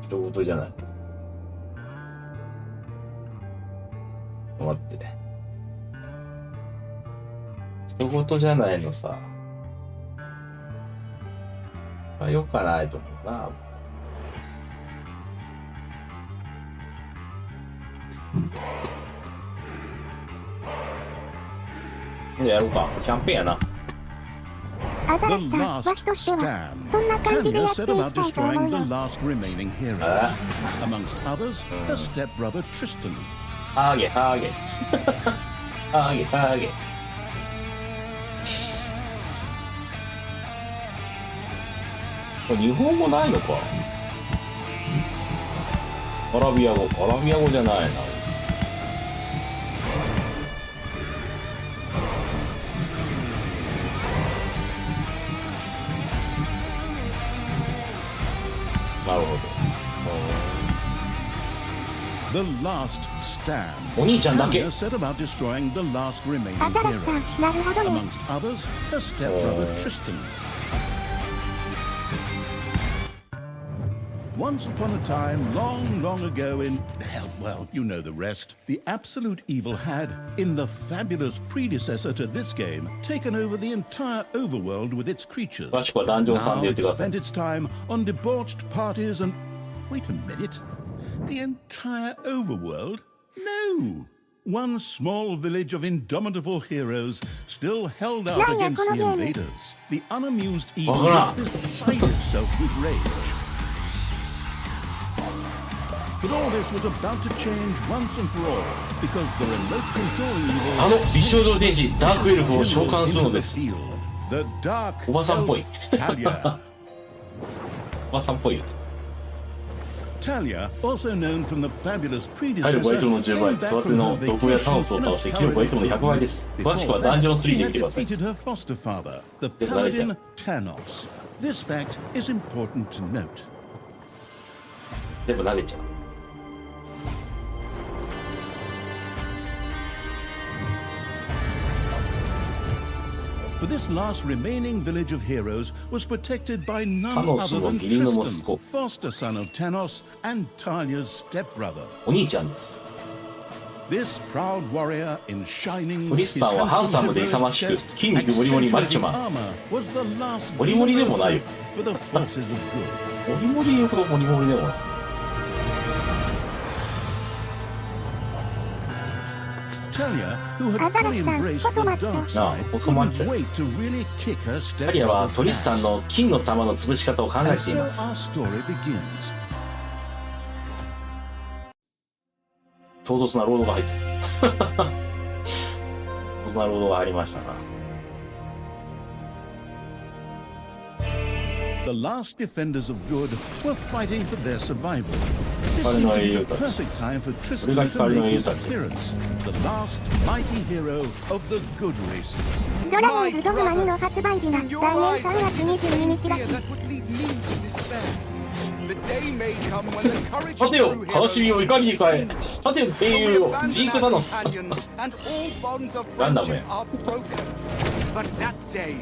人事じゃない。待って。人事じゃないのさ。よかないと思うな。やろうか。キャンペーンやな。アザラシさん、わしとしてはそんな感じでやっていきたいと思うよ。ハーゲハーゲハーゲハーゲ。これ日本語ないのか。アラビア語じゃないな。なるほど。お兄ちゃんだけ。アザラシさん、なるほどね。Once upon a time, long, long ago in, well, you know the rest, the absolute evil had, in the fabulous predecessor to this game, taken over the entire overworld with its creatures. Now it spent its time on debauched parties and... Wait a minute. The entire overworld? No! One small village of indomitable heroes still held out against the invaders. The unamused evil was beside itself with rage. But all this was about to change once and for all, because the remote controlling evil... 美少女天使ダークエルフを召喚するのです。おばさんっぽい。おばさんっぽいよね。Talia, also known from the fabulous 体力はいつもの10倍、育ての毒やタノスを倒して気力はいつもの100倍です。詳しくはダンジョン3で見てください。This fact is important to note. 全部投げちゃう。For this last remaining village of heroes was protected by none other than Tristan, foster son of Tanos and Talia's stepbrother. お兄ちゃんです。This proud warrior in shining トリスタンはハンサムで勇ましく、筋肉もりもりマッチョマン。もりもりでもないよ。もりもりほどもりもりでもない。アザラシさん、細マッチョ。ああ、細マッチョ。タリアはトリスタンの金の玉の潰し方を考えています。唐突なロードが入った。唐突なロードが入りましたな。The last defenders of good were fighting for their survival. This 彼 seemed の to 英 be 雄 the たち。 perfect time for 俺 Tristan が to 光の make 英雄 his たち。appearance, the last mighty hero of the good races. ドラゴンズドグマ2の発売日が来年3月22日らしい。立てよ、悲しみを怒りに変え。立てよ、英雄をジークタノス。ガンダムや。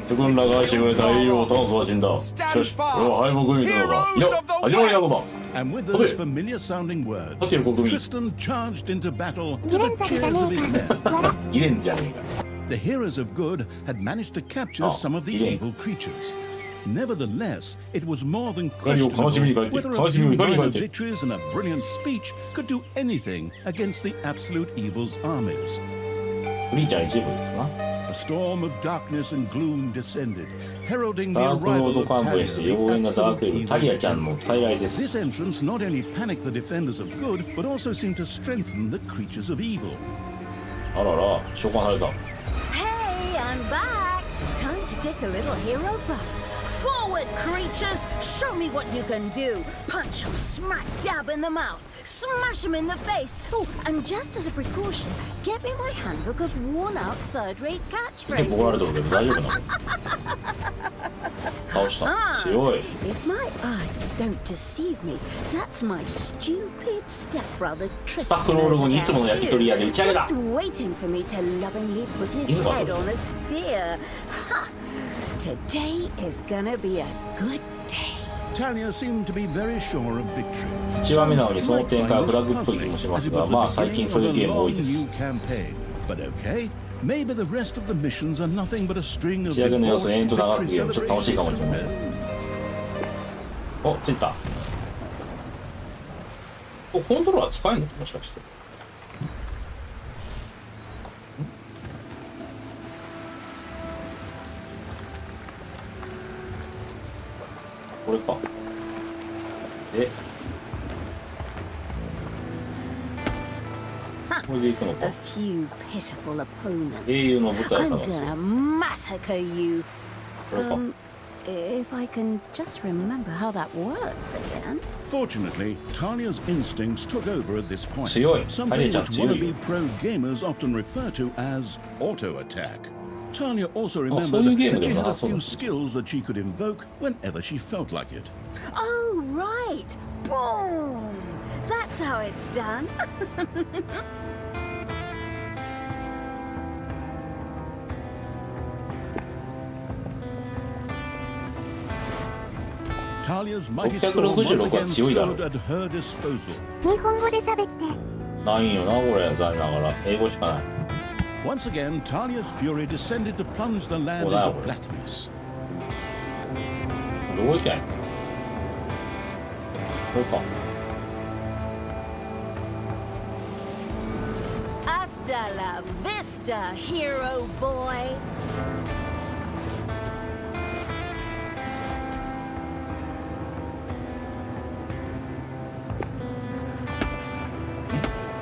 諸君らがしてくれた英雄をタノスは死んだ。しかし、これは敗北にするのだ。いや、始まりなのだ。And with those familiar sounding words, Tristan charged into battle to the cheers of his men. ギレンじゃねえか。The heroes of good had managed to capture some of the evil creatures. Nevertheless, it was more than questionable whether a few minor victories and a brilliant speech could do anything against the absolute evil's armies. お兄ちゃん一部ですな。A storm of darkness and gloom descended, heralding the ダークロー arrival ド of 関連して Talia, 妖艶 the なダークエル absolute フタリアちゃ evil. んの再来で This す。 entrance not only panicked the defenders of good, but also seemed to strengthen the creatures of evil. あらら、召喚された。Hey, I'm back! Time to kick a little hero butt. Forward, creatures! Show me what you can do! Punch him smack dab in the mouth! Smash him in the face! Oh, and just as a precaution, get me my handbook of worn-out third-rate 結構怒られてるけど大丈夫なの？倒した。強い。If my eyes don't deceive me, that's my stupid stepbrother スタッフロール後にいつもの焼き鳥屋で打ち上げだ。 Just waiting for me to lovingly put his head on a spear. Ha! Today is gonna be a good day. Talia seemed to be very sure of victory. 1話目なのにその展開はフラグっぽい気もしますが、まあ最近そういうゲーム多いです。 But okay, maybe the rest of the missions are nothing but a string of 仕上げの要素延々と長くゲームちょっと楽しいかもしれない。お、ついた。お、コントローラー使えるのもしかして。これか。で、これで行くのか。 A few pitiful opponents. 英雄の舞台 I'm 探す。 gonna massacre you. これか。 If I can just remember how that works again. Fortunately, Talia's instincts took over at this point. 強い。タリ Something アちゃん which 強い wannabe よ。 pro gamers often refer to as auto attack. Talia also あ、そういう remembered ゲーム that で she も had な a そうだ few。skills that she could invoke whenever she felt like it. Oh, right. Boom. That's how it's done. Talia's mighty storm once again stood at her disposal. 日本語で喋って。ないんよな、これ。残念ながら。英語しかない。 Once again, Talia's fury descended to plunge the land into blackness. どこ行けん？これか。 Hasta la vista, hero boy.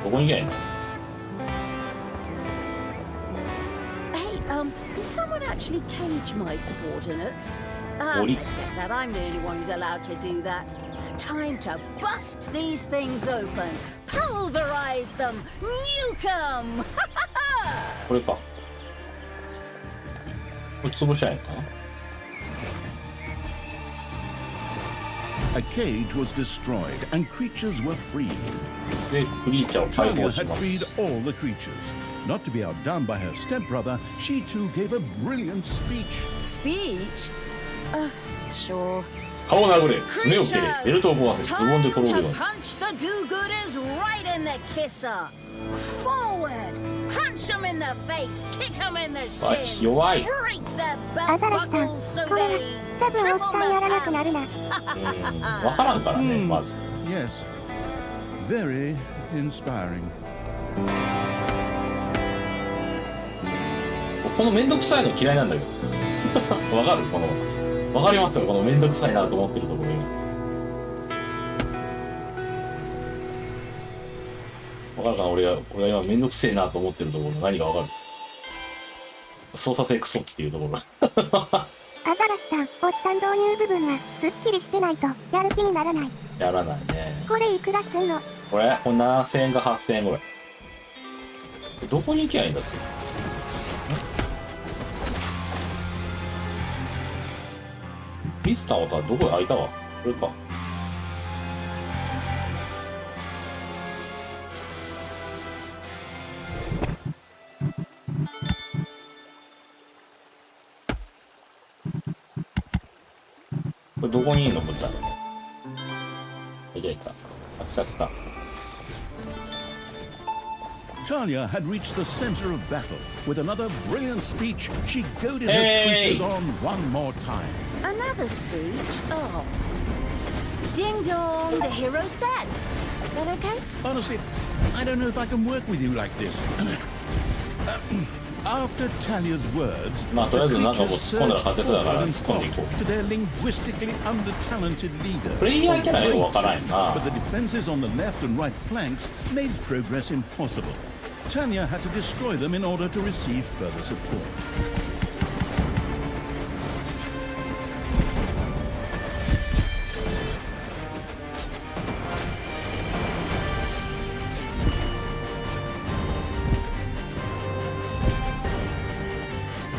どこに行けんの？ Hey, did someone actually cage my subordinates? Ori. Forget that. I'm the only one who's allowed to do that. Time to bust these things open, pulverize them, nuke them. これか。これ潰しゃいいかな。 A cage was destroyed and creatures were freed. で、クリーチャーを解 Talia 放し had ま freed す。 all the creatures. Not to be outdone by her stepbrother, she too gave a brilliant speech. Speech? Sure. 顔を殴れ、すねを蹴れ、ベルトを壊せ、ズボンで転ぶよう Time に。 to punch the do-gooders right in the kisser. Forward. Punch them in the face. Kick them in the あ、 shins. 弱い。 Break their ア belt ザラシさん、 buckles so これは they 多分おっさんやらなくなるな。わからんからね、まず。 Yes, very inspiring. このめんどくさいの嫌いなんだけど。わかる？この、わかりますよ、このめんどくさいなと思ってるところ。わかるかな？俺が今めんどくせえなと思ってるところ、何がわかる？操作性クソっていうところ。アザラシさん、おっさん導入部分がすっきりしてないとやる気にならない。やらないね。これいくらすんの？これ7000円か8000円ぐらい。どこに行きゃいいんだっすよ。ミスターはどこに開いたわ。これか。これどこにいんの舞台。いたいた。あ、来た来た。 Talia had reached the center of battle. With another brilliant speech, she goaded Hey! her creatures on one more time. Another speech? Oh. Ding dong, the hero's dead. That okay? Honestly, I don't know if I can work with you like this. After Talia's words, まあとりあえずなんかもう the 突っ込んだら creatures 勝てそうだから surged 突っ込んでいこ to their linguistically undertalented leader. プレイヤーキャラよくわからんな。 But the defenses on the left and right flanks made progress impossible. Talia had to destroy them in order to receive further support.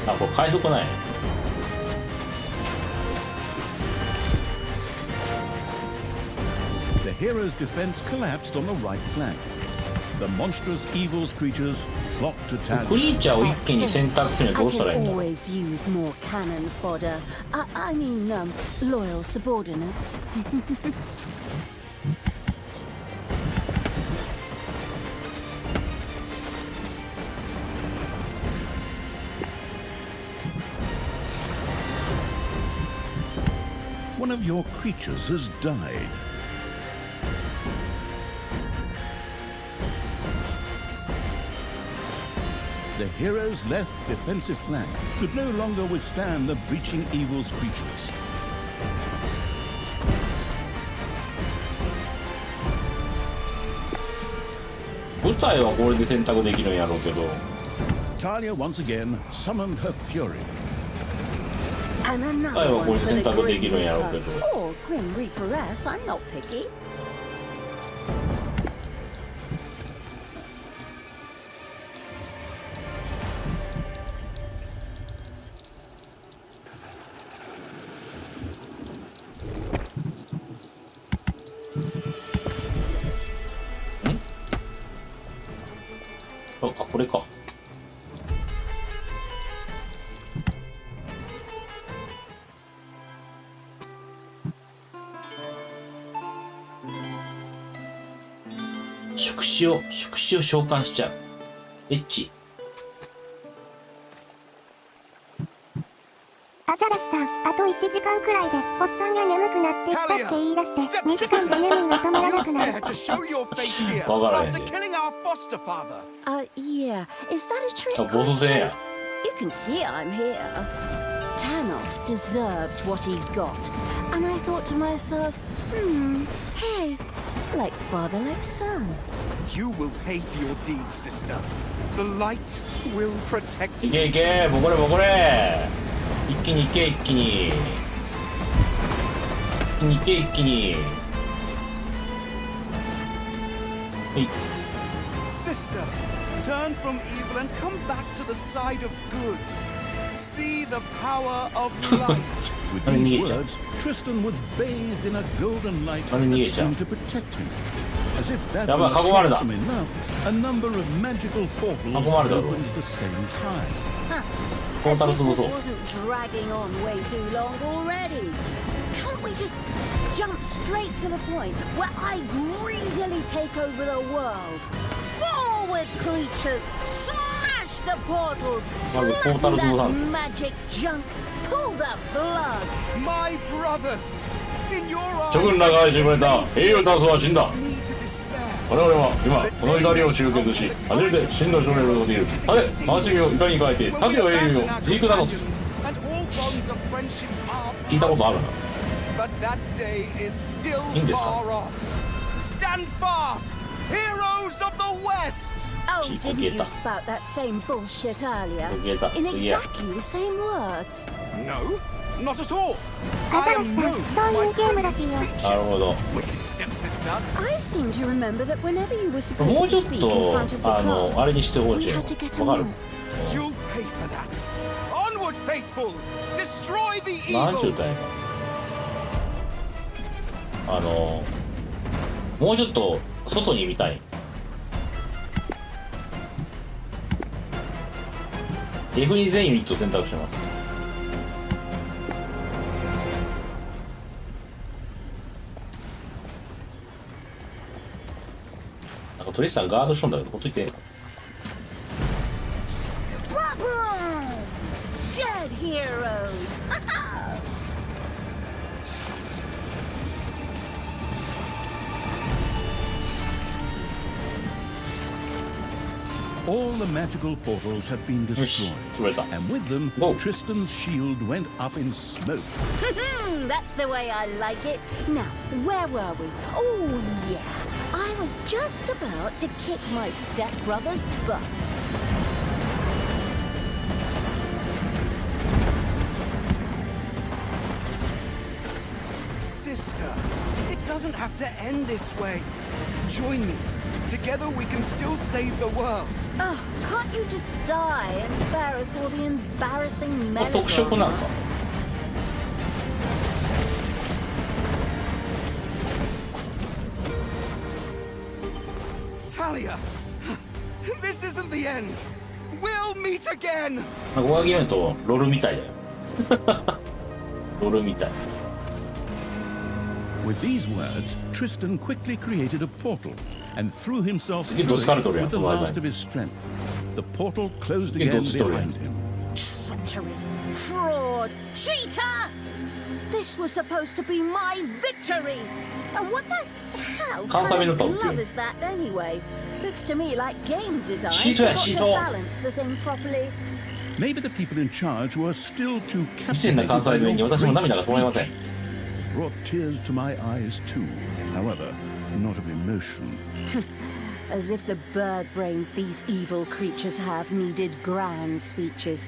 あ、これ回復ない。 The hero's defense collapsed on the right flank. The monstrous evils creatures flock to ク Talia. リーチャーを一気に選択するには I どうしたらいいん can だろう。 always use more cannon fodder. I mean, loyal subordinates. One of your creatures has died. The hero's left defensive flank could no longer withstand the breaching evils creatures. 舞台はこれで選択できるんやろうけど、 Talia once again summoned her fury. And 舞 another 台はこ one れで for 選 the 択で Grim きるんやろうけ Reaper. ど、 Or Grim Reaper-S, I'm not picky. あ、これか。触手を召喚しちゃう。エッチ。アザラシさん、あと1時間くらいでおっさんが眠くなってきたって言い出して2時間で眠いが止まらなくなる。 Dare to show your face here わからへん after ね。 killing our foster father. Yeah. Is that a trick あ、ボス戦や。 You can see I'm here. Thanos deserved what he got. And I thought to myself, hey, like father, like son. You will pay for your deeds, sister. The light will protect い you. けいけ、もうこれもうこれ。一気にいけ、一気に。一気にいけ、一気に。はい。 Sister, turn from evil and come back to the side of good. See the power of light. With I mean, these yeah. words, Tristan was bathed in a golden light I mean, that yeah. seemed to protect him. As if that Yeah, were but not 囲まれた。 awesome enough, a number of magical portals 囲まれたぞ。 opened at the same time. ポータル As if 潰 this そう。 wasn't dragging on way too long already. Can't we just jump straight to the point where I greedily take over the world? Forward, creatures! Smash the portals! まずポータル Flood 潰さ that んと。 magic junk! Pull the plug! My brothers, in your eyes, 諸君らが始めた英雄ダンスは死んだ。 need to despair. 我々は今この怒りを集結し初めて真の勝利を目指している。さて回し木を怒りに変えて盾を英雄をジークダノス。 And all bonds of friendship are 聞いたことあるな。 But that day is still いいんですか？ far off. Stand fast, heroes of the West! Oh, Gee, didn't forget you that. spout that same bullshit earlier? Forget that. In So, yeah. exactly the same words. No, not at all. ア I ザラ am シさん、 known そう for い my うゲームら brilliant しいよ。 speeches. なるほど。 Wicked stepsister. I seem to remember that whenever you were もう supposed ちょ to っ speak in と front of the あれにしてほ class, し we い had to get の。わかる along.？ You'll pay for that. Onward, faithful! Destroy the なんちゅう evil! たんやか。もうちょっと外に見たい。F に全ユニットを選択します。なんかトリスタンガードしとんだけどほっといて。 Dead heroes! All the magical portals had been よし destroyed, 決めた。 and with them, Whoa. Tristan's shield went up in smoke. That's the way I like it. Now, where were we? Oh, yeah. I was just about to kick my stepbrother's butt. Sister, it doesn't have to end this way. Join me. Together we can still save the world. Oh, can't you just die and spare us all the embarrassing これ特色なん melodrama? か。 Talia, this isn't the end. We'll meet again. ここがゲームとロールみたいだよ。ロールみたい。With these words, Tristan quickly created a portal and threw himself Sige, through dos it kartor with the yan. last of his strength. The portal closed Sige, again dos kartor behind yan. him. Treachery, fraud, cheater! This was supposed to be my victory! And what the hell Can't kind come of in the glove game. is that anyway? Looks to me like game design Cheater, forgot to cheater. balance the thing properly. Maybe the people in charge were still too 以前の captivated 関 by 西弁に your 私も great 涙が止まりません。 speech. Brought tears to my eyes too. However, not of emotion. As if the bird brains these evil creatures have needed grand speeches.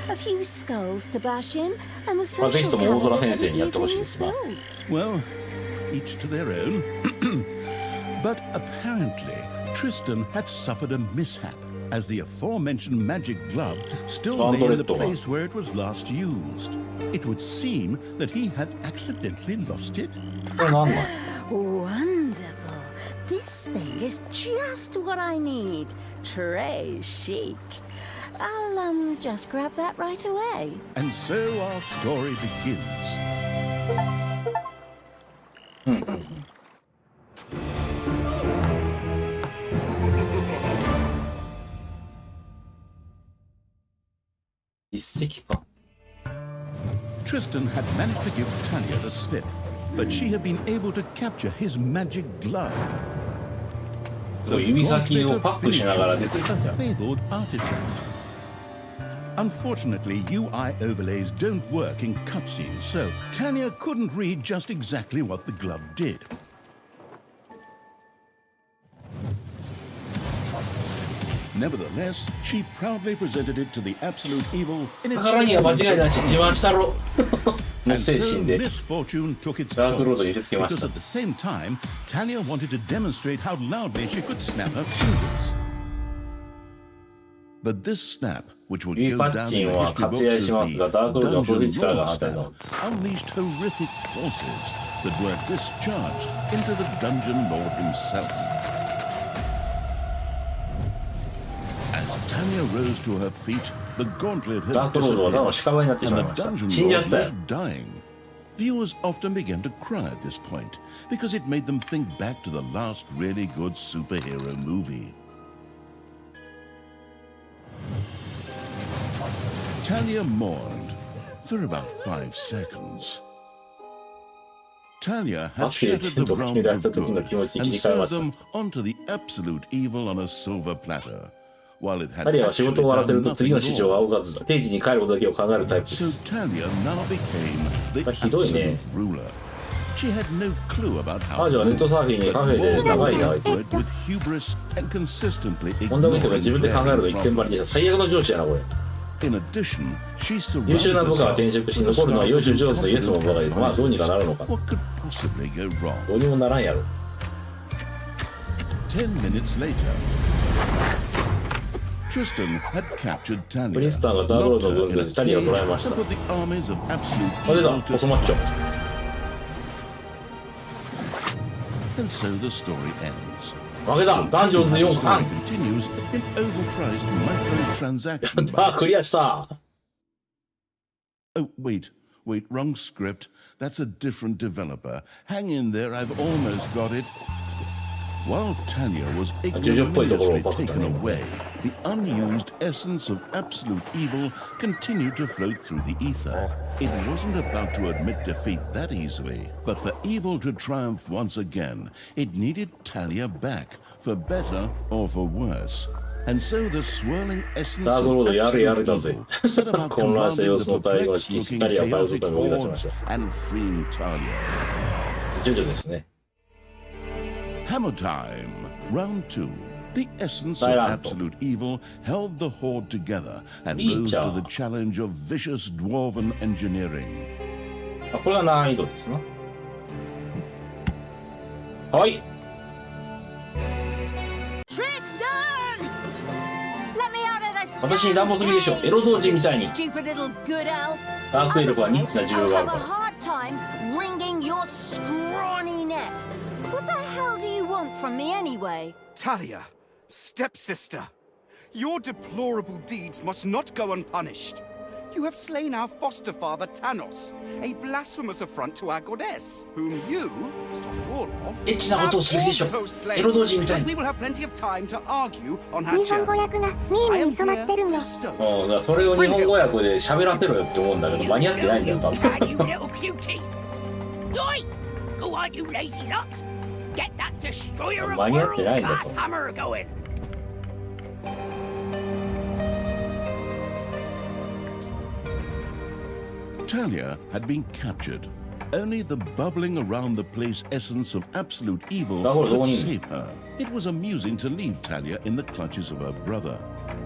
A few skulls to bash in, and the まあ、ぜひ social とも大空 calendar 先生にやってほしい evening で is すが。 filled. Well, each to their own. But apparently, Tristan had suffered a mishap, as the aforementioned magic glove still lay in the place where it was last used. It would seem that he had accidentally lost it. これなんなん？ Wonderful. This thing is just what I need. Très chic. I'll just grab that right away. And so our story begins. 一石か。 Tristan had managed to give Talia the slip, but she had been able to capture his magic glove. 指先をパックしながら出 Gauntlet てき of た a。fabled artifact. Unfortunately, UI overlays don't work in cutscenes, so Tanya couldn't read just exactly what the glove did. Nevertheless, she proudly presented it to the absolute evil in its 宝には間違いなし自慢したろの and 精 so 神で misfortune took its ダークロードに course, 見せつけまし because た。 at the same time, Talia wanted to demonstrate how loudly she could snap her fingers. But this snap, which would 指 go パ down ッ in チン the は history 割愛 books します as が、ダークロードはこれで the 力が Dungeon 与えた snap, のです。 unleashed horrific forces that were discharged into the Dungeon Lord himself. As Tanya rose to her feet, the gauntlet had ダークロードはただの屍になってしまい and ま the した。 Dungeon 死んじゃっ Lord たよ lay。dying. Viewers often began to cry at this point because it made them think back to the last really good superhero movie. Talia mourned for about 5 seconds. Talia had バスケで shattered テン the トが決められ realms た of 時の good 気持ちに and 切り替えま served した them。onto the absolute evil on a silver platter, while it had タリアは仕 actually 事を終わらせる done と次 nothing の at 市場が all. 動かず、定時に帰ることだけを考えるタイプで So す。 Talia now became the ひどいね。 absolute ruler. She had no clue about how 彼女はネットサーフィンにカフェで長い間 with hubris and consistently 問題を見ても ignoring 自分で考えるの glaring 一点張りでした。最悪の上司やな、これ。 In addition, she 優秀 surrounded な部下が herself 転職し、 with a 残るのは staff 優秀 of 上手とイエスもばかりです。まあ、どうにかなるのか。 What could possibly go wrong? どうにもならんやろ。 10 minutes later, Tristan had captured Tanya, プリンスタンがダークロードの軍 locked her in で a タリアを cage, 捕らえまし and た。 put the armies of absolute あ、出た evil ポスマ to ッチョ。 and so the story ends. 負けたダンジョンズ The 4 story 巻 continues in overpriced microtransaction だ、クリアした。 Oh, wait, wrong script. That's a different developer. Hang in there, I've almost got it. While Tanya was ignominiously taken away, the unused essence of absolute evil continued to float through the ether. It wasn't about to admit defeat that easily, but for evil to triumph once again, it needed Talia back, for better or for worse. And so the swirling essence ダーク of ロードやるや absolute るだぜ evil set about 混乱した commanding 様 the 子の対応を perplexed 指揮し looking タリアを変えるこ chaotic とに動き出しまし hordes た。 and freeing Talia. 徐々ですね。 Hammer time, round 2. The essence of Tyrant. absolute evil held the horde together and Ninja. rose to the challenge of vicious dwarven engineering. あ、これが難易度ですな。はい。 Tristan! Let me out of this 私に乱暴すぎでしょ。エロ同人みたいに。 stupid little good elf. ダークエルフはニッチな需要 I'll がある have か a ら。 hard time wringing your scrawny neck. What the hell do you want from me anyway? Talia, stepsister, Your deplorable deeds must not go unpunished. You have slain our foster father Tanos, a blasphemous affront to our goddess, whom you, to top it all off, エッチなことをするでしょ。 have also エロ slain. 童貞みたい But に。 we will have plenty of time to argue on her 日本語 journey. 訳がミー I ム am に染ま here ってるん for よ the stone. だからそれを日本語訳で喋らせろよって思うんだけど、間に合ってないんだよ、多分。 You little cutie. Oi! Go on, you lazy lot. Get that destroyer of worlds class hammer going. Talia had been captured. Only the bubbling around the place essence of absolute evil could save her. It was amusing to leave Talia in the clutches of her brother.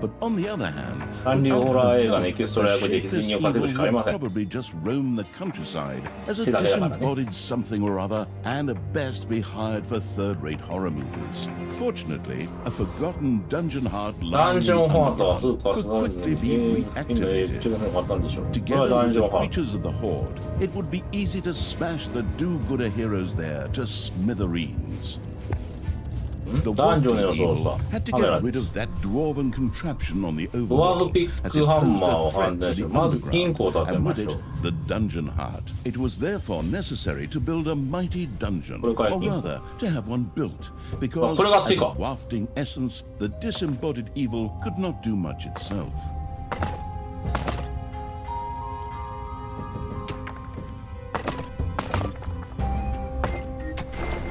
But on the other hand, 韓流ホラー映画のエキストラ役で the ディズニーを稼ぐしかありません。 probably just roam the countryside as a 手だけだからね。 disembodied something or other and at best be hired for third-rate horror movies. Fortunately, a forgotten dungeon heart ダン lying ジ in ョン the ハートはスー underground パース could ガール quickly ズ be のエッチ reactivated. の方買ったんでしょ。これ Together はダン with ジョン the ハート。 creatures of the Horde, it would be easy to smash the do-gooder heroes there to smithereens. The ダンジョン wafty の操 evil 作。 had to カメラ get で rid of す。 that dwarven contraption on the ドワード overworld ピッ as ク it ハ posed ンマーを a 判 threat 断 to し the まず金 underground 庫を建て and ま with しょ it う。 the dungeon heart. It was therefore necessary to build a mighty dungeon, これから or 金庫。 rather to have one built, because これが as 地下。 a wafting essence, the disembodied evil could not do much itself.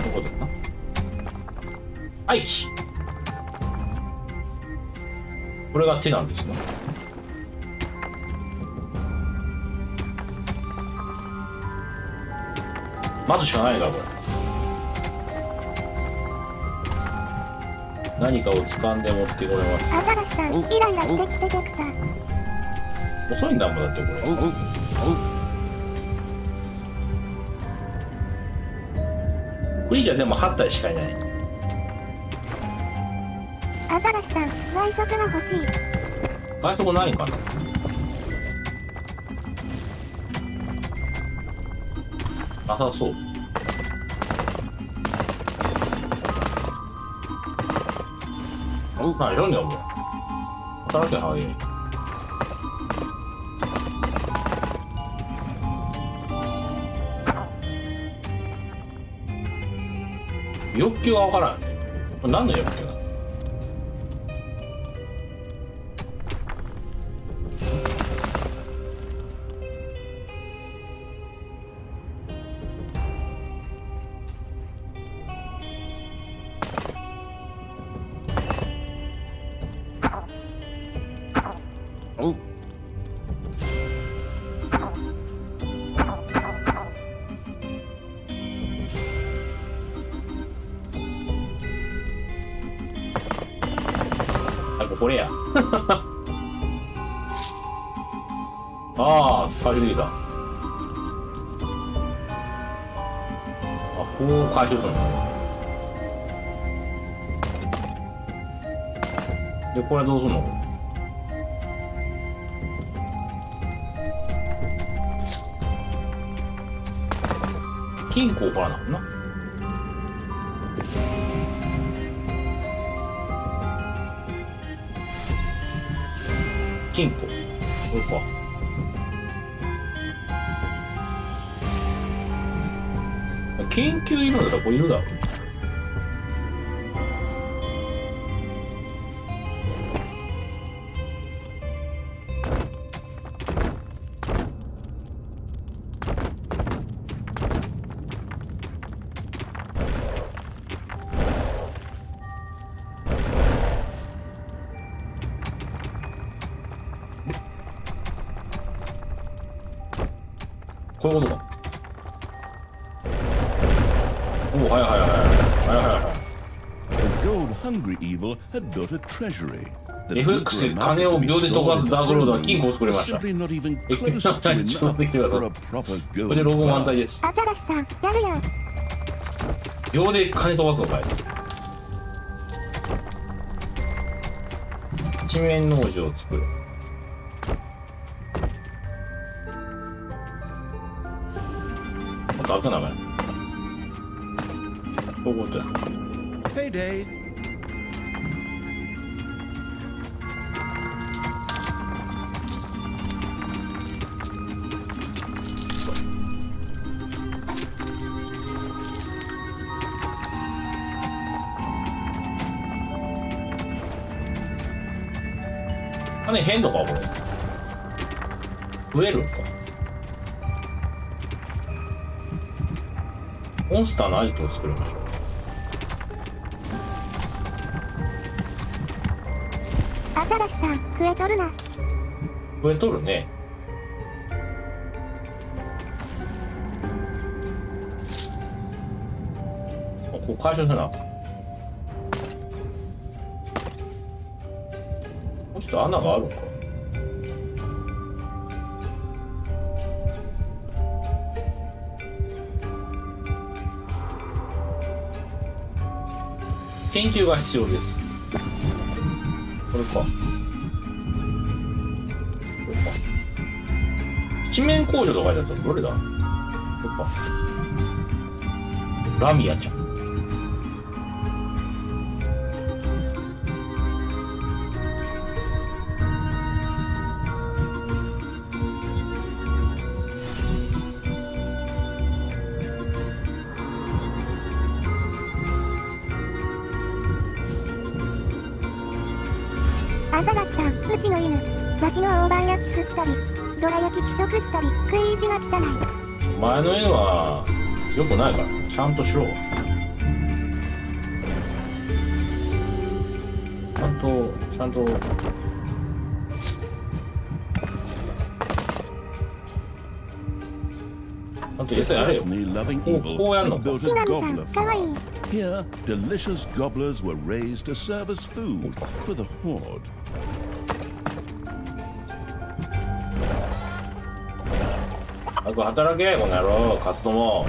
どこだな。愛知。これが手なんですね。待つしかないからこれ。何かを掴んで持ってこれます。アザラシさんイライラしてきててくさ。遅いんだもんだってこれ。クリーチャーでも8体しかいない。アザラシさん倍速が欲しい。倍速ないかな。なさそう。何やんねんお前。働きゃ早い。欲求は分からんね。これ何の欲求なの？これや。ああ、回収できた。あ、こう回収するの。で、これどうするの？金庫からなのな。金庫。これか。研究いるんだったらこれいるだろ。こういうことか。おお、はいはいはいはいはいはい。The gold-hungry evil had built a treasury. FX で金を秒で溶かすダークロードは金庫を作りました。これでロゴ満載です。アザラシさんやるやん。秒で金飛ばすのかい。一面農場を作る。開くながら。こういうことや。Payday. 金変のかこれ。増えるんか。モンスターのアジトを作るんでしょ。アザラシさん増えとるな。増えとるね。ここ解消せな。もうちょっと穴があるんか。研究が必要です。これか。これか。地面工場とか書いてあったらどれだ？これか。ラミアちゃん。アザラシさん、うちの犬、わしの大判焼き食ったり、どら焼き気食ったり、食い意地が汚い。お前の犬は良くないからちゃんとしろ。ちゃんと餌やれよ。こうやんのか。木南さん、かわいい。Here, delicious gobblers were raised to serve as food for the horde. 早く働けこの野郎、カツども。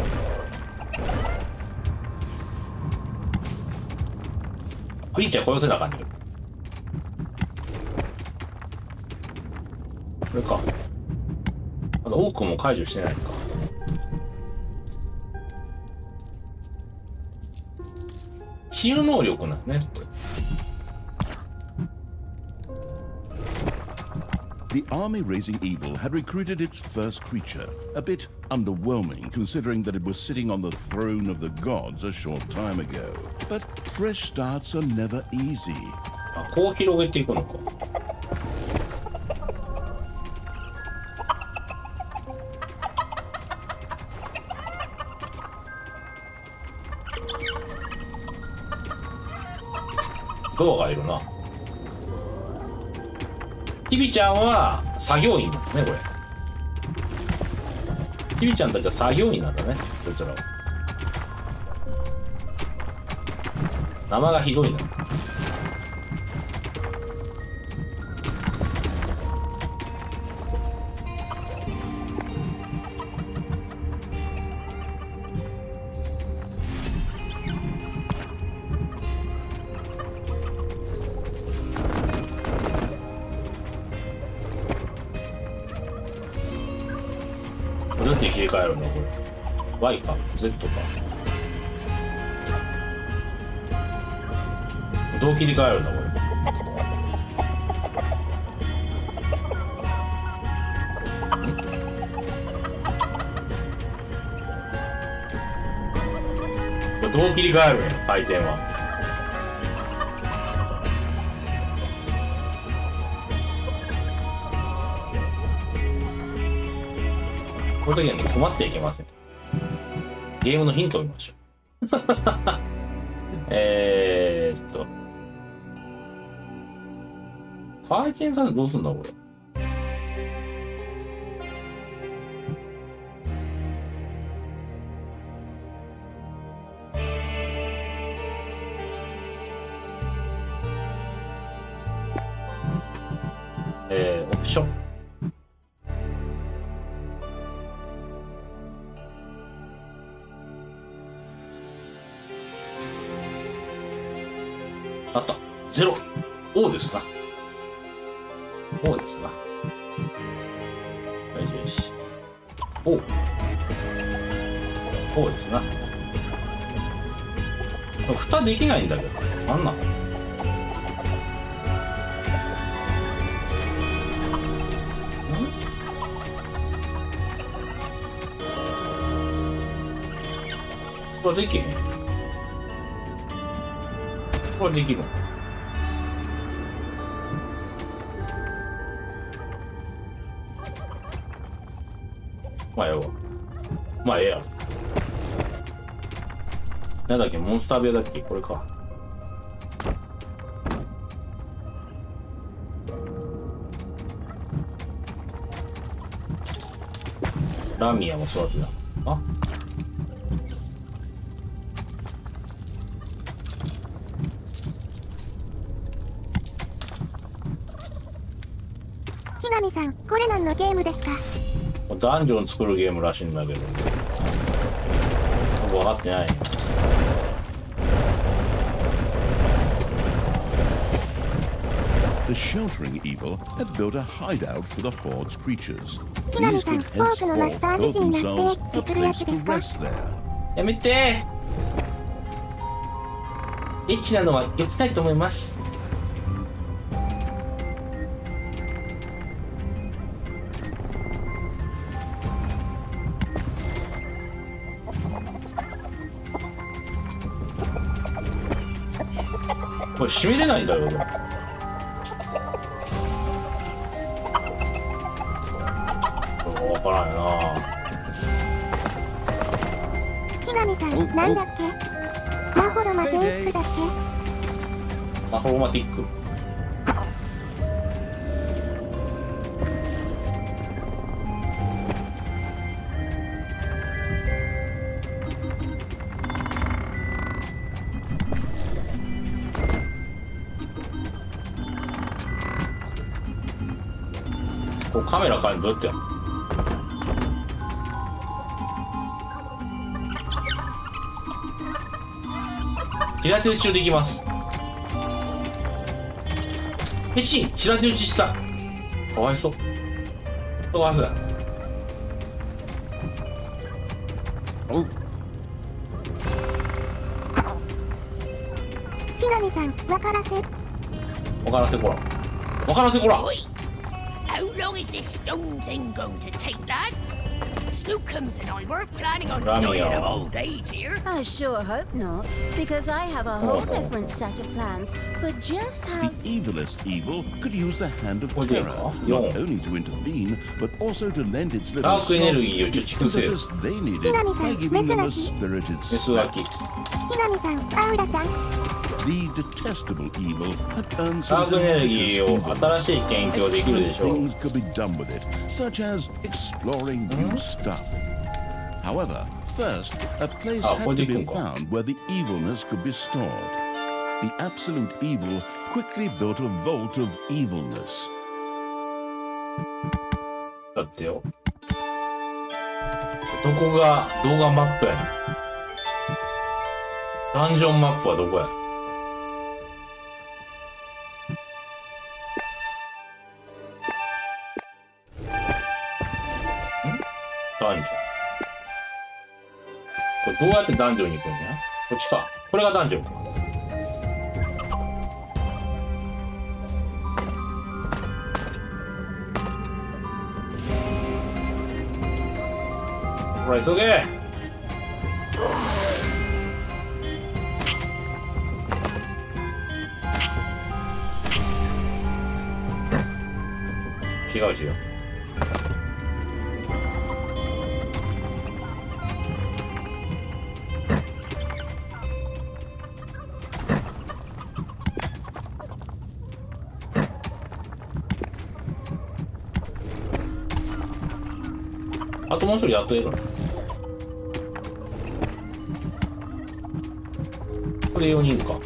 クリーチャー殺せなあかんねん。これか。まだ多くも解除してないか。治癒能力なんね、これ。The army raising evil had recruited its first creature, a bit underwhelming considering that it was sitting on the throne of the gods a short time ago. But fresh starts are never easy. あ、こう広げていくのか。ドアがいるな。キビちゃんは作業員なんだね、これ。キビちゃんたちは作業員なんだね、こいつらは。名前がひどいな。どうやって切り替えるんだこれ。 Y か Z か。どう切り替えるんだこれ。これどう切り替えるんや回転は。この時はね、困っていけません。ゲームのヒントを見ましょう。回転さんでどうすんだこれ。オプション。あった。ゼロ。O ですな。O ですな。よしよし。O。O ですな。蓋できないんだけど。なんなの？これできへん。これできる。あええやん。なんだっけ、モンスター部屋だっけ、これか。ラミアも育てだ。あ、木神さん、これ何のゲームですか？ダンジョン作るゲームらしいんだけど、よく分かってない。The sheltering evil had built a hideout for the horde's creatures. 木神 These さん、 could 多くのマッサー henceforth ジ build 師になって themselves エ a ッチするや place つで to すか？ rest there. やめて。エッチなのは避けたいと思います。これ閉めれないんだよ。これ分からんよな。木神さん、なんだっけ？マホロマテイックだっマホロマティック。これカメラ変えるのどうやってやるの？平手打ちをできます。ペチン、平手打ちした。かわいそう。かわいそうや。おう。け？木神さん、わからせ。分からせこら。分からせこら。 Oi! How long is this stone thing going to take, lads? Snookums and I were planning on dying of old age here. I sure hope not, because I have a whole different set of plans for just how. The evilest evil could use the hand of What do you terror, want? not Yo. only to intervene, but also to lend its little ダークエネル snobs ギーを貯蓄 the せよ。 impetus they needed by giving them a spirited メスガ step. キ。木神さん、アウラちゃん。The detestable evil had earned ダー some クエネルギ delicious ーを evil. 新しい研究できるで Excellent しょう。 things could be done with it, such as exploring new stuff. However, first, a place Ah, had what to do you be think? found where the evilness could be stored. The absolute evil quickly built a vault of evilness. だってよ。どこが動画マップやねん。ダンジョンマップはどこや。ダンジョン。これどうやってダンジョンに行くんや？こっちか。これがダンジョンか。ほら急げ。違う違う。あともう一人雇えるの？これ4人か。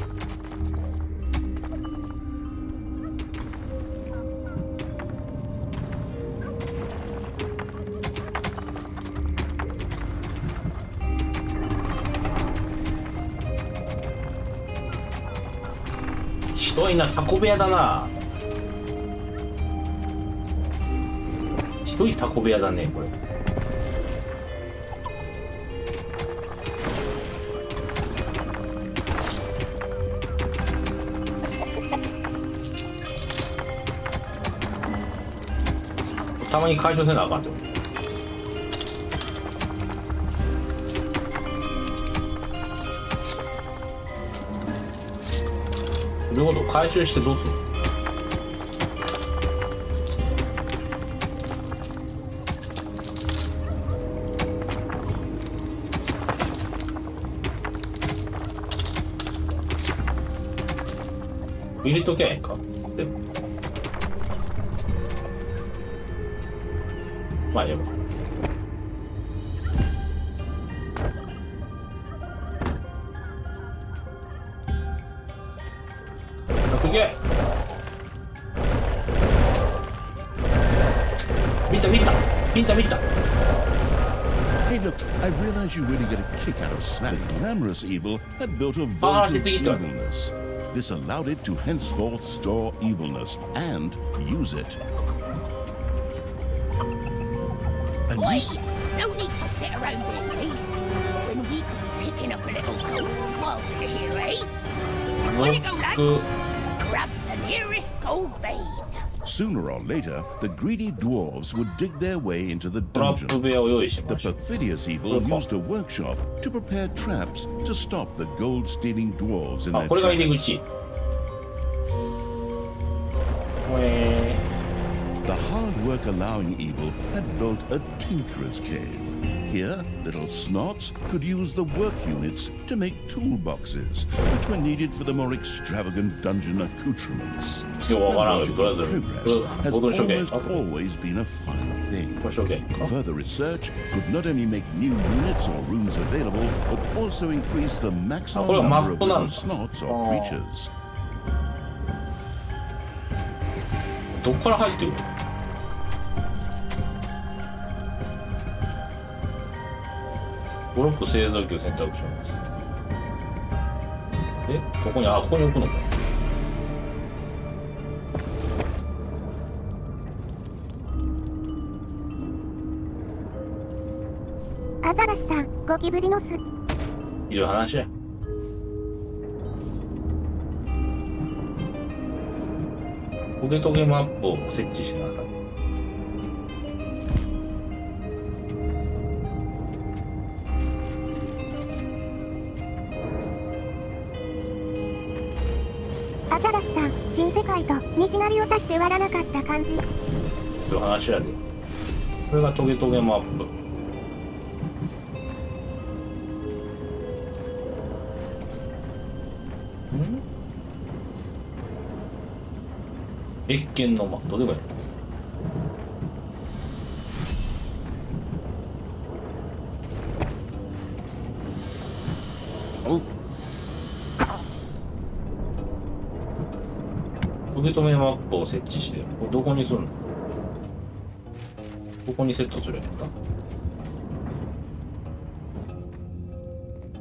ひどいな、タコ部屋だな。ひどいタコ部屋だね、これ。たまに解消せなあかんってこと。どういうこと？回収してどうするの？入れときゃええんか。でもまあでもすげえ。見た見た見た見た。 Hey, look, I realize you really get a kick out of Snap. Glamorous Evil had built a Ah, vault of it's a- evilness. This allowed it to henceforth store evilness and use it. And Oi! No need to sit around being lazy when we could be picking up a little gold while we're here, eh? On you go, lads! Grab the nearest gold vein. sooner or later, the greedy dwarves would dig their way into the トラップ dungeon. 部屋を用意し The ました。 perfidious evil Look. used a workshop to prepare traps to stop the gold-stealing dwarves in あ、 their これが入 tracks. り口。The hard work allowing evil had built a tinkerer's cave. Here, little snots could use the work units to make toolboxes, which were needed for the more extravagant dungeon accoutrements. よくわからんけど、とりあえず Progress has ボトル処刑。 almost always been a fun thing. これ処刑か。 Further research could not only make new units or rooms available, but also increase the maximumこれはマ number ッ of プなん little だ。 snots or creatures. どっから入ってくる？ブロック製造機を選択します。え、ここに、あ、ここに置くのか。アザラシさん、ゴキブリの巣。いる話や。トゲトゲマップを設置してください。アザラシさん、新世界と西成を足して割らなかった感じ。という話やで。これがトゲトゲマップ。越見のマットでもやる。おう。受け止めマップを設置して、これどこにするの？ここにセットするやんか。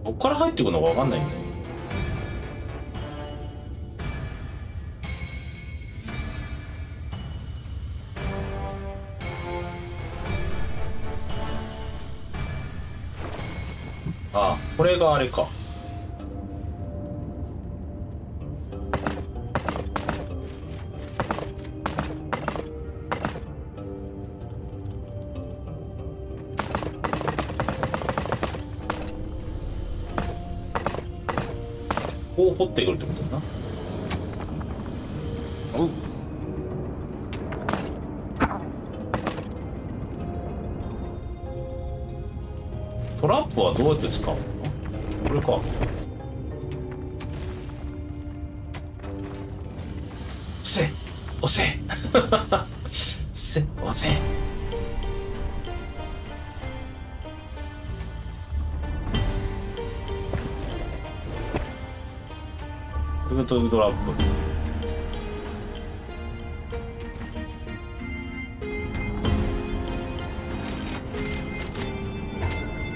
どっから入ってくるのかわかんないんだよ。ああ、これがあれか。こう掘ってくるってことだな。おう。トラップはどうやって使うの？これか。せ、押せ。せ、押せ。トラップ。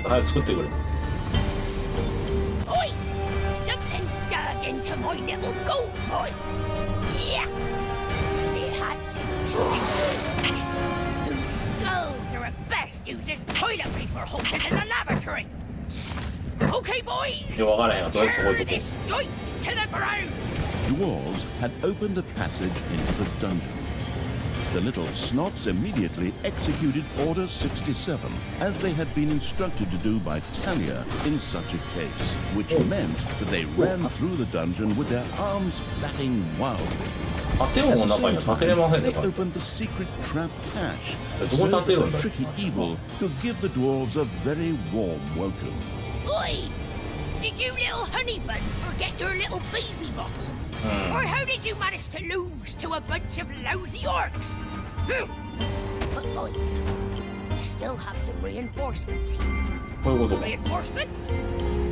はい、作ってくれ。Oi! Something dug into my little gold mine. Yeah! It had to be whose skulls are at best used as toilet paper holders in the lavatory. Okay, boys! いや、わからへんが、とりあえずそこ Tear 行っとこ this joint to the ground! Dwarves had opened a passage into the dungeon. The little snots immediately executed Order 67, as they had been instructed to do by Talia in such a case, which meant that they ran through the dungeon with their arms flapping wildly. 建物 At の the 中に same は建てれません time, ね they から。 opened the secret trap cache, ど so こ that 建てるん the だ？ tricky evil could give the dwarves a very warm welcome. Oi! did you little honey buns forget your little baby bottles? Or how did you manage to lose to a bunch of lousy orcs? But boy, we still have some reinforcements here. こういうことか。 Reinforcements?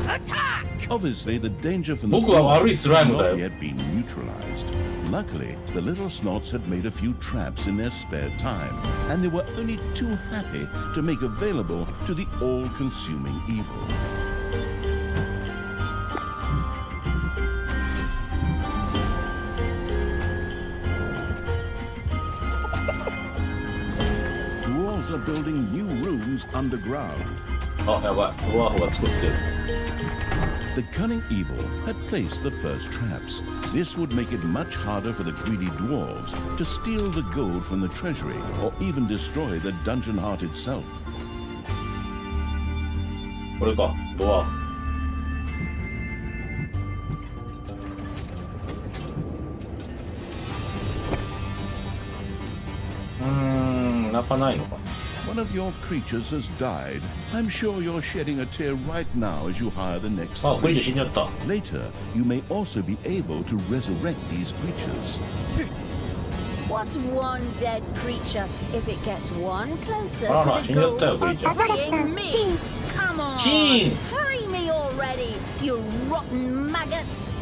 Attack! Obviously, the danger from the 僕は悪いスライム had だ not よ。 yet been neutralized. Luckily, the little snots had made a few traps in their spare time, and they were only too happy to make available to the all-consuming evil. Dwarves are building new rooms underground. あ、やばい。ドワーフが作ってる。 The cunning evil had placed the first traps. This would make it much harder for the greedy dwarves to steal the gold from the treasury or even destroy the dungeon heart itself. これか、ドワーフ。泣かないのか。 One of your creatures has died. I'm sure you're shedding a tear right now as you hire the next あ、クリー three. チ死んじゃった。 Later, you may also be able to resurrect these creatures. What's one dead creature if it gets one closer あらら、 to 死 the んじゃったよ、 goal? クリーチャー。アザラシさん、 Me? シーン。 Come on! チーン Free me already, you rotten maggots!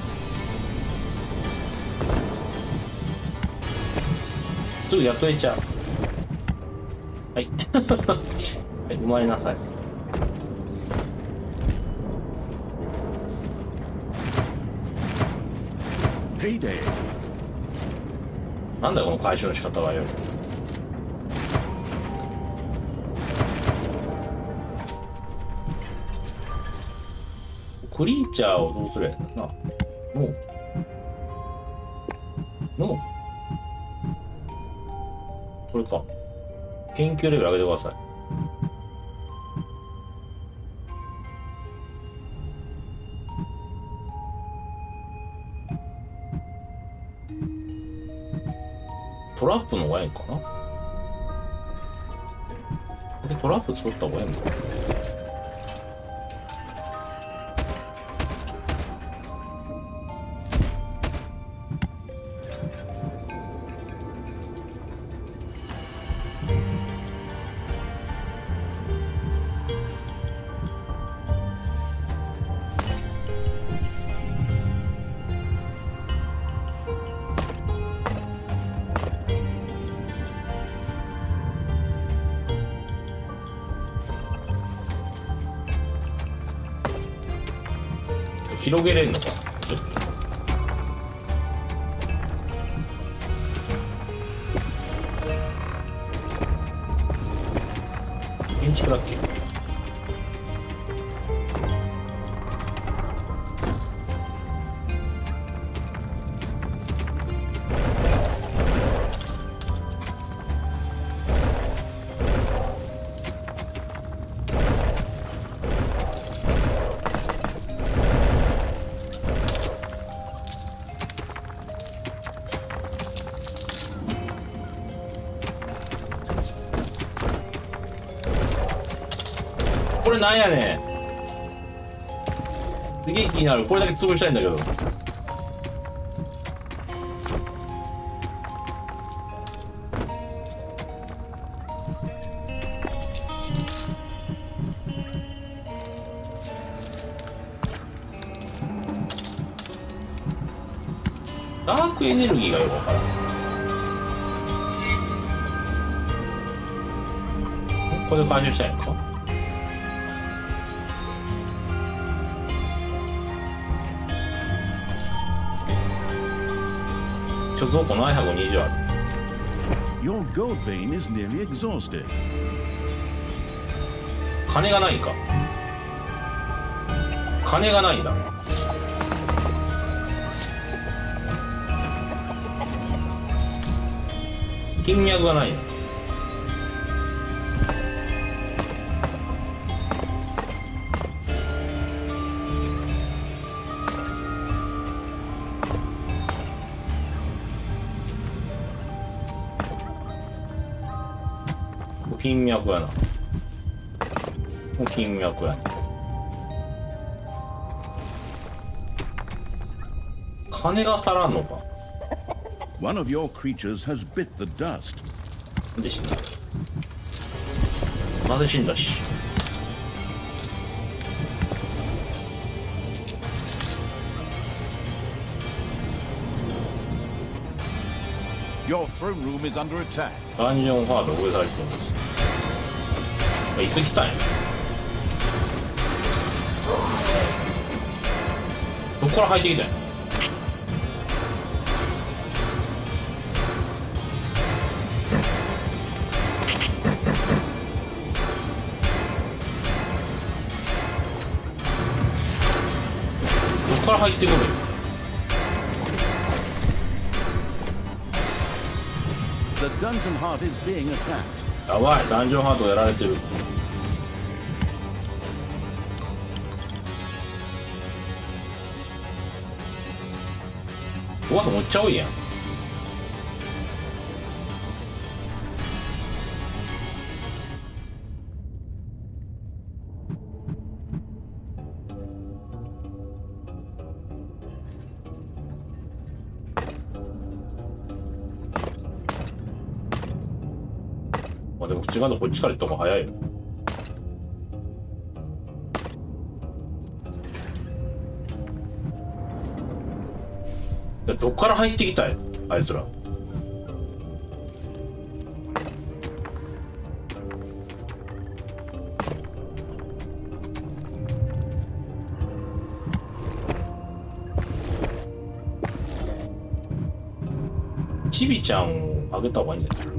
すぐ雇えちゃう。はい。はい、生まれなさい。Payday. なんだよ、この回収の仕方はよ。クリーチャーをどうするやんな。もう。これか。研究レベル上げてください。トラップの方がいいんかな。これトラップ作った方がいいんか。広げれんのかちょっと。建築だっけ。これなんやねん。で元気になる。これだけ潰したいんだけど。ダークエネルギーがよくわからん。これで回収したいのか。貯蔵庫720ある。 Your gold vein is nearly exhausted. 金がないんか。金がないんだ。金脈がないんだ。金脈やな。もう金脈やな。金が足らんのか。 One of your creatures has bit the dust. なんで死んだ。なぜ死んだし。Your throne room is under attack. ダンジョンハード上されてるんです。いつ来たんや。どこから入ってきたんや。どこから入ってくるんや。The dungeon heart is being attacked. やばい、ダンジョンハートやられてる。うわ、めっちゃ多いやん。まあでも違うの、こっちから行った方が早いよ。どっから入ってきたいあいつら。チビちゃんをあげた方がいいんだよ。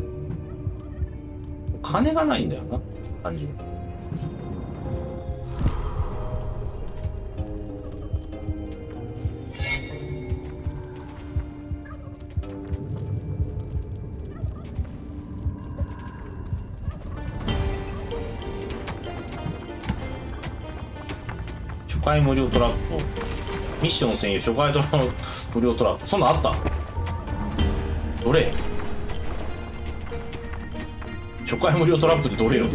金がないんだよな、単純に。初回無料トラップをミッション専用初回無料トラップ、そんなんあった？どれ？初回無料トラップってどれよ？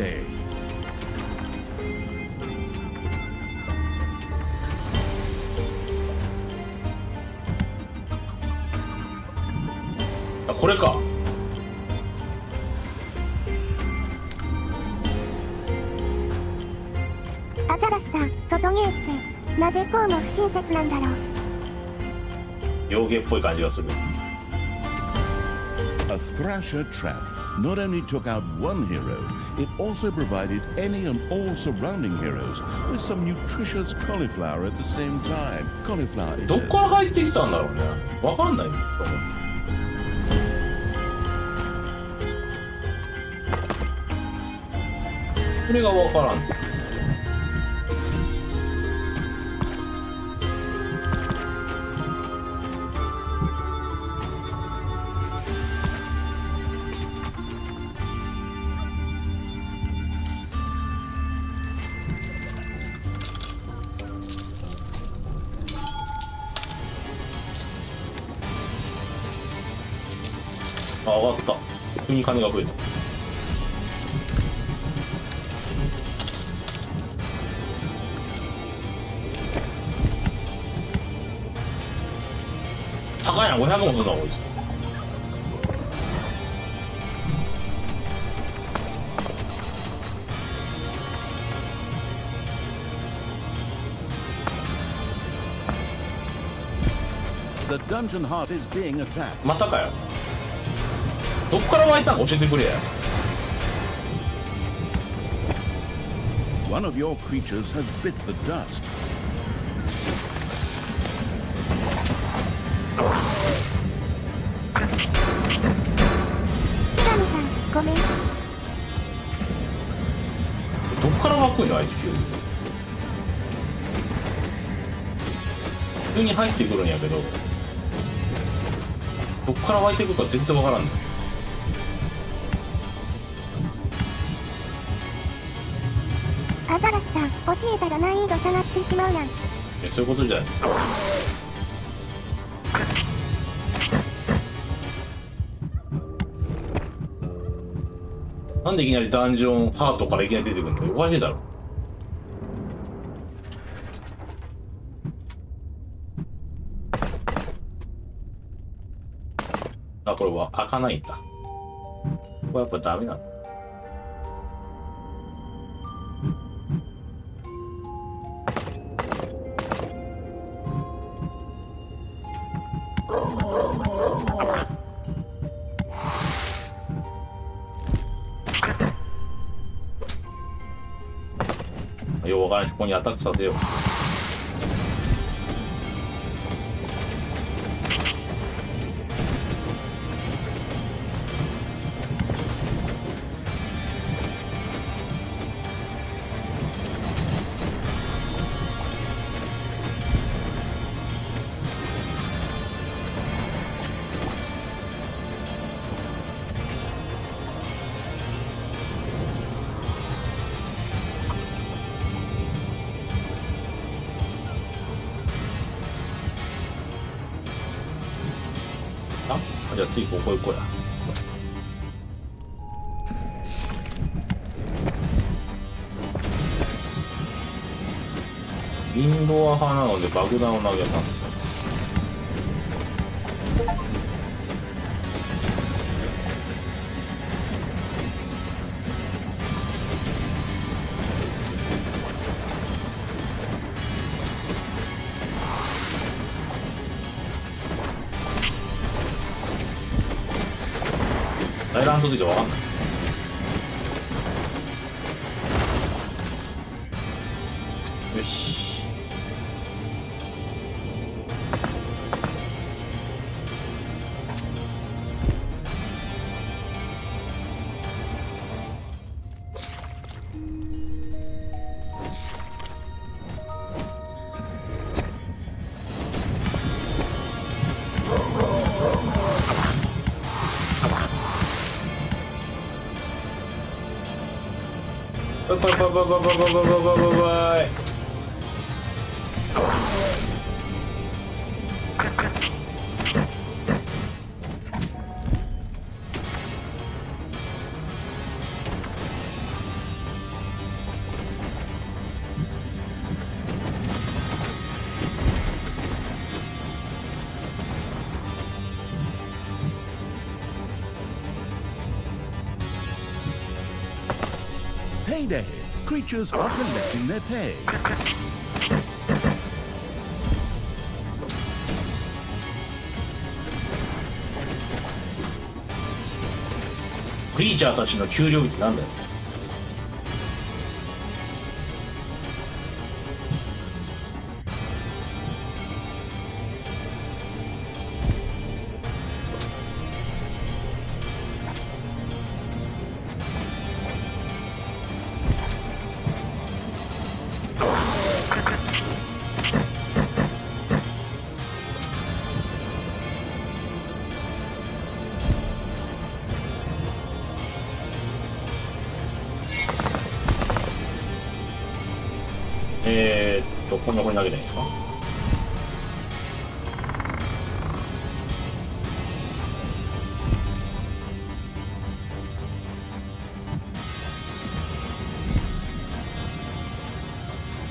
あ、これか。アザラスさん、外芸ってなぜこうも不親切なんだろう。妖芸っぽい感じがする。A Thrasher trap not only took out one hero, it also provided any and all surrounding heroes with some nutritious cauliflower at the same time. Cauliflower is どっから入ってきたんだろうね。わかんないんだよ。これがわからん。あ、上がった。急に金が増えた。高いな、500もするな、こいつ。The dungeon heart is being attacked. またかよ。どっから湧いたんか教えてくれや。One of your creatures has bit the dust. ヒラミさん、ごめん。どっから湧くんよ、あいつ急に。急に入ってくるんやけど、どっから湧いてくるか全然わからんの。アザラスさん、教えたら難易度下がってしまうやん。そういうことじゃない。なんでいきなりダンジョンハートからいきなり出てくるんだよ。おかしいだろ。あ、これは開かないんだ。これやっぱダメなんだ。ようわからないし、ここにアタックさせよう。じゃあ次ここ行こうや。インドア派なので爆弾を投げます。大乱闘ついてわかんない。よし。バイバイバイバイバイバイバイバイバイバイ。Payday. Creatures are collecting their pay. クリーチャーたちの給料日ってなんだよ。こんな子に投げないですか。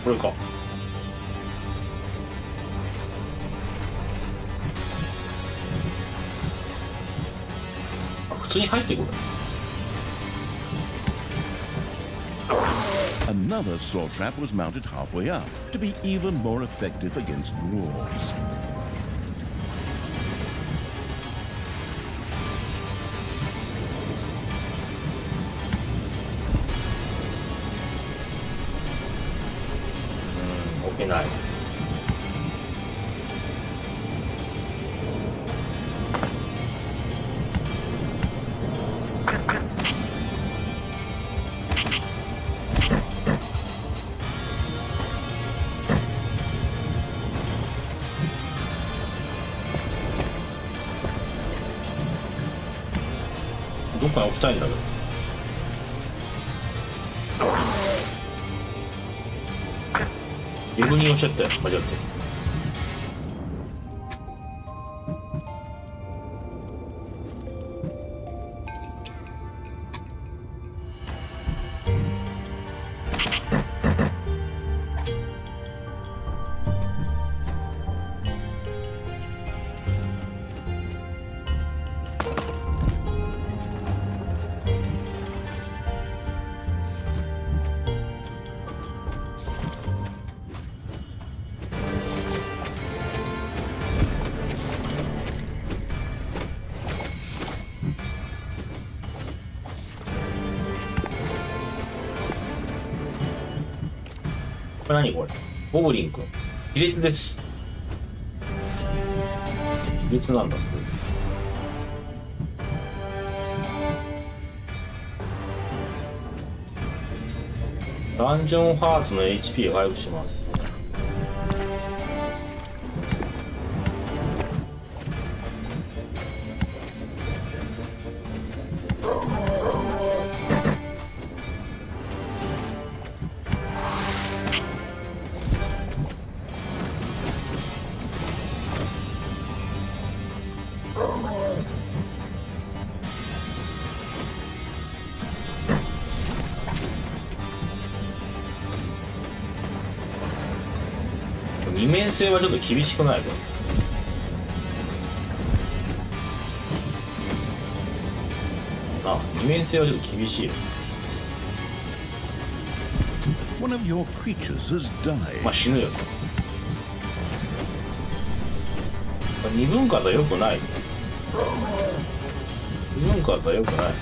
これか。あ、普通に入ってくる。Another saw trap was mounted halfway up to be even more effective against dwarves. OK ない。どっかに置きたいんだけど。逆に押しちゃったよ、間違って。これ何これ。ゴブリンくん。亀裂です。亀裂なんだ、これ。ダンジョンハーツの HP 回復します。二面性はちょっと厳しくないか。あ、二面性はちょっと厳しい。One of your creatures has died. まあ死ぬよ。二分割は良くない。二分割は良くない。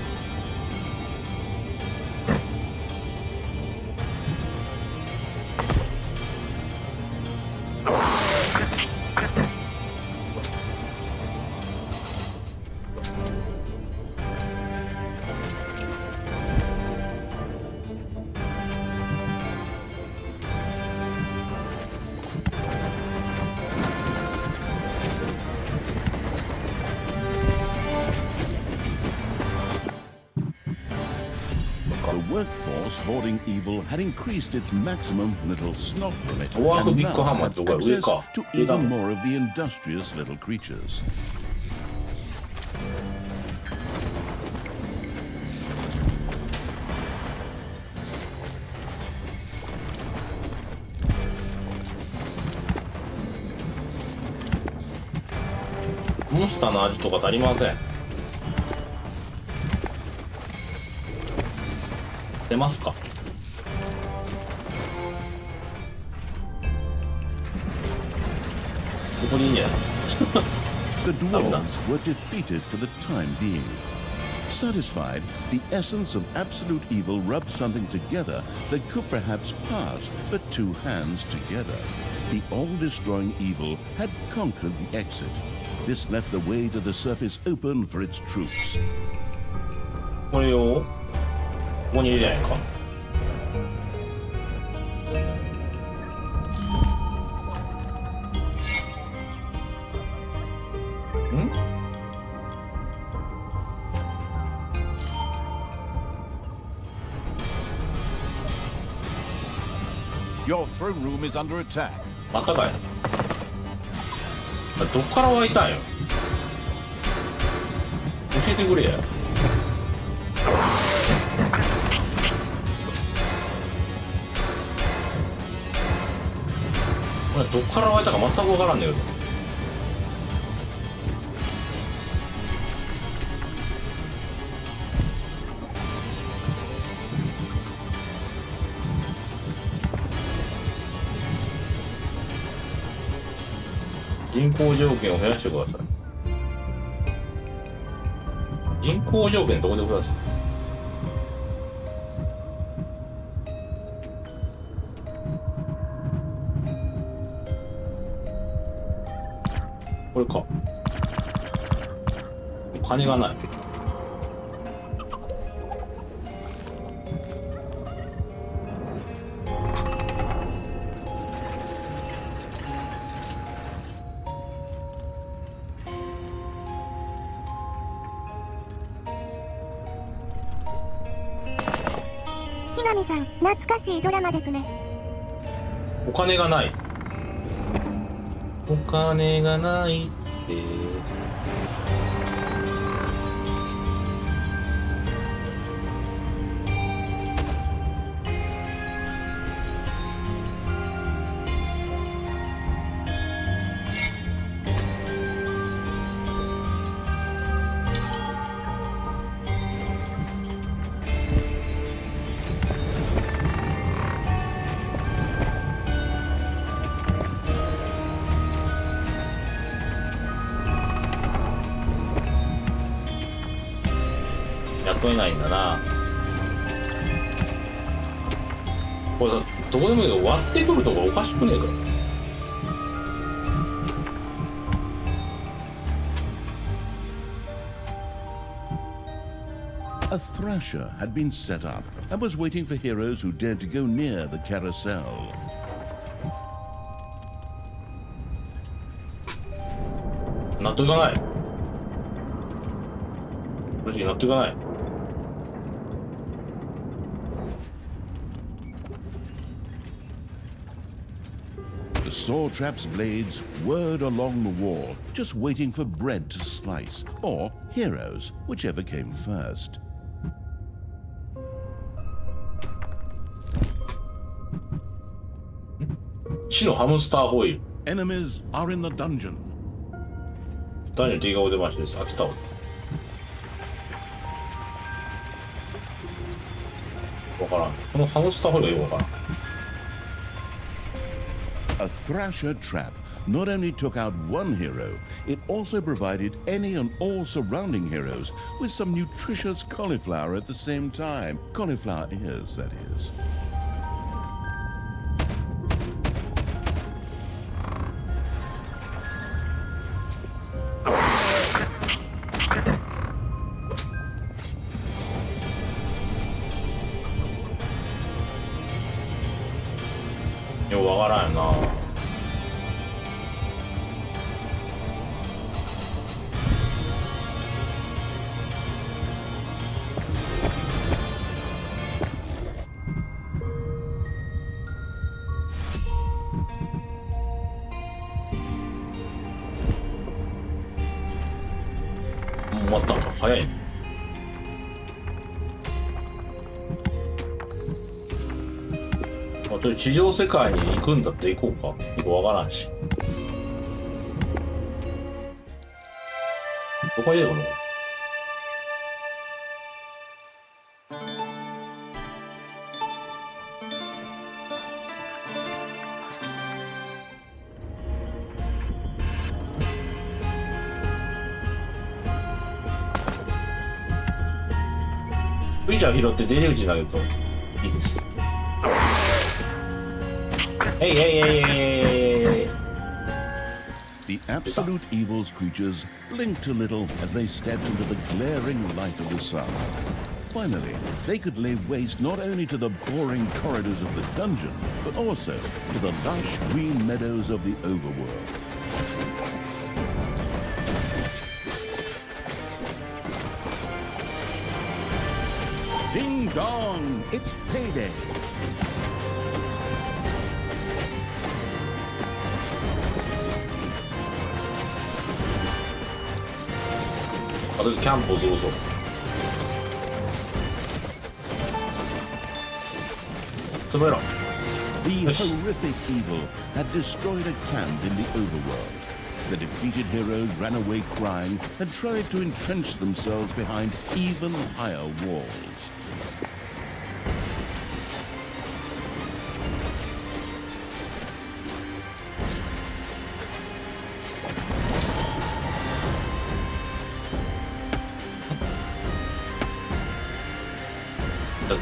The workforce hoarding evil had increased its maximum little snot limit Dwarf and big now hammer had とか上 access か。 to 上だ even もん。 more of the industrious little creatures. モンスターの味とか足りません。出ますか。ここでいいんじゃない。 The dwarves were defeated for the time being. Satisfied, the essence of absolute evil rubbed something together that could perhaps pass for two hands together. The all-destroying evil had conquered the exit. This left the way to the surface open for its troops. これをここに入れないか。ん？ Your throne room is under attack. またかよ。どっから湧いたんよ。教えてくれや。どっから湧いたか全く分からんねんけど。人口条件を減らしてください。人口条件どこでください。これか。お金がない。ひがみさん、懐かしいドラマですね。お金がない。お金がないって。雇えないんだな。これどこでもいいけど割ってくるとこおかしくねえか。A thrasher had been set up and was waiting for heroes who dared to go near the carousel. 納得がない。正直納得がない。The saw trap's blades whirred along the wall, just waiting for bread to slice, or heroes, whichever came first. 死のハムスターホイール。 Enemies are in the dungeon. ダニエル T がお出ましです。飽きたわ。わからん。このハムスターホイールがよくわからん。A thrasher trap not only took out one hero, it also provided any and all surrounding heroes with some nutritious cauliflower at the same time. Cauliflower ears, that is. よくわからんよな。もう終わったんか。早いね。地上世界に行くんだって行こうか。よくわからんし。どこへ行くの？クリーチャー拾って出入り口に投げるといいです。The absolute evil's creatures blinked a little as they stepped into the glaring light of the sun. Finally, they could lay waste not only to the boring corridors of the dungeon, but also to the lush green meadows of the overworld. Ding dong! It's payday! あとキャンプを過ごそう。潰れろ。 The horrific evil had destroyed a camp in the overworld. The defeated heroes ran away crying and tried to entrench themselves behind even higher walls.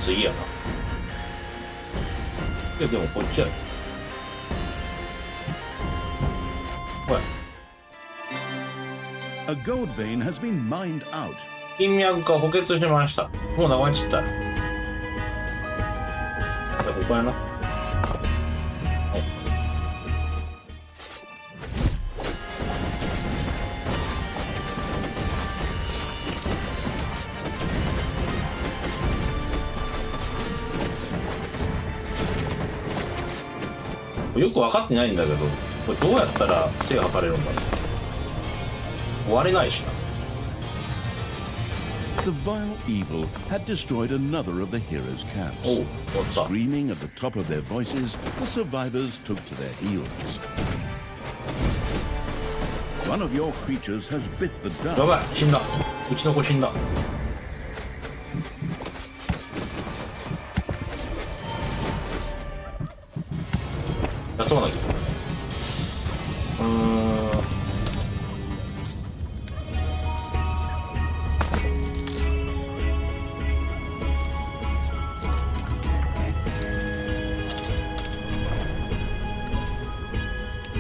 次やな。いやでもこっちやで。ほら。A gold vein has been mined out. 金脈が補欠しました。もう流れちった。じゃあここやな。よく分かってないんだけど、これどうやったら背が測れるんだろう。割れないしな。The vile evil had destroyed another of the heroes' camps. Oh, what's up? Screaming at the top of their voices, the survivors took to their heels. One of your creatures has bit the やば dust. い、死んだ。うちの子死んだ。雇わなきゃ。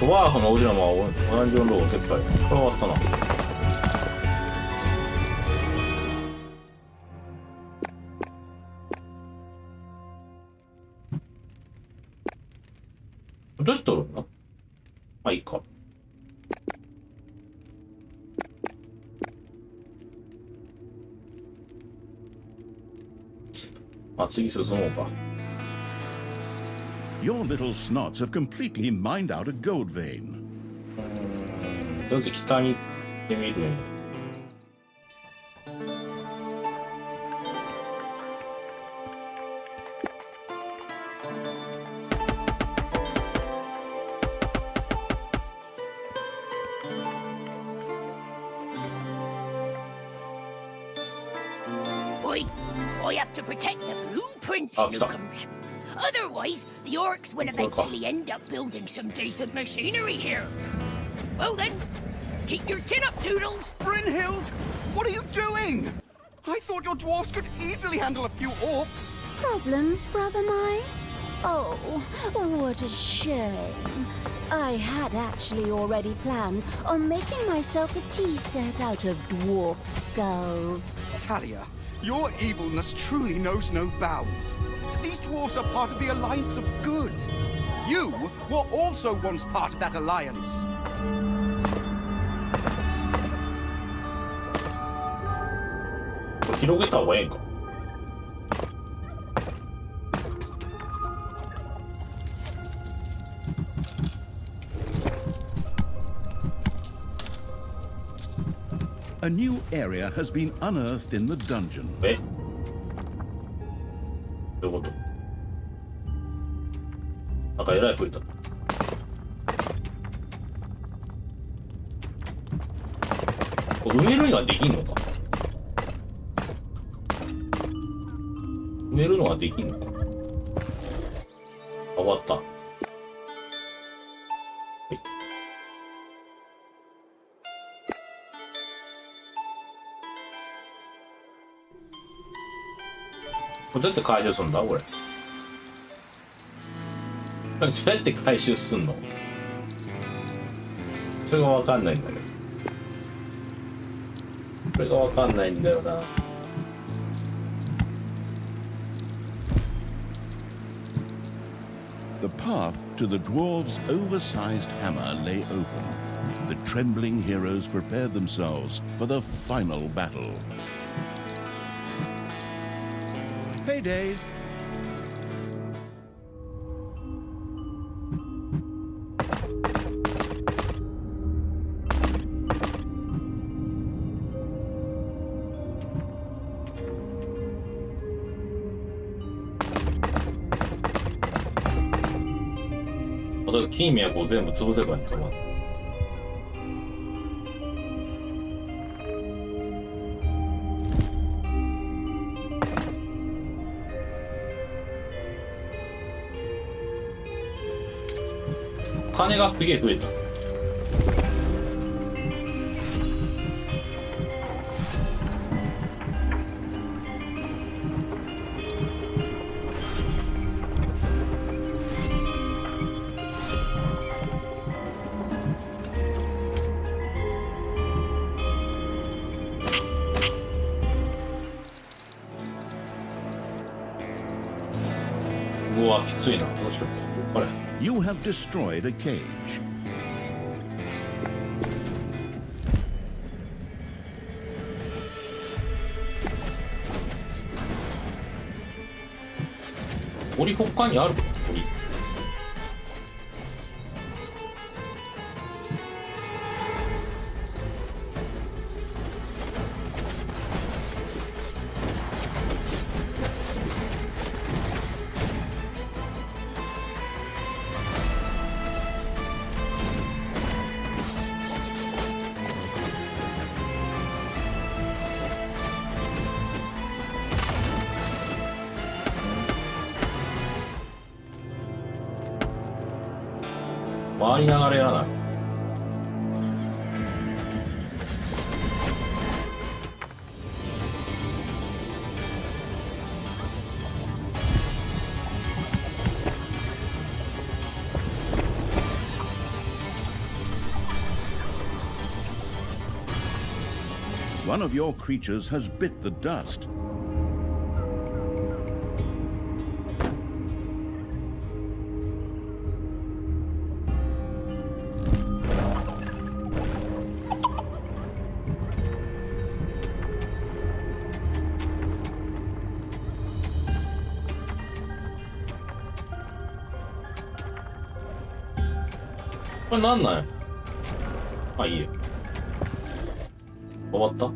ドワーフのオリラマは同じ温度を受けたい。これ終わったな。どうやって取るんだ？まあいいか。まあ次進もうか。Your little snots have completely mined out a gold vein. とりあえず北に行ってみる。I have to protect the blueprint, Oh, stop. Snookums. Otherwise, the orcs will eventually end up building some decent machinery here. Well then, keep your chin up, Toodles. Brynhild, what are you doing? I thought your dwarfs could easily handle a few orcs. Problems, brother mine? Oh, what a shame. I had actually already planned on making myself a tea set out of dwarf skulls. Talia, your evilness truly knows no bounds. These dwarfs are part of the Alliance of Good. You were also once part of that alliance. A new area has been unearthed in the dungeon. どういうこと？なんかえらい増えた。埋めるにはできんのか？埋めるのはできんのか？終わった。はい。これどうやって回収するんだこれ。どうやって回収すんの？それがわかんないんだけど。これがわかんないんだよな。The path to the dwarves' oversized hammer lay open. The trembling heroes prepared themselves for the final battle. Payday!とりあえず金脈を全部潰せばいいかな。金がすげえ増えた。うわ、きついな。どうしよう。これ。You have destroyed a cage. 森他にある？森。回りながらやらない。One of your creatures has bit the dust.これなんなんや。あ、いいよ。終わった？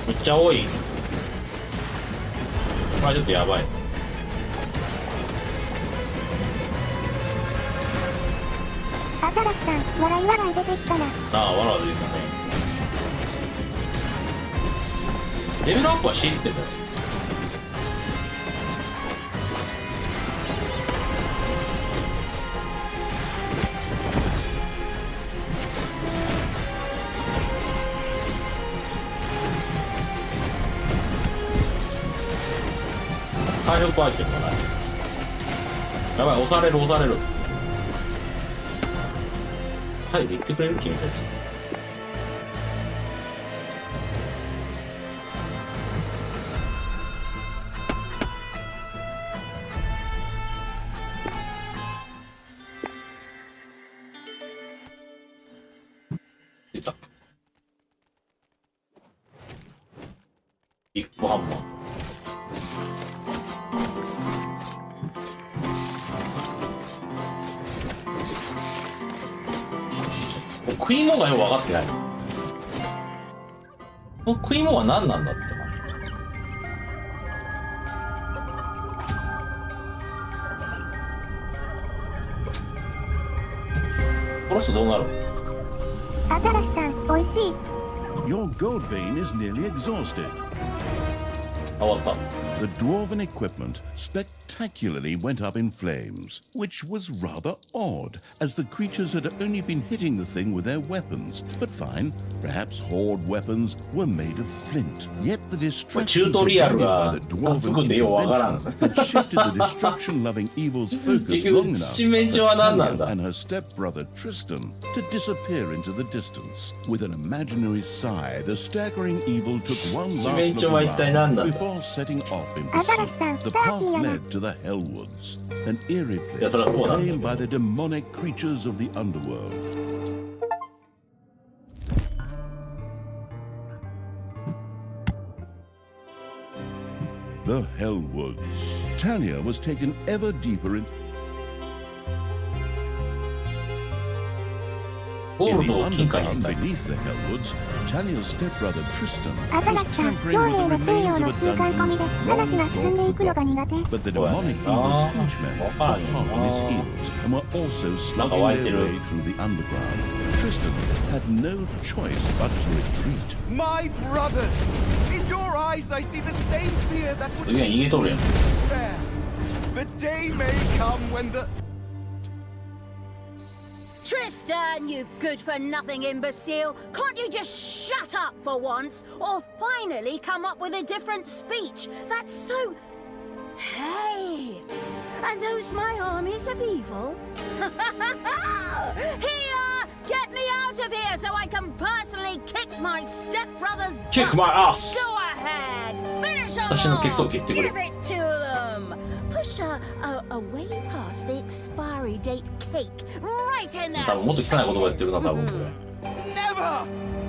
めっちゃ多い。これちょっとやばい。アザラシさん、笑い笑い出てきたな。ああ、わらわ出てきたね。レベルアップは知ってんだよ。回復アイテムがない。やばい、押される押される。はい、言ってくれる君たち。出た。ビッグハンマー。食い物がよく分かってない。この食い物は何なんだって。この人どうなる？アザラシさん、おいしい。Your gold vein is nearly exhausted. あ、終わった。The dwarven equipment spectacularly went up in flames, which was rather odd, as the creatures had only been hitting the thing with their weapons. But fine, perhaps horde weapons were made of flint. Yet the distraction provided by the dwarven intervention had shifted the destruction-loving evil's focus long enough for Tanya and her stepbrother Tristan to disappear into the distance. With an imaginary sigh, the staggering evil took one last look around before setting off in pursuit. The path led to the Hellwoods, an eerie place claimed by the demonic creatures of the underworld. The Hellwoods. Talia was taken ever deeper in the underground beneath the Hellwoods. Talia's stepbrother Tristan アザラシさん、妖霊の西洋の習慣込みで話が進んでいくのが苦手。But the demonic evil's henchmen were hot on his heels and were also slugging their way through the underground. Tristan had no choice but to retreat. My brothers! In your eyes I see the same fear that would lead to despair. The day may come when the... Tristan, you good-for-nothing imbecile! Can't you just shut up for once? Or finally come up with a different speech? That's so... Hey! Are those my armies of evil? Here! Get me out of here so I can personally kick my stepbrother's butt! Kick my ass! Go ahead! Finish them off! Give it to them! Push her away past the expiry date cake, right in there. 多分もっと汚い言葉言ってるな、多分これ。 Never!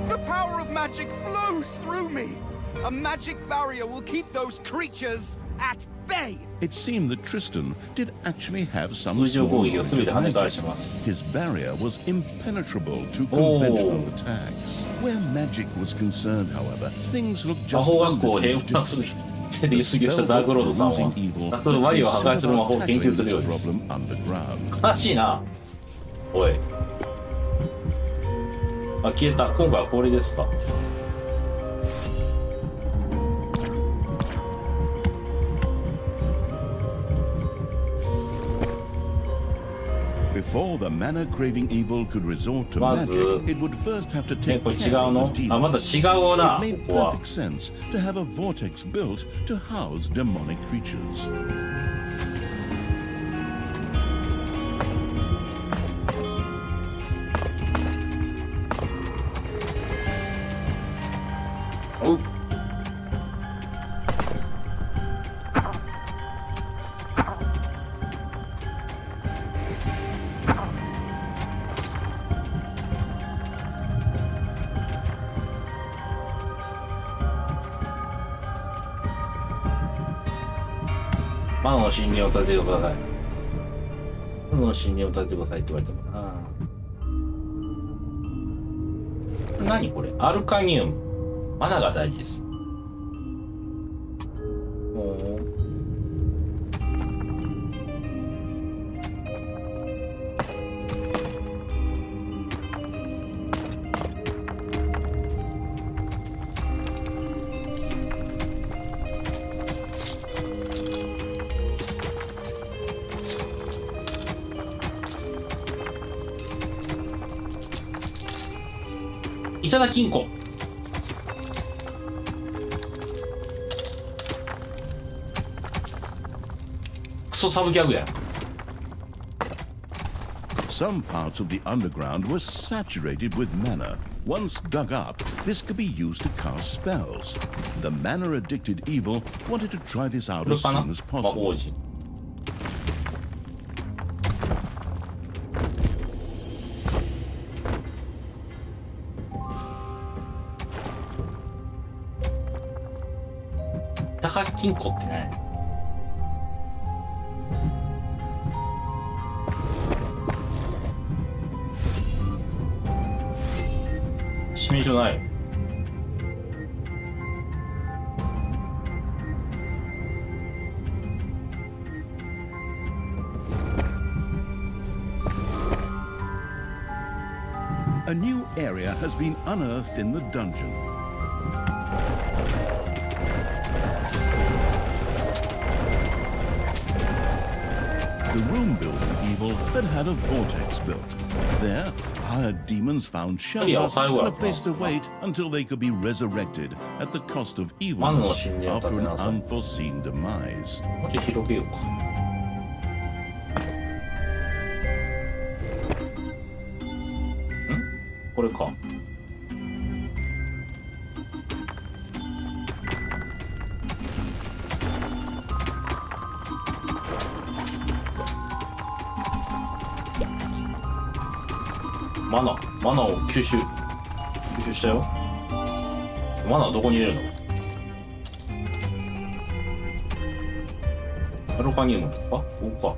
The power of magic flows through me. A magic barrier will keep those creatures at bay. It seemed that Tristan did actually have some 通常攻 sort 撃を of 全て跳ね返し magic. ます。 His barrier was impenetrable to conventional attacks. Where magic was concerned, however, things looked 魔 just 法 a 学校を little 平和な different. すぎて優したダークロードさんは、夏のワリを破壊する魔法を研究するようです。悲しいな。おい。あ、消えた。今回はこれですか。Before the mana-craving evil could resort to まず magic, it would first have to え take これ違 care う of の the あまた demons. 違うな It こ made こは perfect sense to have a vortex built to house demonic creatures. おう魔の信念を立ててください。魔の信念を立ててくださいって言われてもな。何これ？アルカニウム。マナが大事です。おーいただきんこ。クソサブギャグや。 Some parts of the underground were saturated with mana. Once dug up, this could be used to cast spells. The mana-addicted evil wanted to try this out これ as かな soon as 魔法 possible. 陣。高金庫ってね。指名書ない。A new area has been unearthed in the dungeon. The room-building evil had had a vortex built. There, hired demons found shelter and a place to wait until they could be resurrected at the cost of evilness after an unforeseen demise. もうちょい広げようか。これか。マナを吸収したよ。マナはどこに入れるの？アルカニウムとか？ここか。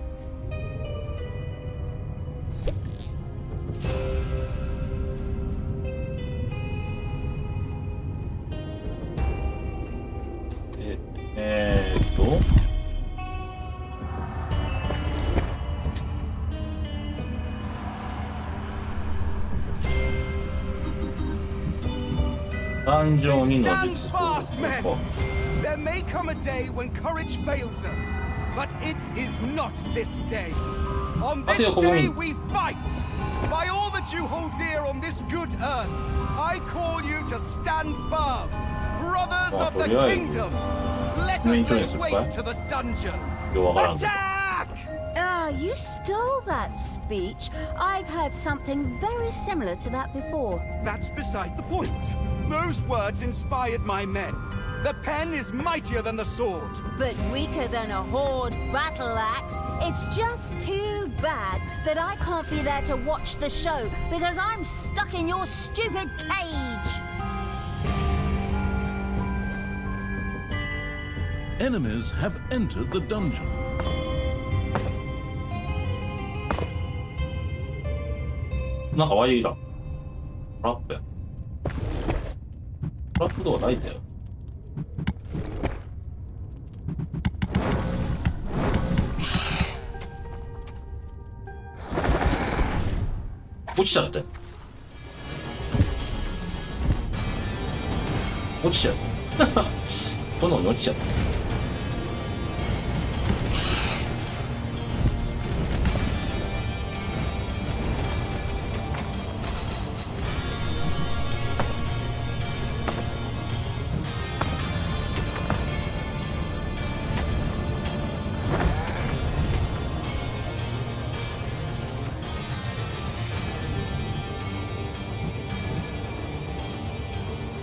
壇上にの Stand 術。 fast, men! There may come a day when courage fails us, but it is not this day. On this day we fight! By all that you hold dear on this good earth, I call you to stand firm. Brothers of the kingdom, let us lay waste to the dungeon. Attack! Ah, you stole that speech. I've heard something very similar to that before. That's beside the point. Those words inspired my men. The pen is mightier than the sword. But weaker than a horde battle axe. It's just too bad that I can't be there to watch the show because I'm stuck in your stupid cage. Enemies have entered the dungeon. なんかワイだ。トラップや。トラップドアないんだよ。落ちちゃったよ。落ちちゃう。炎に落ちちゃった。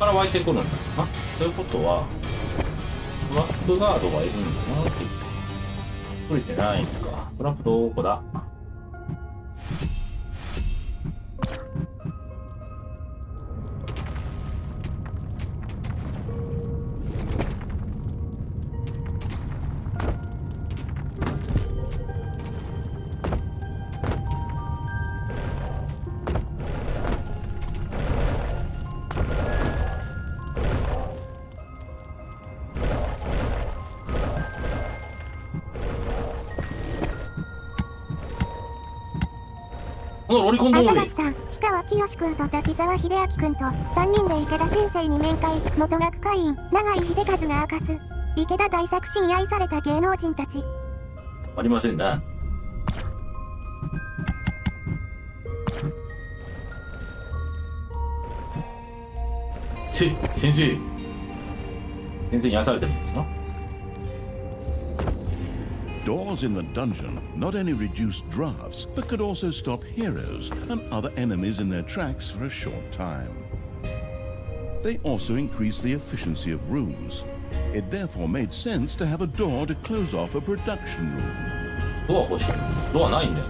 から湧いてくるんだな。ということはトラップガードがいるんだな。取れてないのか。トラップどこだ。ロリコン通り。アザラシさん、氷川きよし君と滝沢秀明君と3人で池田先生に面会。元学会員永井秀和が明かす池田大作詞に愛された芸能人たち。ありませんな。先生に愛されてるんですな。Doors in the dungeon not only reduce drafts, but could also stop heroes and other enemies in their tracks for a short time. They also increase the efficiency of rooms. It therefore made sense to have a door to close off a production room. ドア欲しい。ドアないんだよ。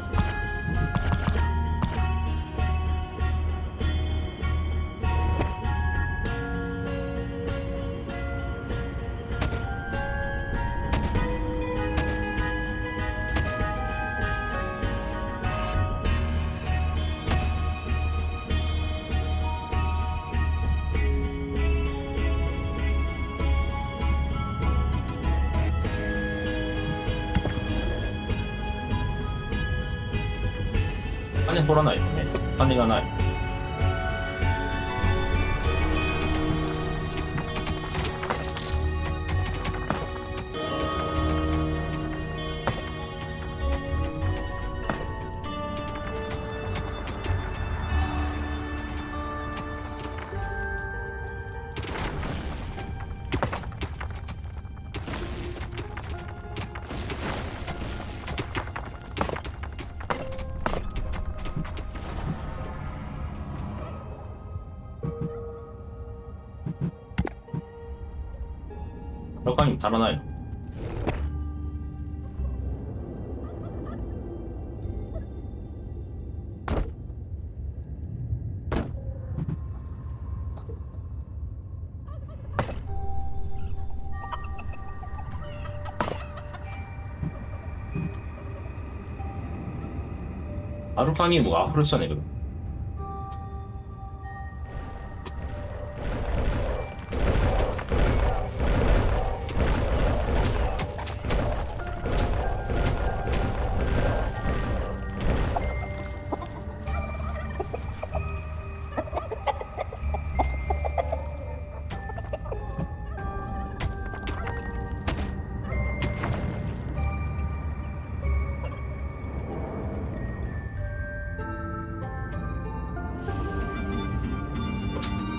金取らないとね。金がない。他にも足らないの。アルカニウムが溢れてたんだけど。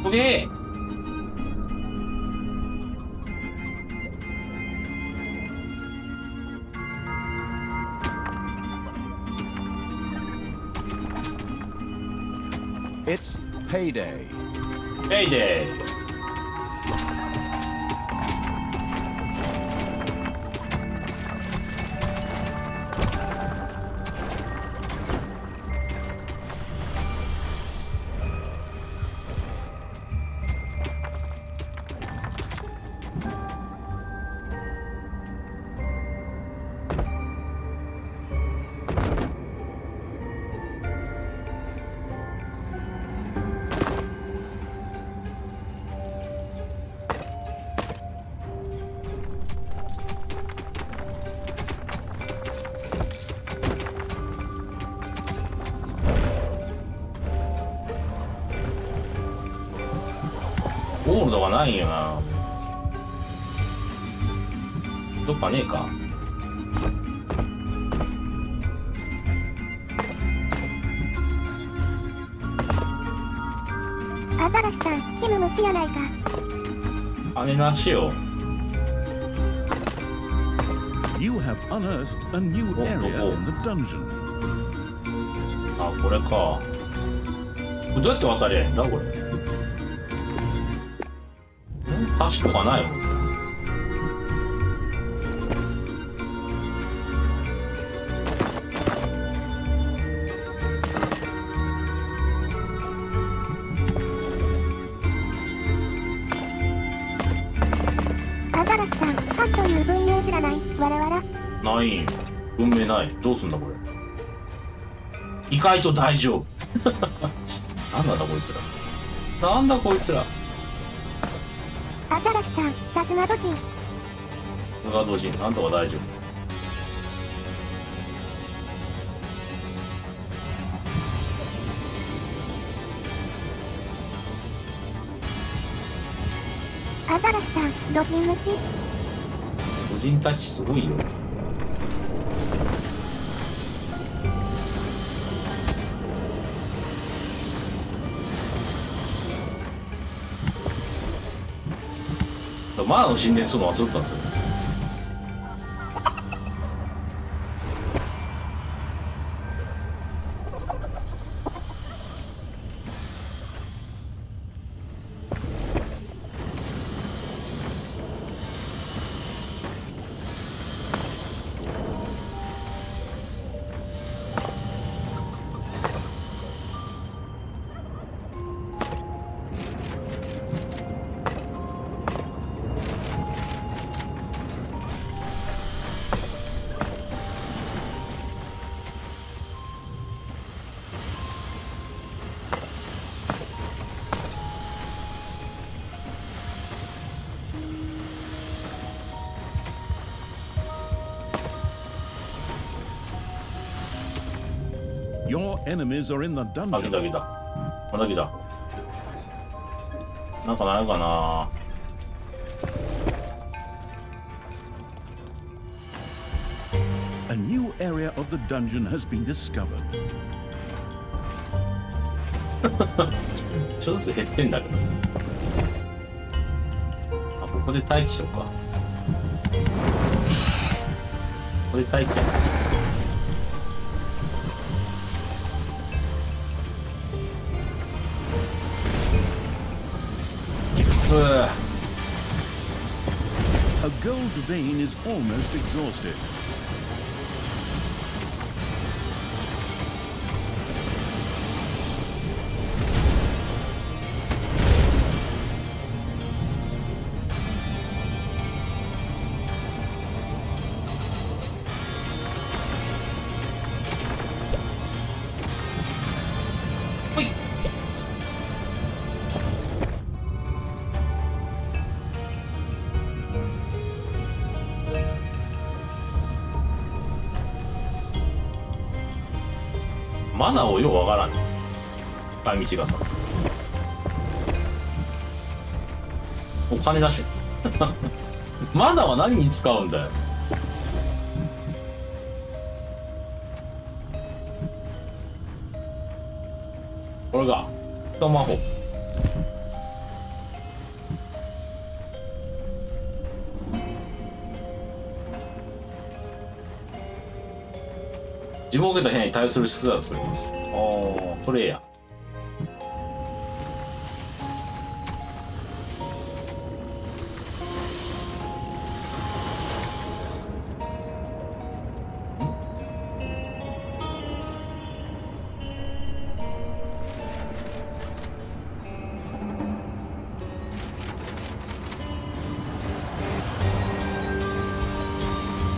オッケー。It's payday. Payday.ゴールドがないよな。どっかねえか。アザラシさん、キム虫やないか。金なしよ。You have unearthed a new area in the dungeon. あ、これか。これどうやって渡りゃいいんだこれ。歌詞とかないもん。アザラシさん、歌詞という文明知らない。わらわら。ないん。文明ない。どうすんだこれ。意外と大丈夫。なんなんだこいつら。なんだこいつら。アザラシさん、さすがドジン。さすが同人、なんとか大丈アザラシさん、ドジン虫。夫。同人たちすごいよ。マナの神殿するの忘れてたんですよ。Your enemies are in the あ、来 dungeon. た来た。また来た。なんかないかな。A new area of the dungeon has been discovered. ちょっとずつ減ってんだけど。あ、ここで待機しようか。ここで待機やな。A gold vein is almost exhausted. Wait. マナーをようわからんね。使い道がさ。お金出し。マナーは何に使うんだよ。これが使う魔法。自分を受けた部屋に対応する宿題を作ります。ああ、それええや。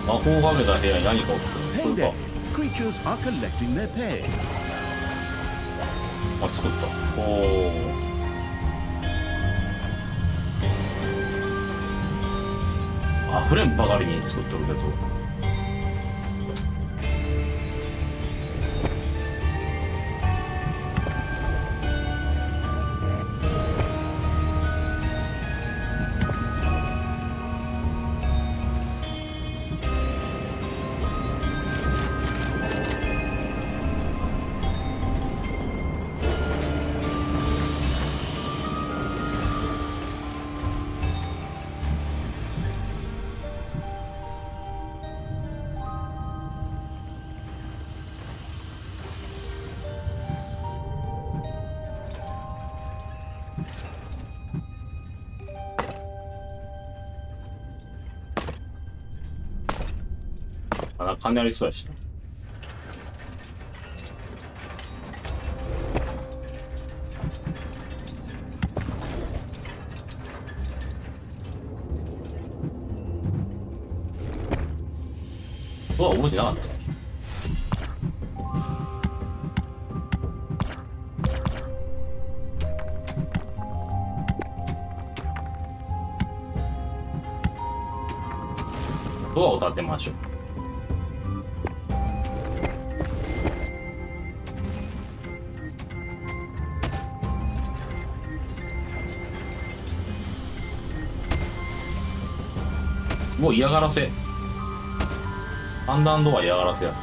魔法をかけた部屋に何かを作る。これか。 Payday! Creatures are collecting their pay. あ、作った。おお。溢れんばかりに作っとるけど。金ありそうやしな。うわ、覚えてなかった。ドアを立てましょう。もう嫌がらせ。判断ドア嫌がらせや。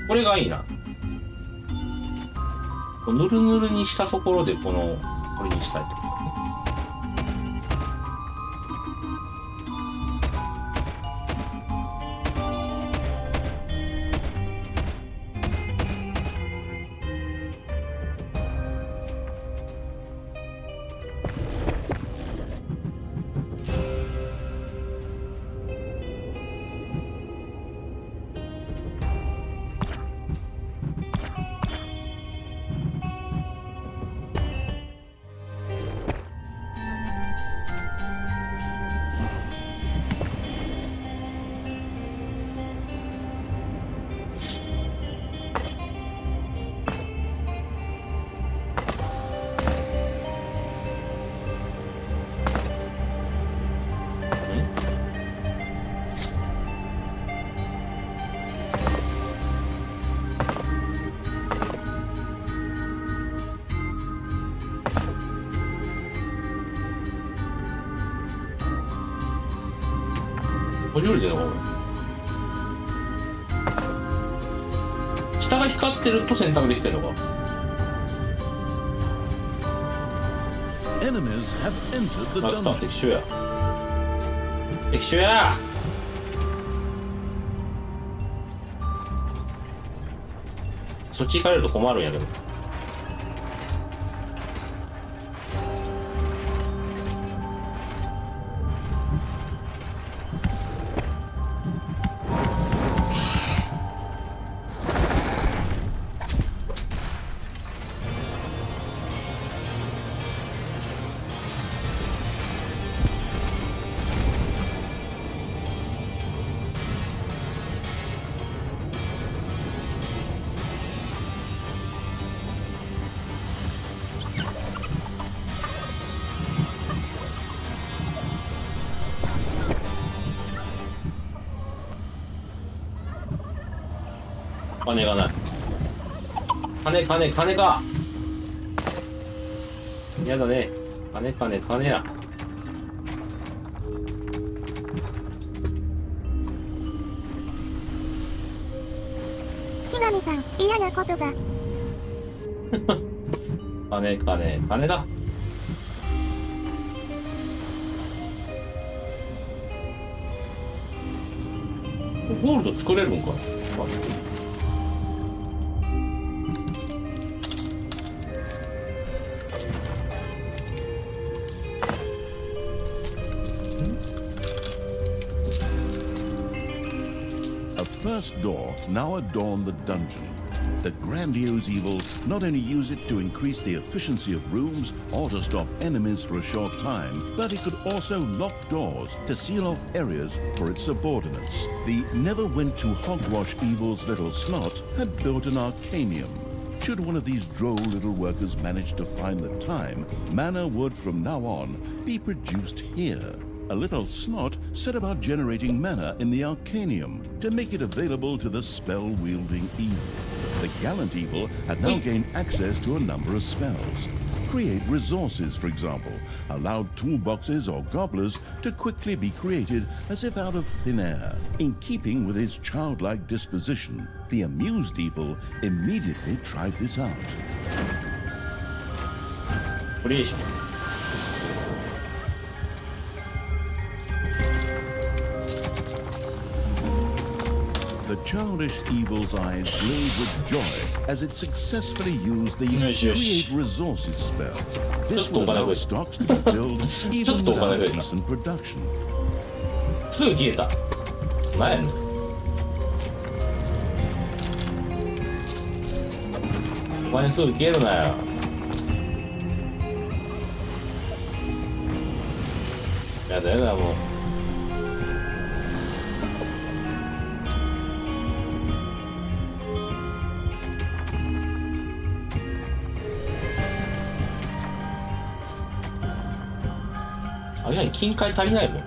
これがいいな。ぬるぬるにしたところでこれにしたいってことね。これ料理でのこれ下が光ってると選択できてるのか。あ、来た、敵襲や。敵襲や。そっち行かれると困るんやけど。金がない。金か。やだね。金や。木神さん、嫌な言葉。金だ。ゴールド作れるんかな。A first door now adorned the dungeon. The grandiose evil not only used it to increase the efficiency of rooms or to stop enemies for a short time, but it could also lock doors to seal off areas for its subordinates. The never-went-to-hogwash evil's little snot had built an arcanium. Should one of these droll little workers manage to find the time, mana would from now on be produced here. A little snot set about generating mana in the arcanium to make it available to the spell-wielding evil. The gallant evil had now gained access to a number of spells. create resources, for example, allowed toolboxes or gobblers to quickly be created as if out of thin air. In keeping with his childlike disposition, the amused evil immediately tried this out. クリエーション。The childish evil's eyes glowed with joy as it successfully used the create resources spell. This will allow stocks to be filled even without decent production. すぐ消えた。何やねん。お前すぐ消えるなよ。やだやだもう。あれに金塊足りないもん。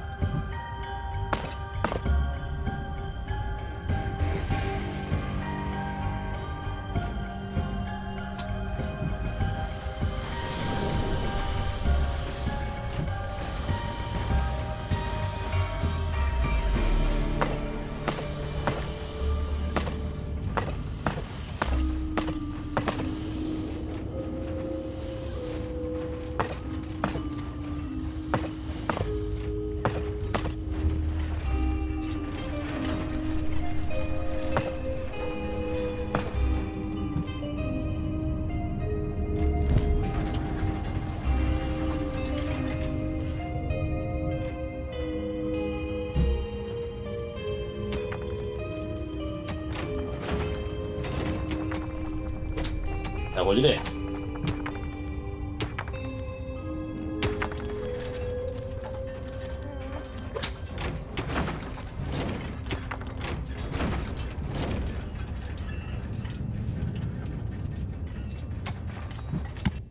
これで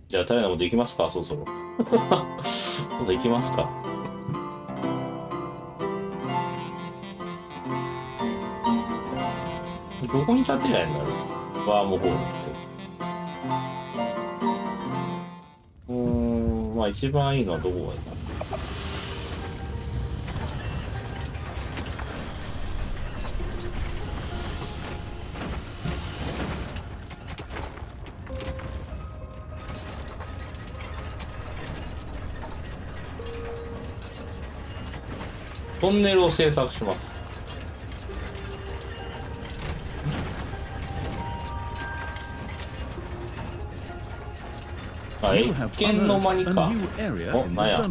じゃあ誰のもできますか。そろそろそうできますか。どこに立ってないんだろう。ワームホールって。まあ一番いいのはどこがいいかな。トンネルを製作します。あ、一見の間にか。お、なんや。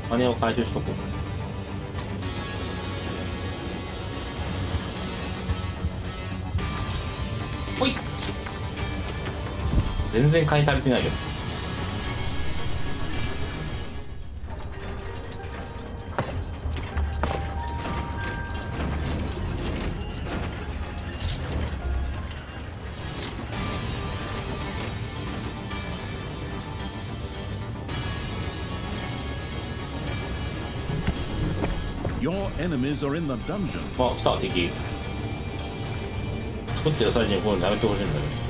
金を回収しとこう。ほい。全然金足りてないけど。Your enemies are in the dungeon. あ、来た敵。作ってる最中にこういうのやめてほしいんだけど。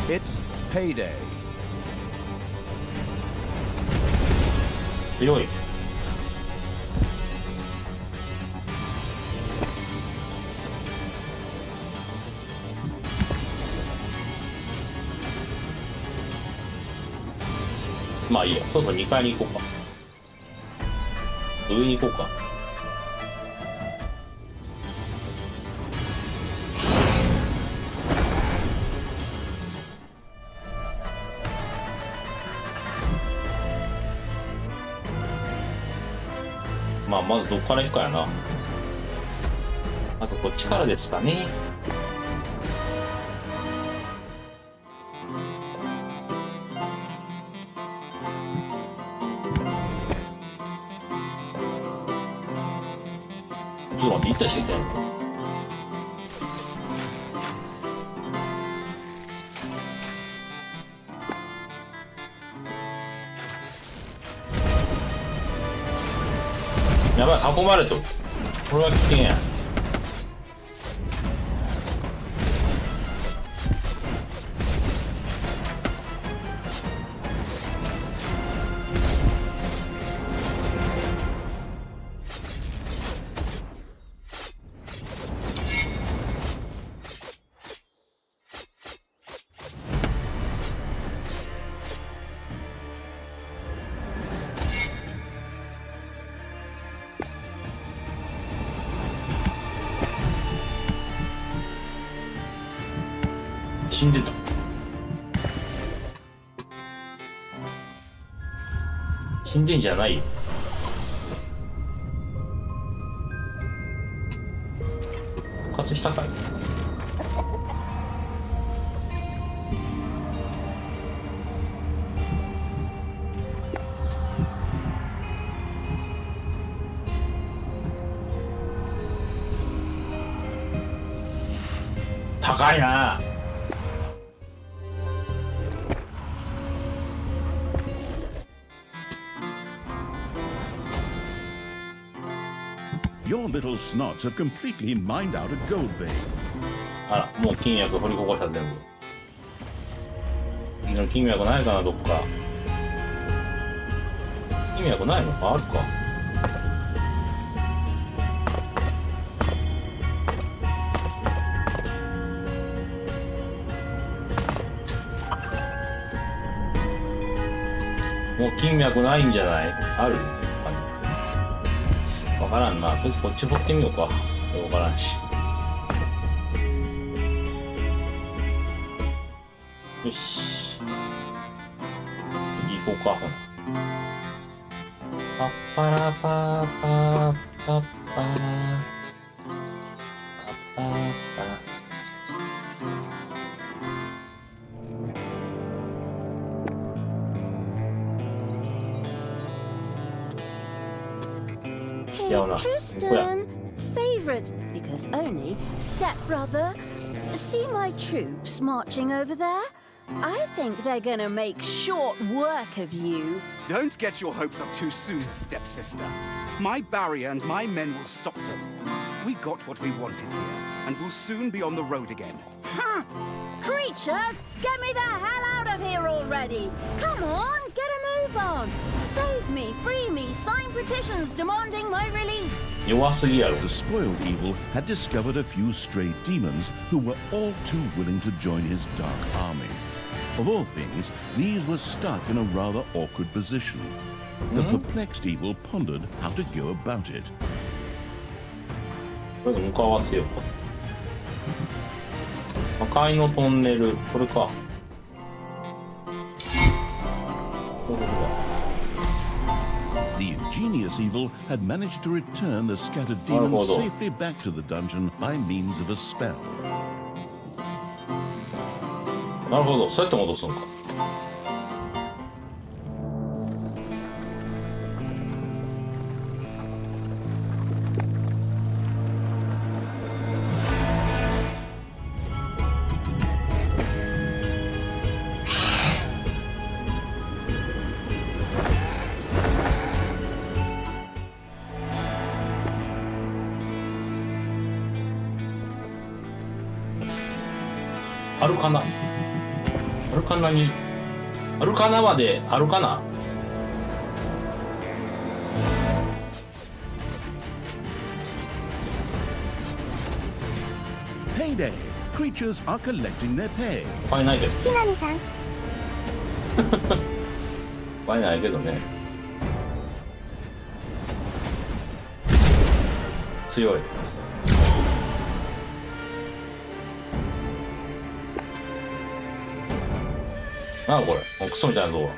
It's payday. 強い。まあいいや、そろそろ2階に行こうか。上に行こうか。まあまずどっから行くかやな。まずこっちからですかね。ちょっと待って、行ったりしていたいの。やばい、囲まれとる。これは危険や。死んでた。死んでんじゃないよ。復活したかい。高いな。Your little snots have completely mined out a gold vein. あら、もう金脈掘りこぼした全部。金脈ないかな、どっか。金脈ないのか、あるか。もう金脈ないんじゃない？ある？わからんな。とりあえずこっち掘ってみようか。わからんし。よし。次行こうか、ほな。パッパラパーパーパッパー。パッパーパー。Hey, Tristan, favorite, because only stepbrother. See my troops marching over there? I think they're gonna make short work of you. Don't get your hopes up too soon, stepsister. My barrier and my men will stop them. We got what we wanted here, and we'll soon be on the road again. Creatures, get me the hell out of here already! Come on, get a move on! Save me, free me, sign petitions demanding my release! 弱すぎやろ。 The spoiled evil had discovered a few stray demons who were all too willing to join his dark army. Of all things, these were stuck in a rather awkward position. The perplexed evil pondered how to go about it. これで向かわせようか。破壊のトンネル、これか。これだ。The ingenious evil had managed to return the scattered demons safely back to the dungeon by means of a spell. なるほど、そうやって戻すのか。アルカナ。アルカナに、アルカナまであるかな。Payday! Creatures are collecting their pay. ファイないけど。木南さん、ファイないけどね。強い。なあこれ、クソみたいなぞ。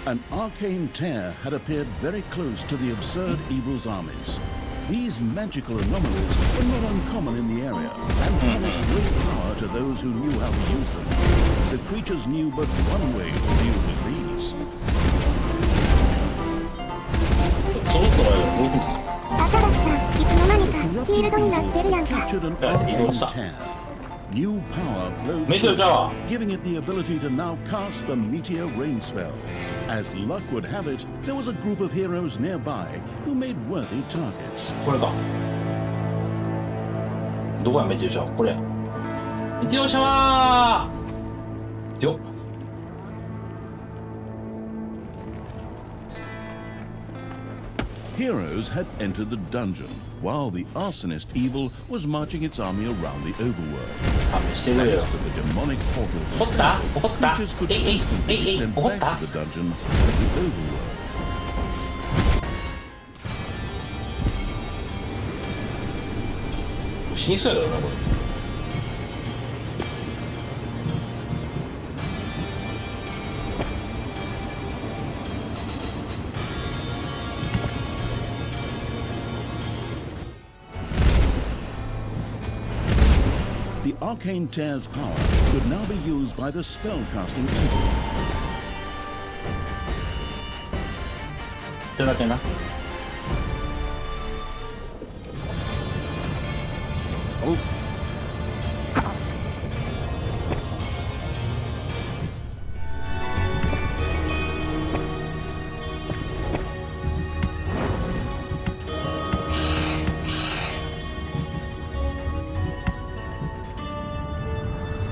An arcane tear had appeared very close to the absurd evil's armies. These magical anomalies were not uncommon in the area, and promised great power to those who knew how to use them. The creatures knew but one way to deal with these. そろそろ動くんですか。アザラシさん、いつの間にかフィールドになってるやんか。 Captured an Yeah, arcane stop. tear. New power flowed Meteor through, shower. giving it the ability to now cast the meteor rain spell. As luck would have it, there was a group of heroes nearby who made worthy targets. これか。どこやメテオシャワー。これや。メテオシャワー。よっ。Heroes had entered the dungeon, while the arsonist evil was marching its army around the overworld. 勘弁してくれよ。 Thanks to the demonic portals, 怒った怒った creatures could えいえい instantly えいえい send 怒っ back た to the dungeon from the overworld. 死にそうやけどなこれ。The arcane tear's power could now be used by the spellcasting evil. いただけな。お。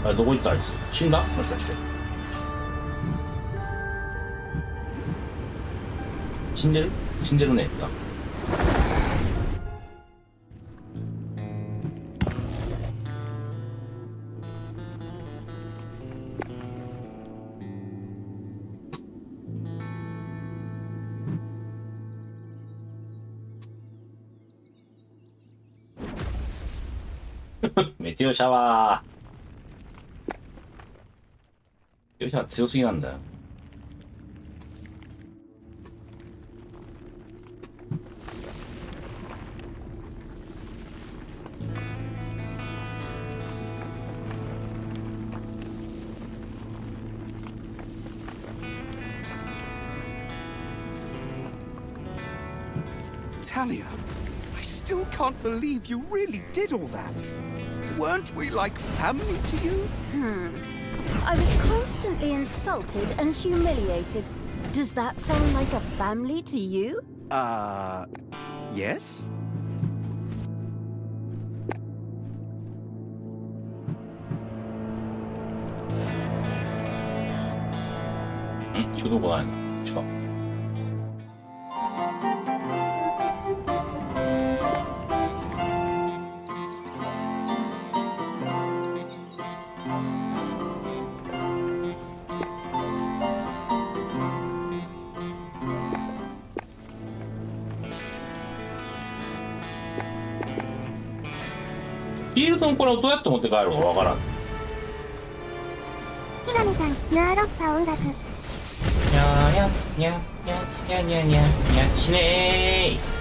あれどこ行ったあいつ。死んだもしかして。死んでる死んでるね。多分メテオシャワー。メテオシャワー強すぎなんだよ。Talia, I still can't believe you really did all that. Weren't we like family to you? I was constantly insulted and humiliated. Does that sound like a family to you? Yes? 行くとこないの近く。フィールドのこれをどうやって持って帰るかわからん。ひがみさん、ナーロッパ音楽。にゃーにゃにゃにゃにゃにゃにゃにゃしねー。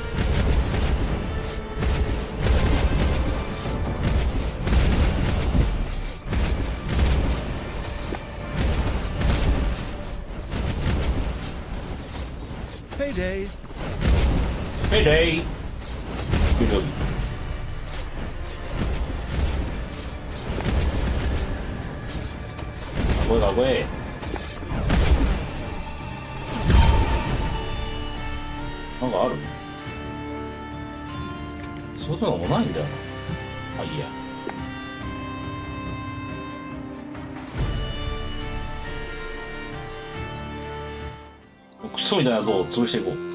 Payday. ヘイデイ。給料日。これかこれ。なんかある？そういうのもないんだよな。まあいいや。クソみたいなやつを潰していこう。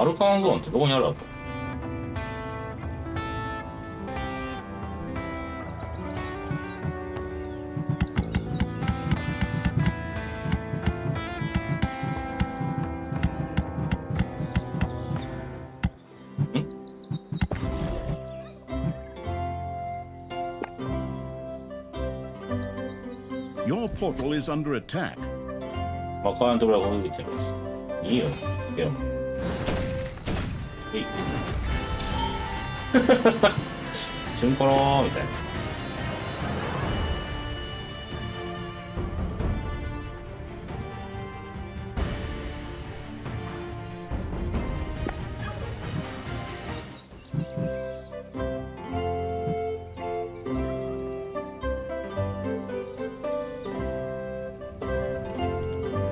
アルカンゾーンってどこにあるわけ？Your portal is under attack. マカーンところが攻撃してます。いいよ。いいよ。瞬間ろーみたいな。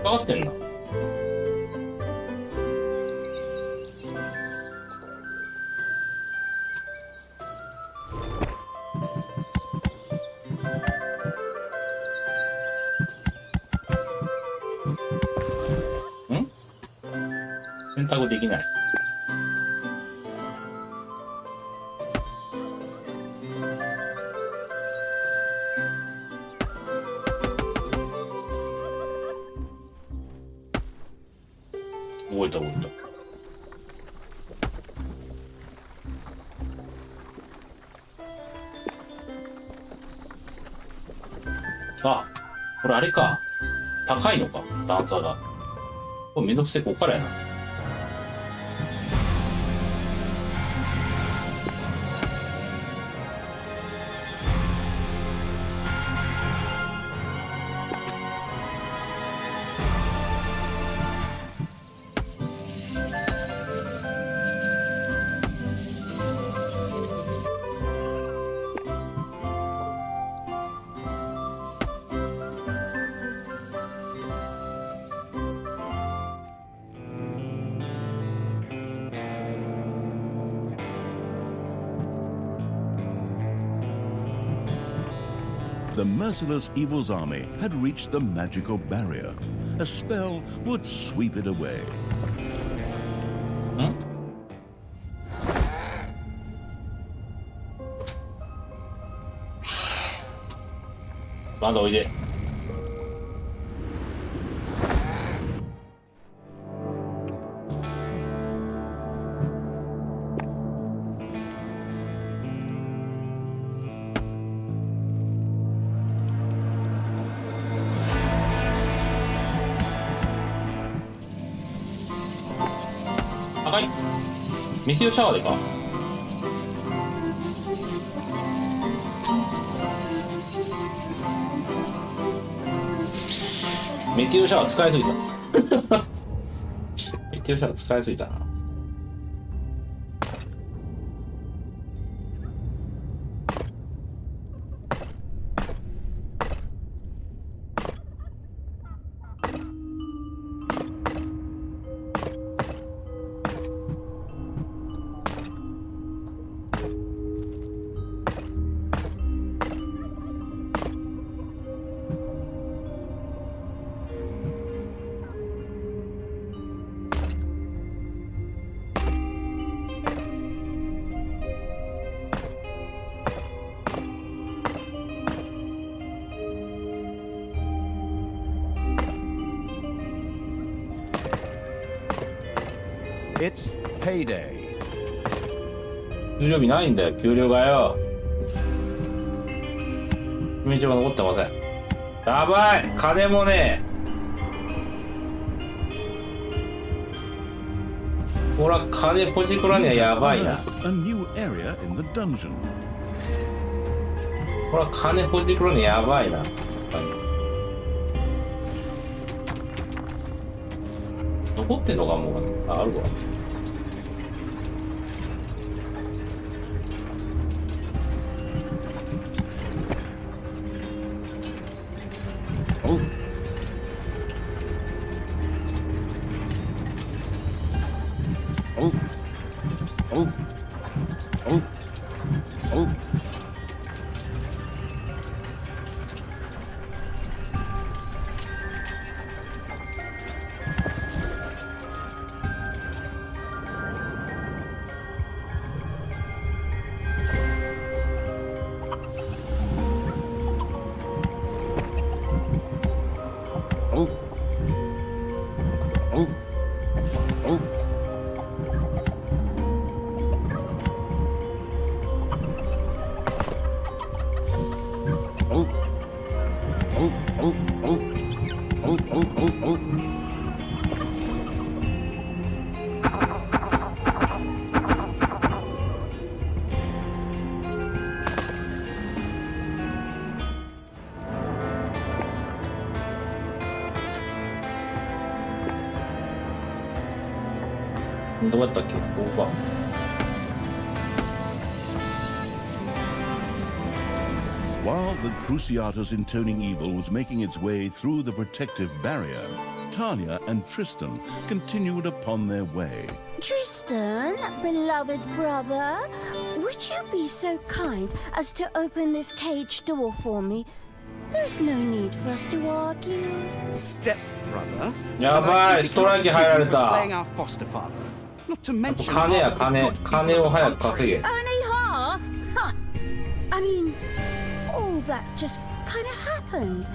かかってんな。選択できない。動いた動いた。あ、これあれか。高いのか、段差が。これめんどくせえ、こっからやな。The merciless evil's army had reached the magical barrier. A spell would sweep it away. まだおいで。高い。メテオシャワーでか。メテオシャワー使いすぎた。メテオシャワー使いすぎたな。It's payday. 給料日ないんだよ、給料がよ。秘密が残ってません。やばい、金もねえ。ほら、金ポジコラにはやばいな。 A new area in the dungeon. ほら、金ポジコラにはやばいな。残ってんのかもう。あるわ。おう。おう。おう。おう。おう。どうやったっけ、ここか。While the Cruciatus intoning evil was making its way through the protective barrier, Tanya and Tristan continued upon their way. Tristan, beloved brother, would you be so kind as to open this cage door for me? There's no need for us to argue. Step brother. やばい、ストライキ入られた。 slaying our foster father. Not to mention 金や金、金を早く稼げ。 Only half? Huh. I mean, all that just kind of happened.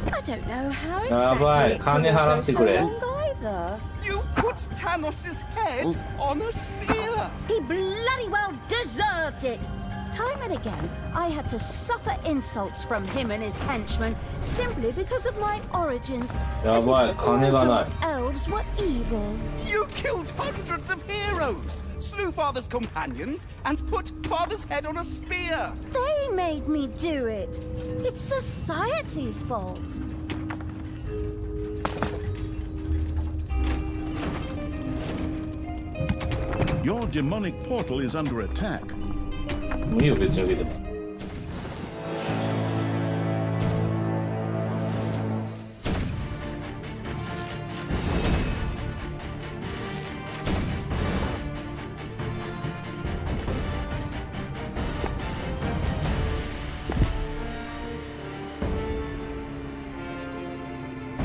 I don't know how やば exactly い、 it 金 could 払 go って so くれ。 long either. You put Tanos's head on a spear. He bloody well deserved it. Time and again, I had to suffer insults from him and his henchmen simply because of my origins. や As ばい、 if 金 all がない。 dark elves were evil. You killed hundreds of heroes, slew father's companions, and put father's head on a spear. They made me do it. It's society's fault. Your demonic portal is under attack. もういいよ、別に受けても。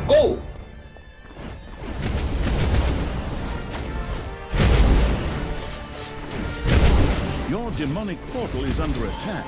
ゴー。 Your demonic portal is under attack.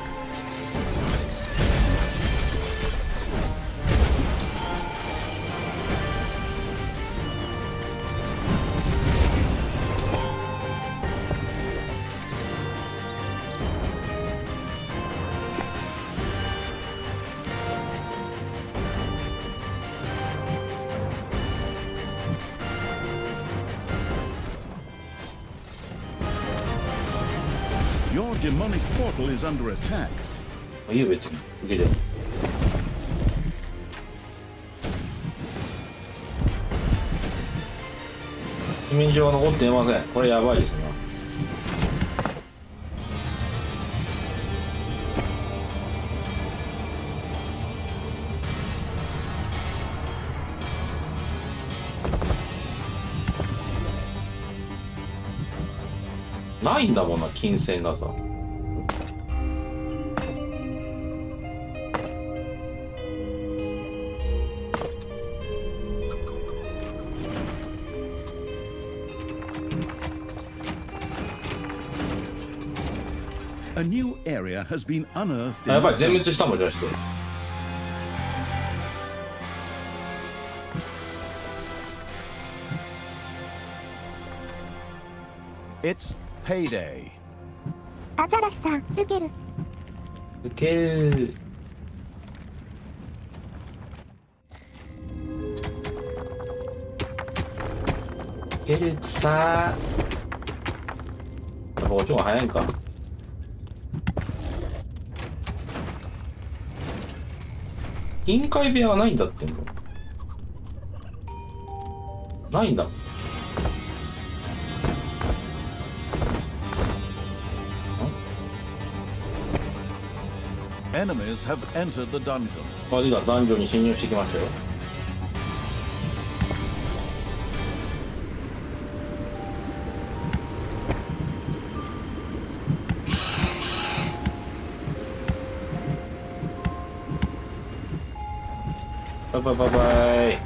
Your demonic portal is under attack. いいよ、別に受けても。市民上は残っていません。これやばいですよね。ないんだもんな、金銭がさ。A new area has been unearthed や in ばい、 the 全滅したもんじゃして。 It's payday. アザラシさん、受ける。受ける。受けるさ。やっぱこっちの方が早いんか。臨界部屋がないんだってんの。ないんだ。 Enemies have entered the dungeon. マジが男女に侵入してきましたよ。バイバイバイバイ。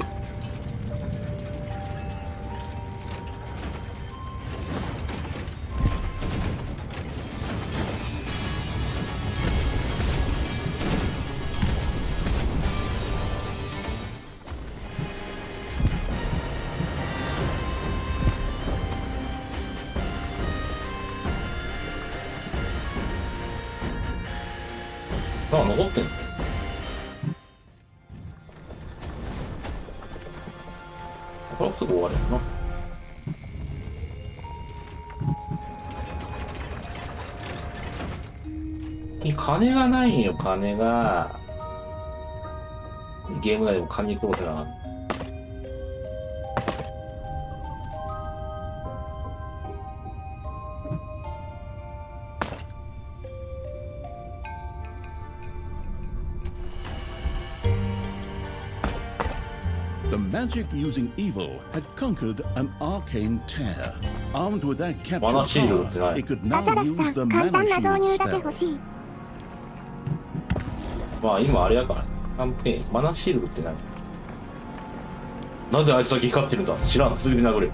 あ、残ってんの。これはすぐ終わるよな。金がないんよ、金が。ゲーム内でも金に殺せなかった。The magic using evil had conquered an arcane tear. Armed with that captured Mana shieldってな power, い it could ア now ザラス use さん the 簡 mana 単な導 shield 入だけ spell. 欲しい。まあ今あれやからキャンペーンマナシールドって何？なぜあいつだけ光ってるんだ？知らん。すぐに殴れ。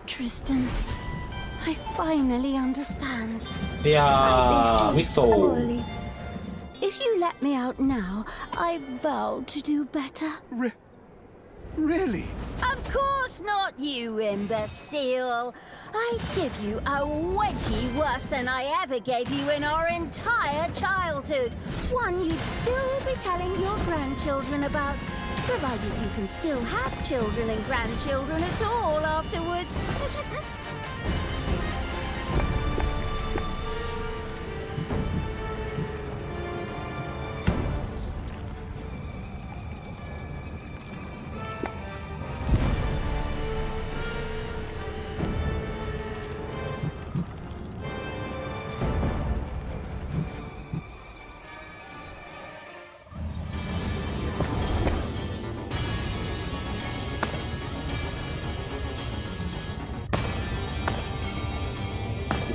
Tristan, I finally understand. いやー、ミッソー。 Poorly. If you let me out now, I vow to do better. Really? Of course not, you imbecile. I'd give you a wedgie worse than I ever gave you in our entire childhood. One you'd still be telling your grandchildren about, provided you can still have children and grandchildren at all afterwards.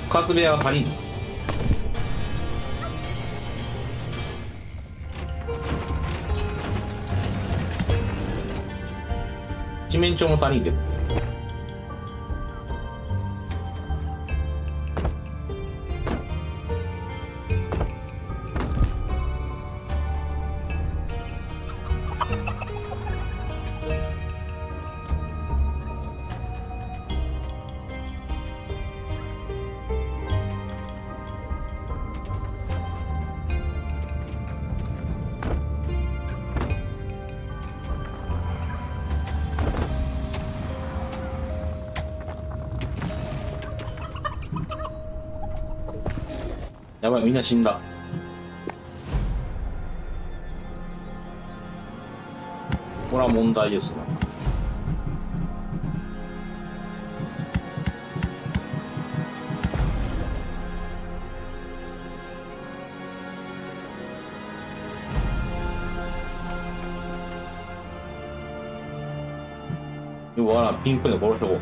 復活部屋が足りんの？七面鳥も足りんけど。やばい、みんな死んだ。これは問題ですな。よくわからん、ピンクで殺しとこう。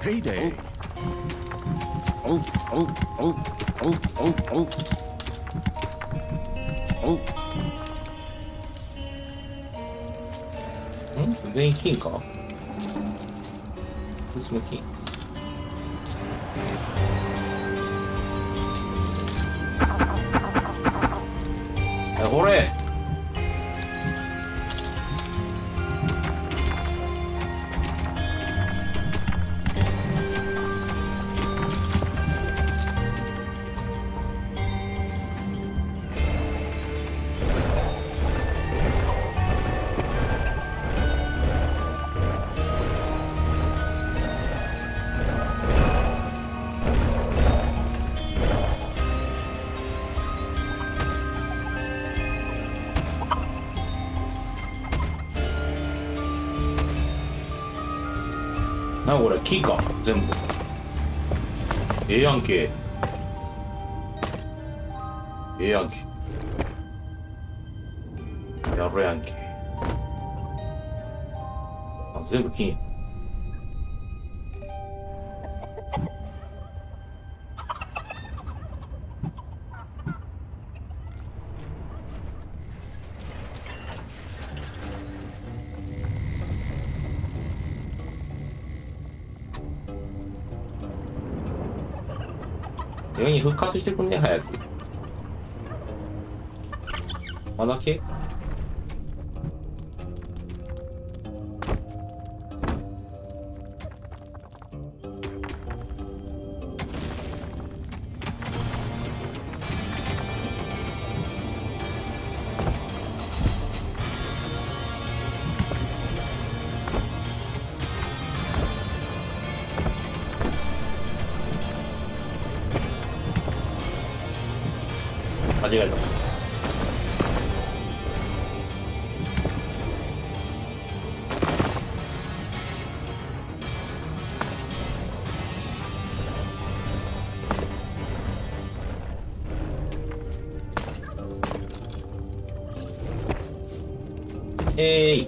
Payday. おうおうおうおうおうおうおう。全員金か？こいつも金。ほれ。なこれ木か全部。ええやんけ。ええやんけ。やるやんけ。あ全部金や。上に復活してくんね早く。まだけ？間違えた。い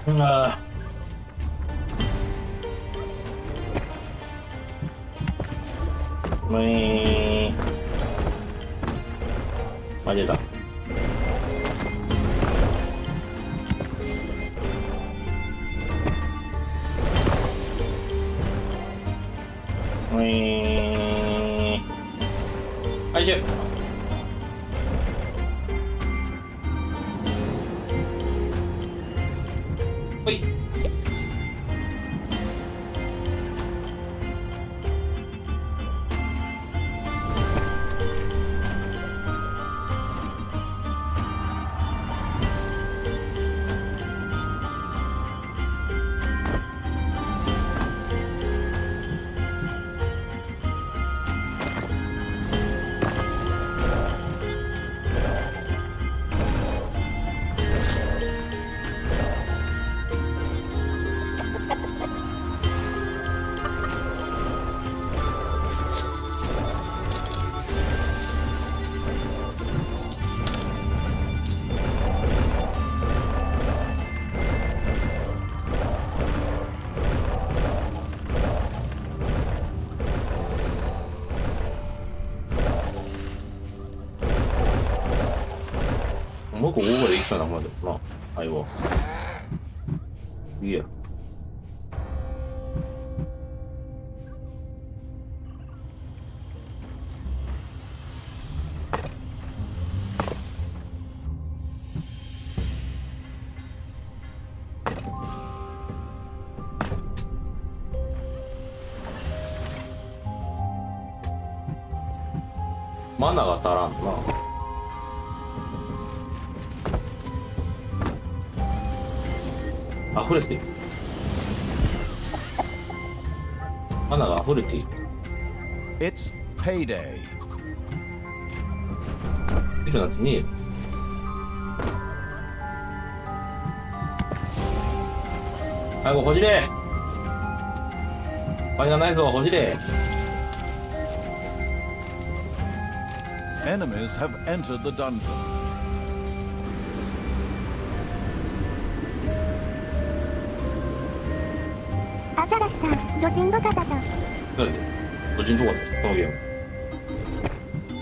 あ間違えた。はいじゃほい。もうここまで行くかな、まだ。まあ、はいわ。いいや。マナが足らんな。溢れてる。花が溢れている。It's payday. いるなんてねえよ。早くほじれ。お金がないぞ、ほじれ。Enemies have entered the dungeon. アザラシさん、ドジンドカタじゃん。なんでドジンどこだこのゲーム。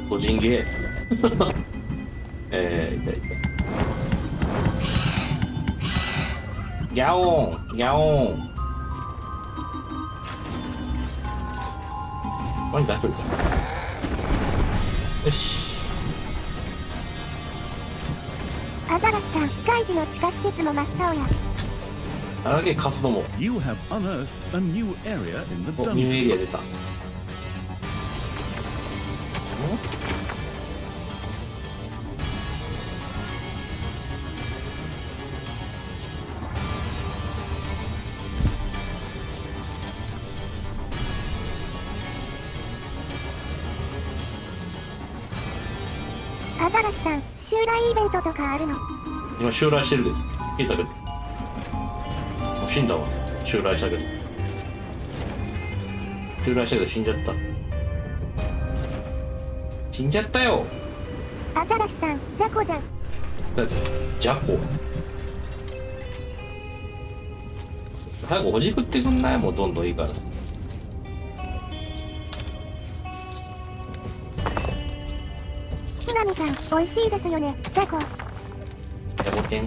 ドジンゲー。いたいた。ギャオーンギャオーン。何出してるか。よし。アザラシさん、外事の地下施設も真っ青や。あらけカスども。 You have unearthed a new area in the お、ニューエ dungeon. リア出た。アザラシさん、襲来イベントとかあるの？今襲来してるで。聞いたけど。もう死んだわ。襲来したけど。襲来したけど死んじゃった。死んじゃったよ。アザラシさん、ジャコじゃん。だってジャコ。早くほじくってくんない？もうどんどんいいから。ひなみさん、美味しいですよね、ジャコ。ジャコちゃん。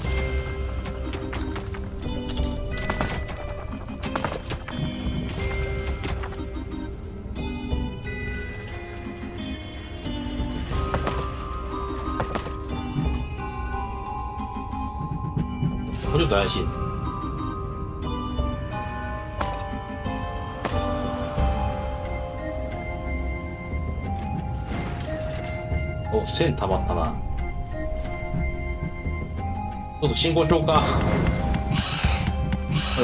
これちょっと怪しいね。お、線溜まったな。ちょっと進行しようか。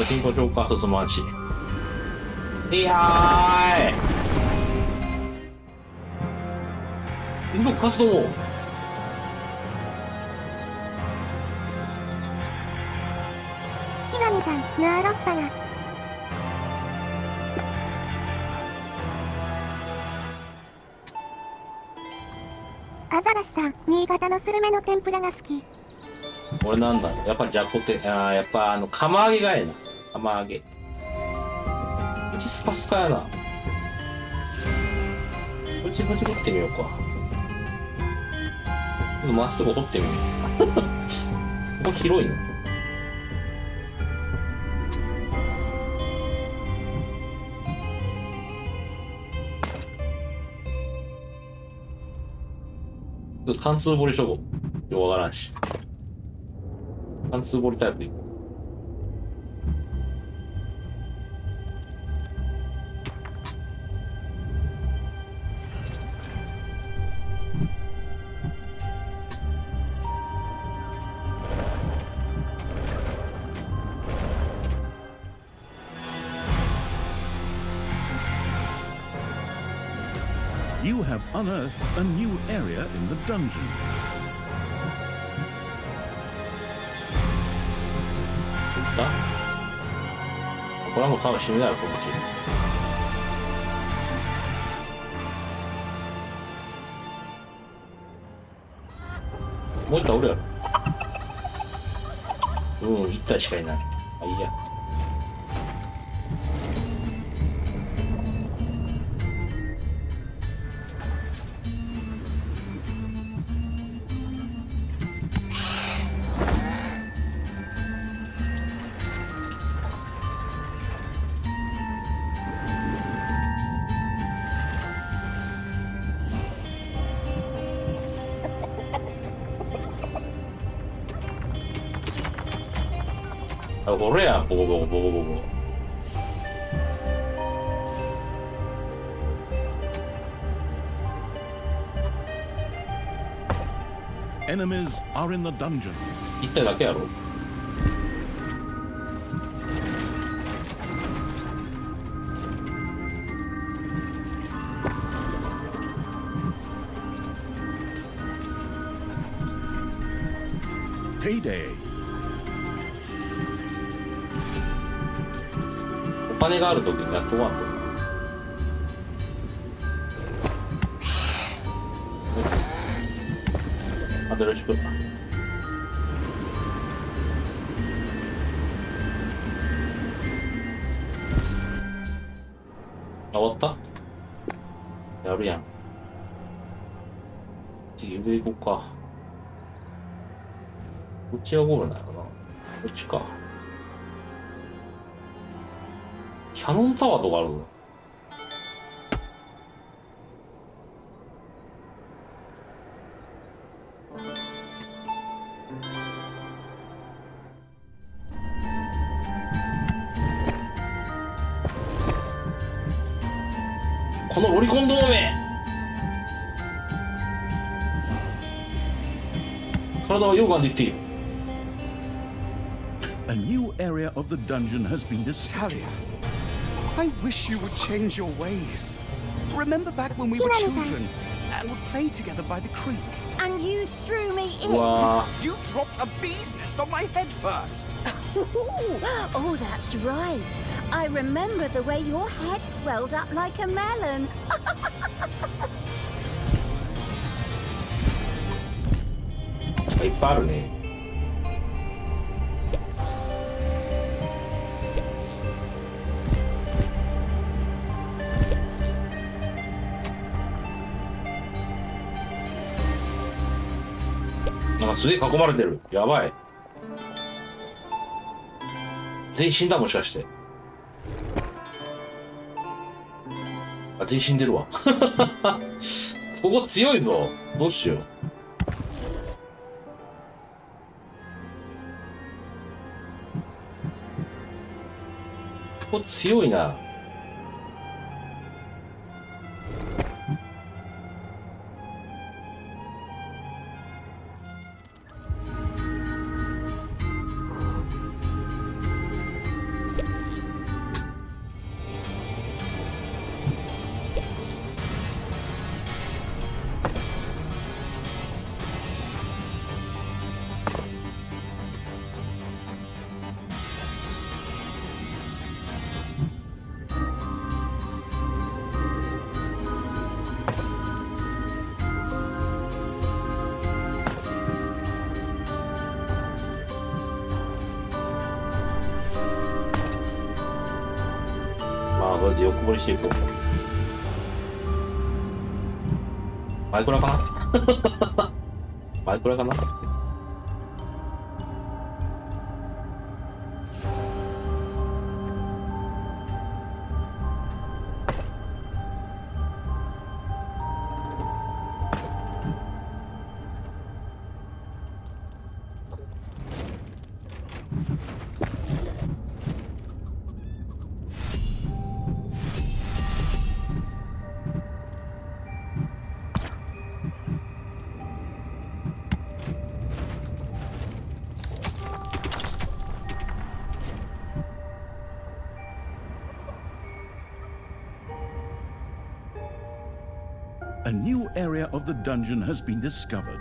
進行しようか、一つ回し。いやーい。今活動も。ひがみさん、ナーロッパが。アザラシさん、新潟のスルメの天ぷらが好き。俺なんだやっぱりじゃこて、やっぱ釜揚げがええな。釜揚げ。うちスパスカやな。うち掘ってみようか。ちょっとまっすぐ掘ってみよう。ここ広いの。ちょっと貫通掘りしとこう。よくわからんし。貫通掘りタイプでいこう。You have unearthed a new area in the dungeon. 来た？これはもう多分死ぬだろ、こっち。もう一体おるやろ。うん、一体しかいない。あ、いいや。あ、これや、ボコボコボコボコ。Enemies are in the dungeon. 一体だけやろ。Payday. お金があるときにやっとわんと。あとよろしく。あ、終わった？やるやん。次上行こうか。こっちはゴールなんやろな。こっちか。キャノンタワーとかあるの？このロリコン同盟、体は溶岩でいっている。A new area of the dungeon has been discovered. Talia, I wish you would change your ways. Remember back when we were children and would play together by the creek? And you threw me in. Wow. You dropped a bee's nest on my head first. Oh, that's right. I remember the way your head swelled up like a melon. いっぱいあるね。なんかすげえ囲まれてる。やばい。全員死んだもしかして。あ、全員死んでるわ。ここ強いぞ。どうしよう。こ強いな。これで横掘りしていこう。マイクラかなマイクラかな。A new area of the dungeon has been discovered.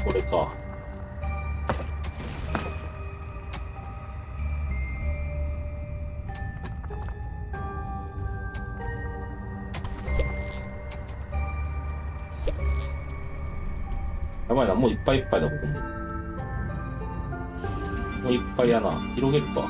これか。やばいな、もういっぱいいっぱいだ、ここも。もういっぱいやな。広げるか。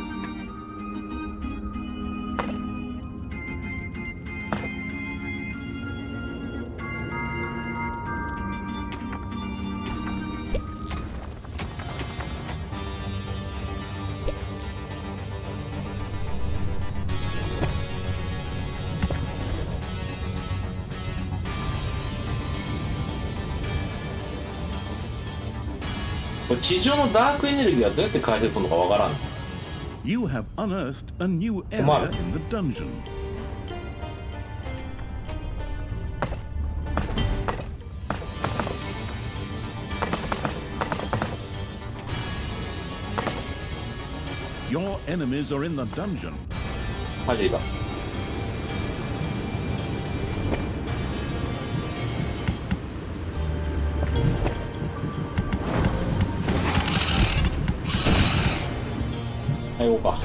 これ地上のダークエネルギーはどうやって返せるのかわからん。You have unearthed a new area in the dungeon. Your enemies are in the dungeon. マジか。はい、行こうか。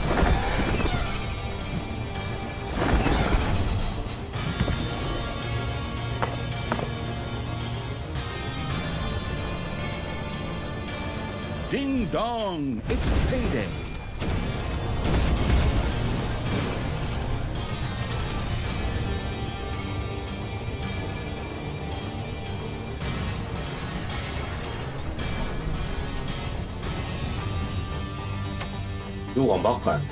Ding dong! It's payday! 溶岩ばっかやん。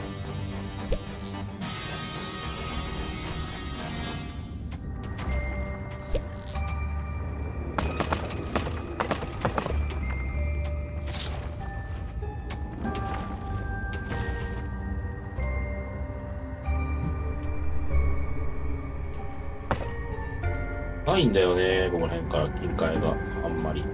ないんだよね、この辺から切り替えがあんまり。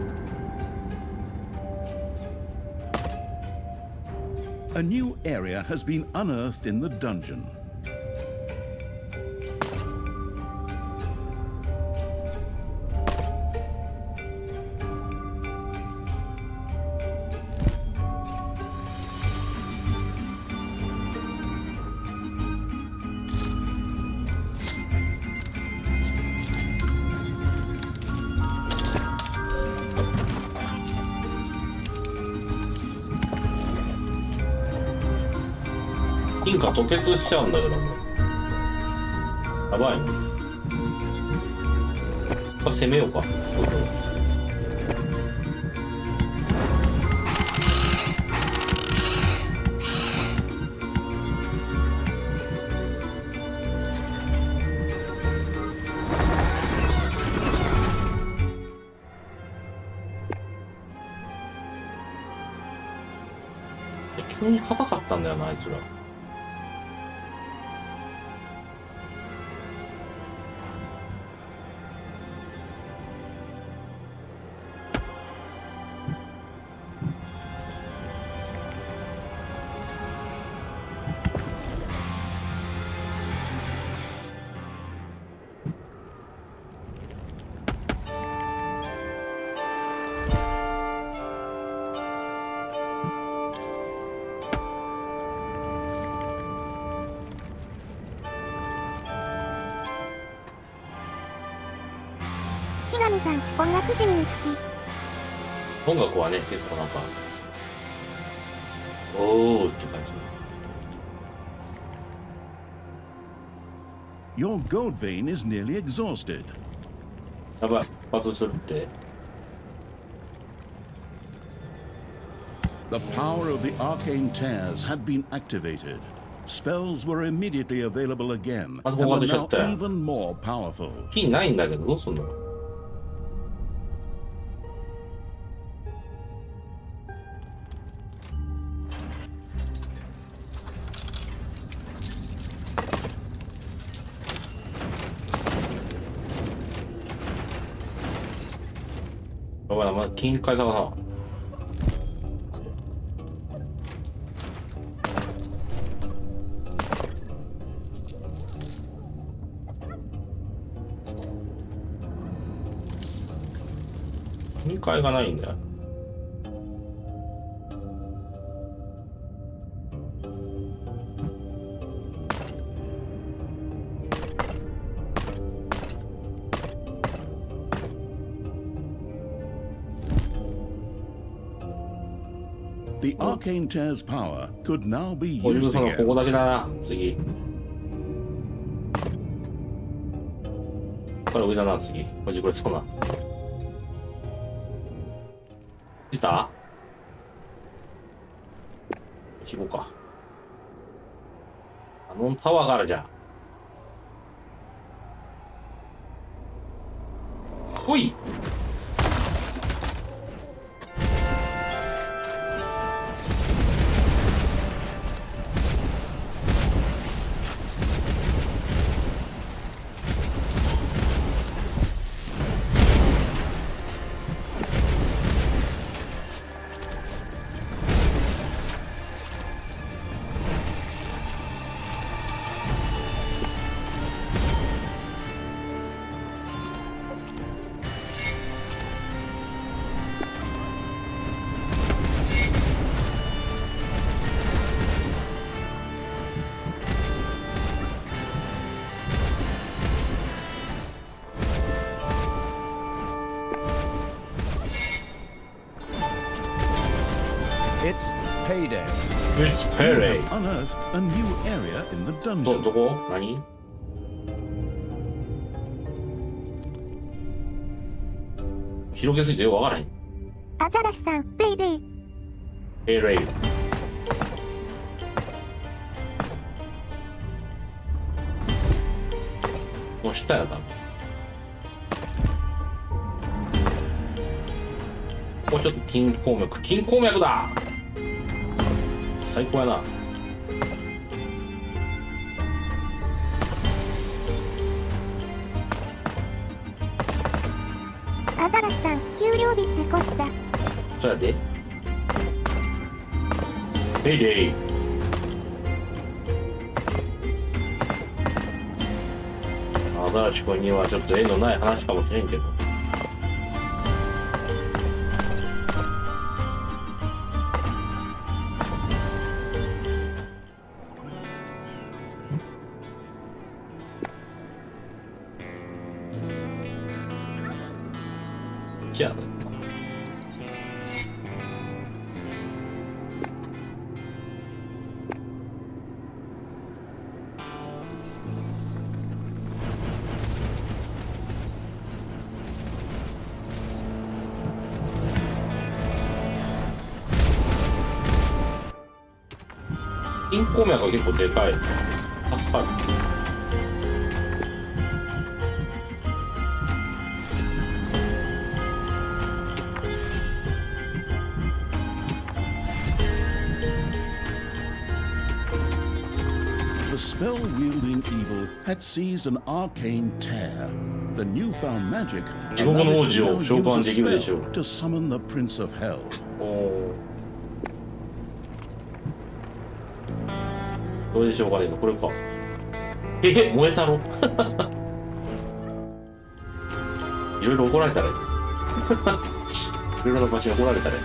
A new area has been unearthed in the dungeon.金貨吐血しちゃうんだけども。やばいね。これ攻めようか。急に硬かったんだよな、あいつら。神さん、音楽地味に好き。音楽はね、結構なんか、おーって感じ。Your gold vein is nearly exhausted. やばい、パスするって。The power of the arcane tears had been activated. Spells were immediately available again, and were now even more powerful. 金ないんだけど、どうすんの？やばいな、まだ金塊だな。金塊がないんだよ。The arcane tear's power could now be お used さんのこ again. こだけだな、次。これ上だな、次。これそうな。出た？行こうか。あのタワーがあるじゃん。ほい！It's payday. It's You payday. have unearthed a new area in the ど dungeon. こ？何？広げすぎてよくわからへん。アザラシさん、ペイデイ。エレイ。もう知ったやった。もうちょっと金鉱脈。金鉱脈だ！最高やな。アザラシさん、給料日ってこっちゃ。そやで。ペイデイ。アザラシ君にはちょっと縁のない話かもしれんけど。じゃあ。金鉱脈が結構でかい。助かる。The spell-wielding evil had seized an arcane tear. The newfound magic 地獄の王 allowed it 子 to を now 召 use 喚 a できるでしょ spell う。 to summon the Prince of Hell. どれでしょうかね。これか。燃えたろいろいろ怒られたらいい。いろいろな場所に怒られたらいい。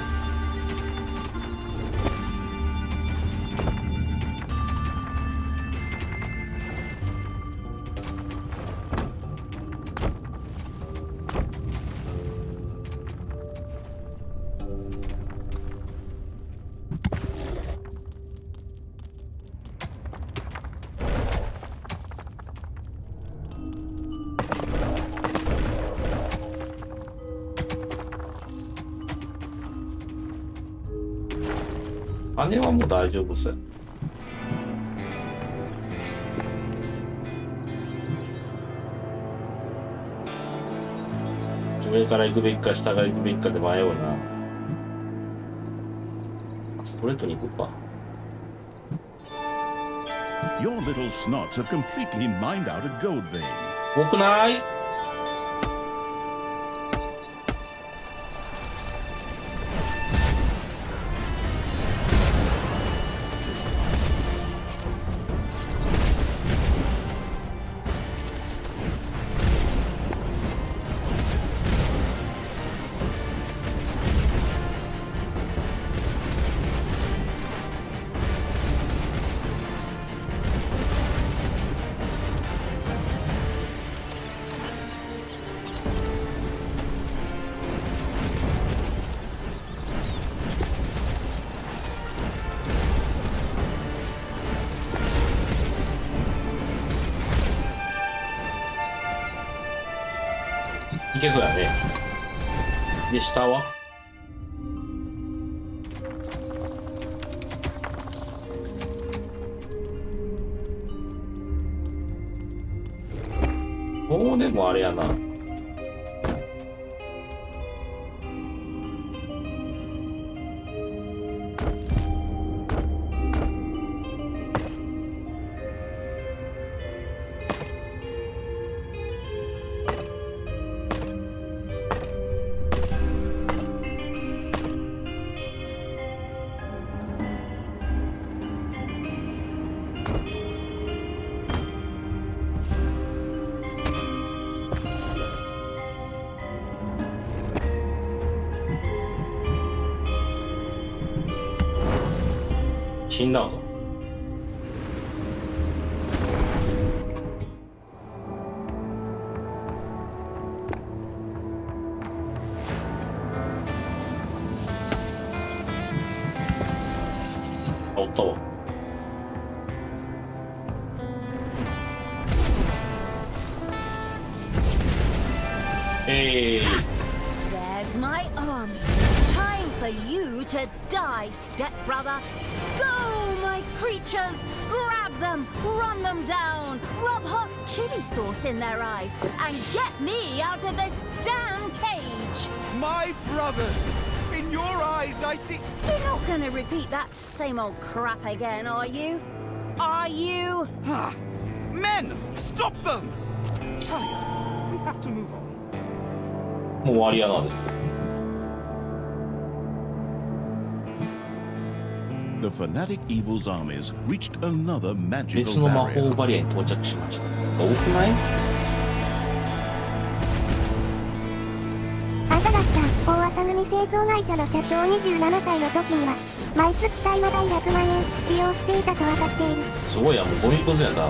羽はもう大丈夫っすよ。上から行くべきか下から行くべきかで迷うな。ストレートに行くか。Your little snots have completely mined out a gold vein. 多くない？いけそうやね。で、下はもうでもあれやな。死んだのか。あ、おったわ。There's my army. Time for you to die, stepbrother. Go, my creatures! Grab them, run them down, rub hot chili sauce in their eyes, and get me out of this damn cage! My brothers! In your eyes, I see. You're not gonna repeat that same old crap again, are you? Are you? Ah, men, stop them! Talia, we have to move on. もう終わりやな。The fanatic evil's armies reached another 別 magical の魔法 barrier. バリアに到着しました。多くない？アザラスさん、大麻組製造会社の社長27歳の時には、毎月大麻代100万円使用していたと明かしている。すごいやん、もうゴミくずやんだ。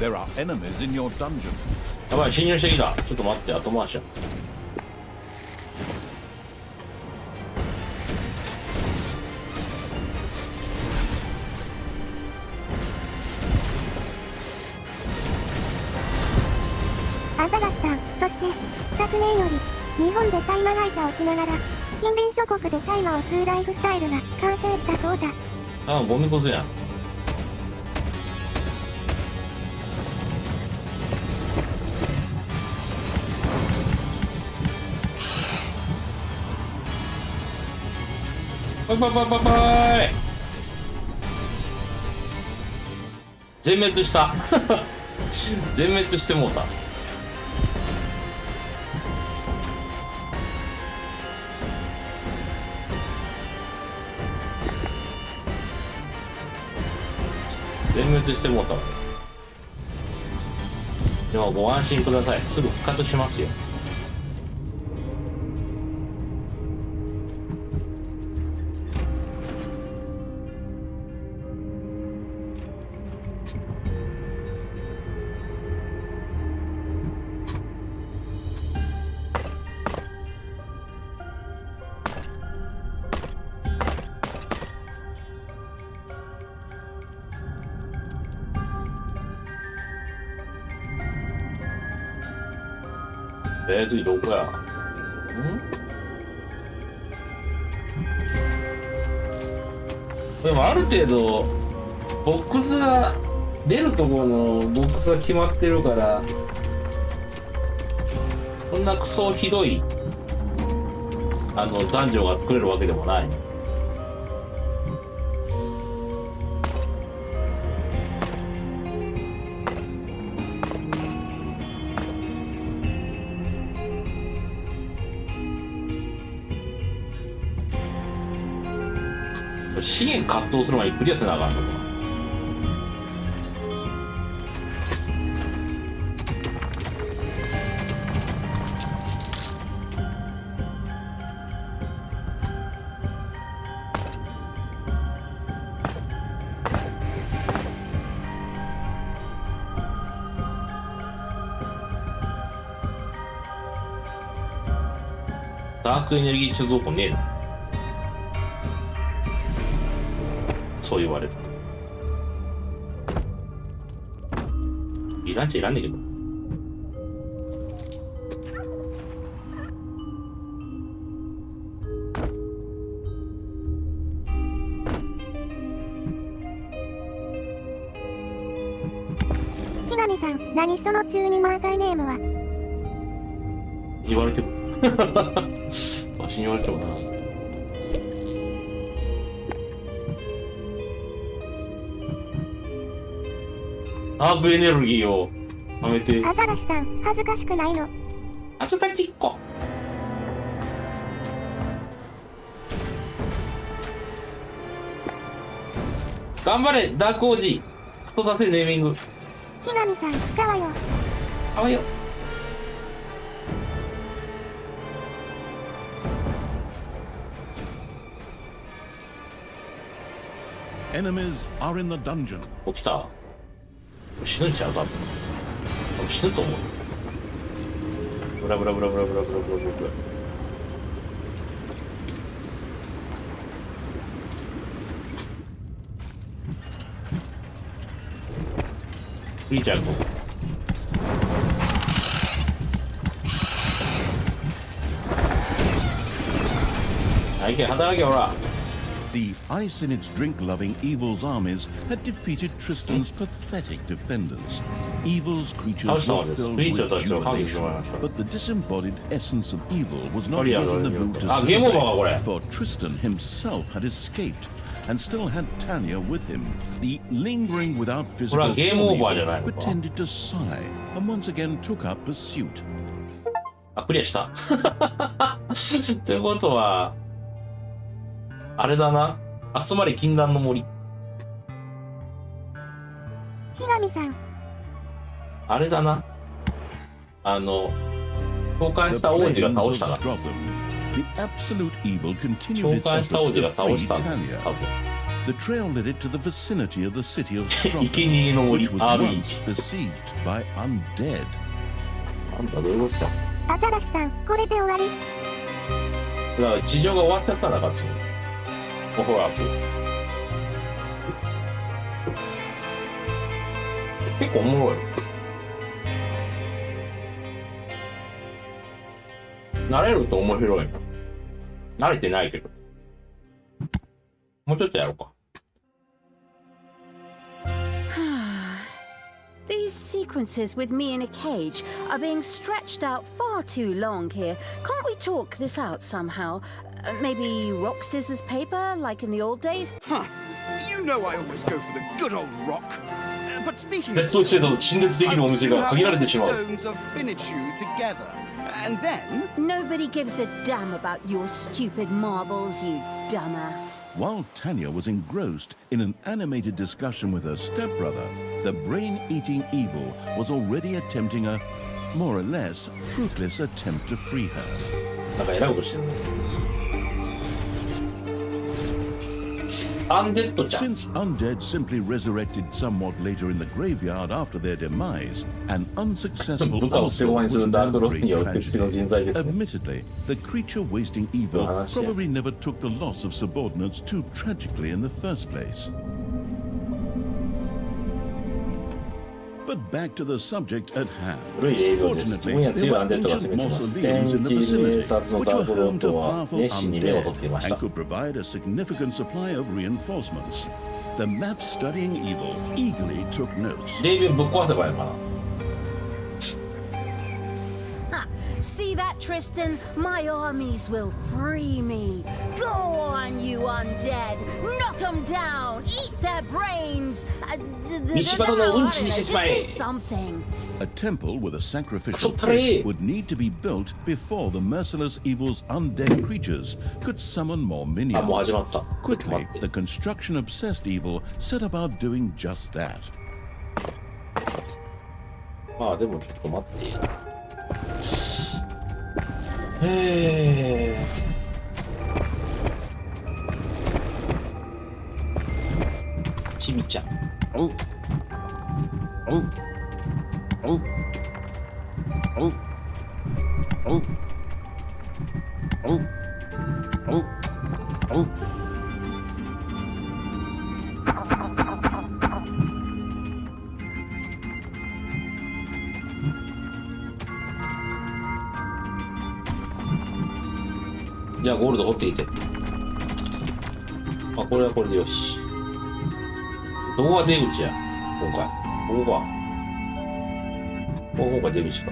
There are enemies in your dungeon. やばい、侵入してきた。ちょっと待って、後回しや。アザラスさん、そして昨年より日本で大麻会社をしながら近隣諸国で大麻を吸うライフスタイルが完成したそうだ。ああ、ゴミくずやん。バイバイバイバイバイ。全滅した全滅してもうた。全滅してもうたわね。でもご安心ください、すぐ復活しますよ。次どこや？でもある程度ボックスが出るところのボックスが決まってるから、こんなクソひどいダンジョンが作れるわけでもない。資源葛藤する前にクリアせなあかんのか。ダークエネルギー貯蔵庫ねえの。そう言われた。ランチいらんねえけど。ひがみさん、何その中二満載ネームは。言われてもわしに言われてもな。ダークエネルギーをはめて。アザラシさん、恥ずかしくないの。あちょっとちっこ。頑張れダーク王子。クソだせネーミング。ひがみさん、かわよ。かわよ。Enemies are in the dungeon. 起きた。死ぬんちゃう多分。死ぬと思う。ブラブラブラブラブラブラブラブラブラ。クリーチャーここ。はいけ働けほら。The ice in its drink-loving Evil's armies had defeated Tristan's pathetic defenders. Evil's creatures were filled with jubilation, but the disembodied essence of Evil was not yet in the mood to celebrate, for Tristan himself had escaped and still had Tanya with him. The lingering without physical form pretended to sigh and once again took up pursuit. あ、クリアした。ということはあれだな。集まり禁断の森。ひがみさん。あれだな。召喚した王子が倒したな。召喚した王子が倒したんだ。多分。The trail led it to the vicinity of the city of Strahd, 生贄の森 which was once besieged by undead. なんだどういうことだ。アザラシさん、これで終わり。だから地上が終わっちゃったんだからつ。おほら結構おもろい。慣れると面白いな。慣れてないけど。もうちょっとやろうか。These sequences with me in a cage are being stretched out far too long here. Can't we talk this out somehow? Maybe rock, scissors, paper, like in the old days? Huh. You know I always go for the good old rock. But speaking of stones, stones of finitude together. And then... Nobody gives a damn about your stupid marbles, you dumbass. While Tanya was engrossed in an animated discussion with her stepbrother, the brain-eating Evil was already attempting a, more or less, fruitless attempt to free her. なんか偉いことしてるね。Since undead simply resurrected somewhat later in the graveyard after their demise, an unsuccessful onslaught was no great tragedy. Admittedly, the creature-wasting Evil probably never took the loss of subordinates too tragically in the first place. But back to the subject at hand. 古い霊廟です。そこには強いアンデッドが攻めています。天地名察のダークロードは熱心に目を取っていました。 and could provide a significant supply of reinforcements. The map studying evil eagerly took notes. 霊廟ぶっ壊せばいいのかな。 See that, Tristan? My armies will free me. Go on, you undead. Knock them down. Eat their brains. Just do something. A temple with a sacrificial pit would need to be built before the merciless evil's undead creatures could summon more minions. Quickly, the construction-obsessed evil set about doing just that. まあでもちょっと待ってや。ちみちゃん。おう。おう。おう。おう。おう。おう。おう。おう。じゃあゴールド掘ってきて。あ、これはこれでよし。どこが出口や今回。ここか。ここが出口か。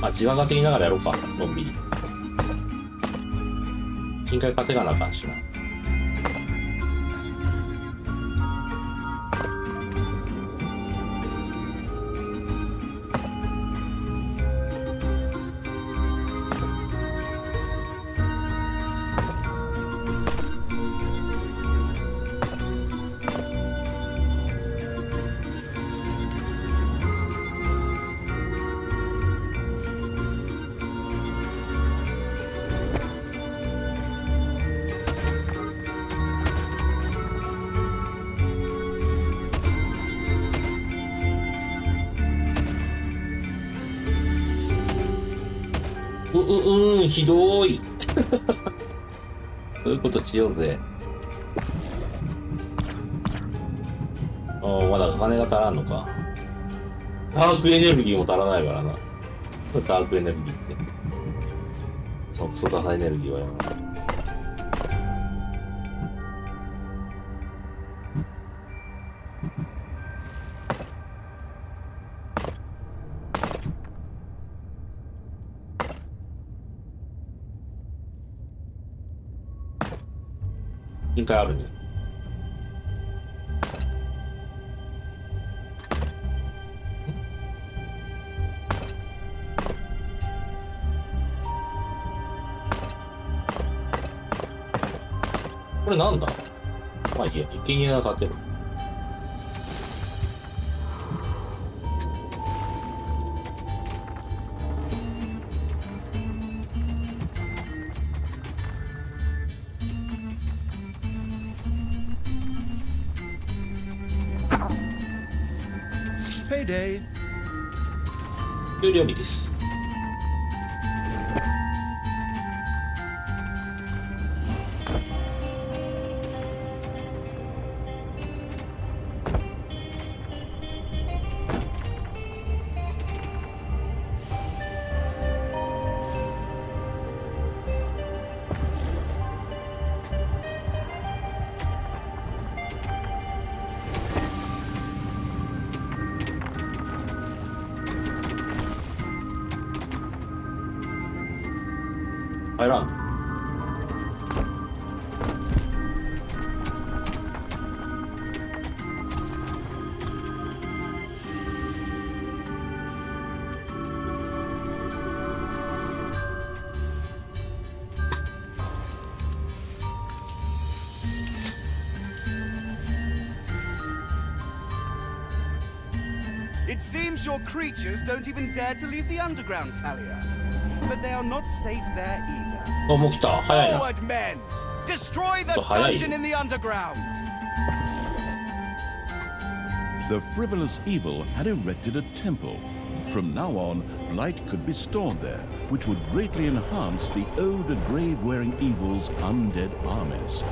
あ、時間稼ぎながらやろうか、のんびり。金塊稼がなあかんしな。ひどい。そういうことしようぜ。まだ金が足らんのか。ダークエネルギーも足らないからな。ダークエネルギーって。そのクソダサエネルギーはよ。金塊あるね。これなんだ。まあいいや、生贄が立てる。Payday. 給料日です。入らん。It seems your creatures don't even dare to leave the underground, Talia. But they are not safe there either. もう来た。早いな。 Forward, men! Destroy the 早い。 dungeon in the underground! The frivolous evil had erected a temple. From now on, light could be stored there, which would greatly enhance the ode to grave-wearing evil's undead armies.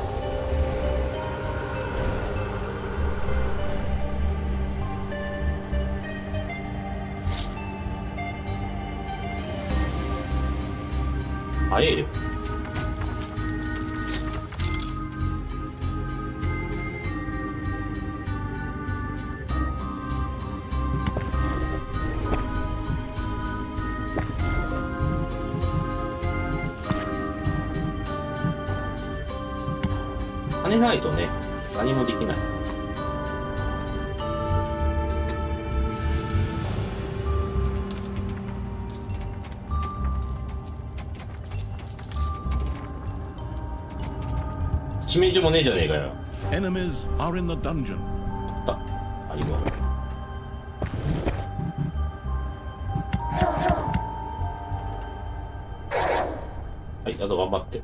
Aéreo.跳ねないとね、何もできない。致命傷もねえじゃねえかよ。 Enemies are in the dungeon. あった。ありがとう。はい、あと頑張って。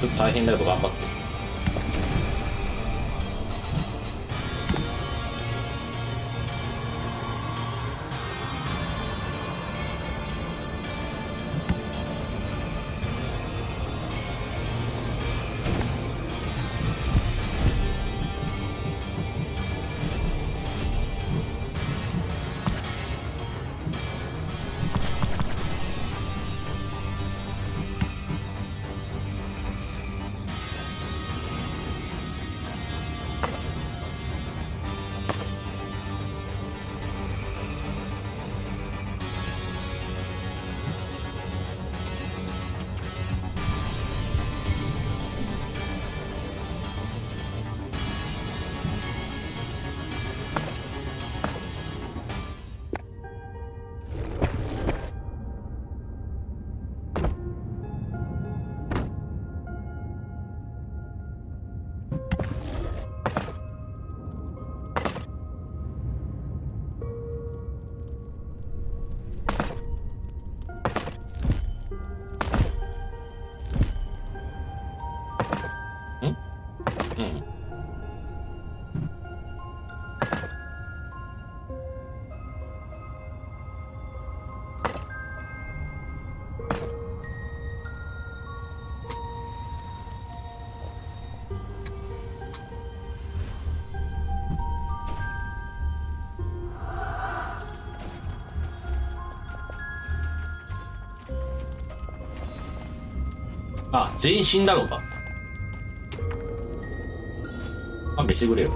ちょっと大変だけど頑張って。あ、全員死んだのか。勘弁してくれよ。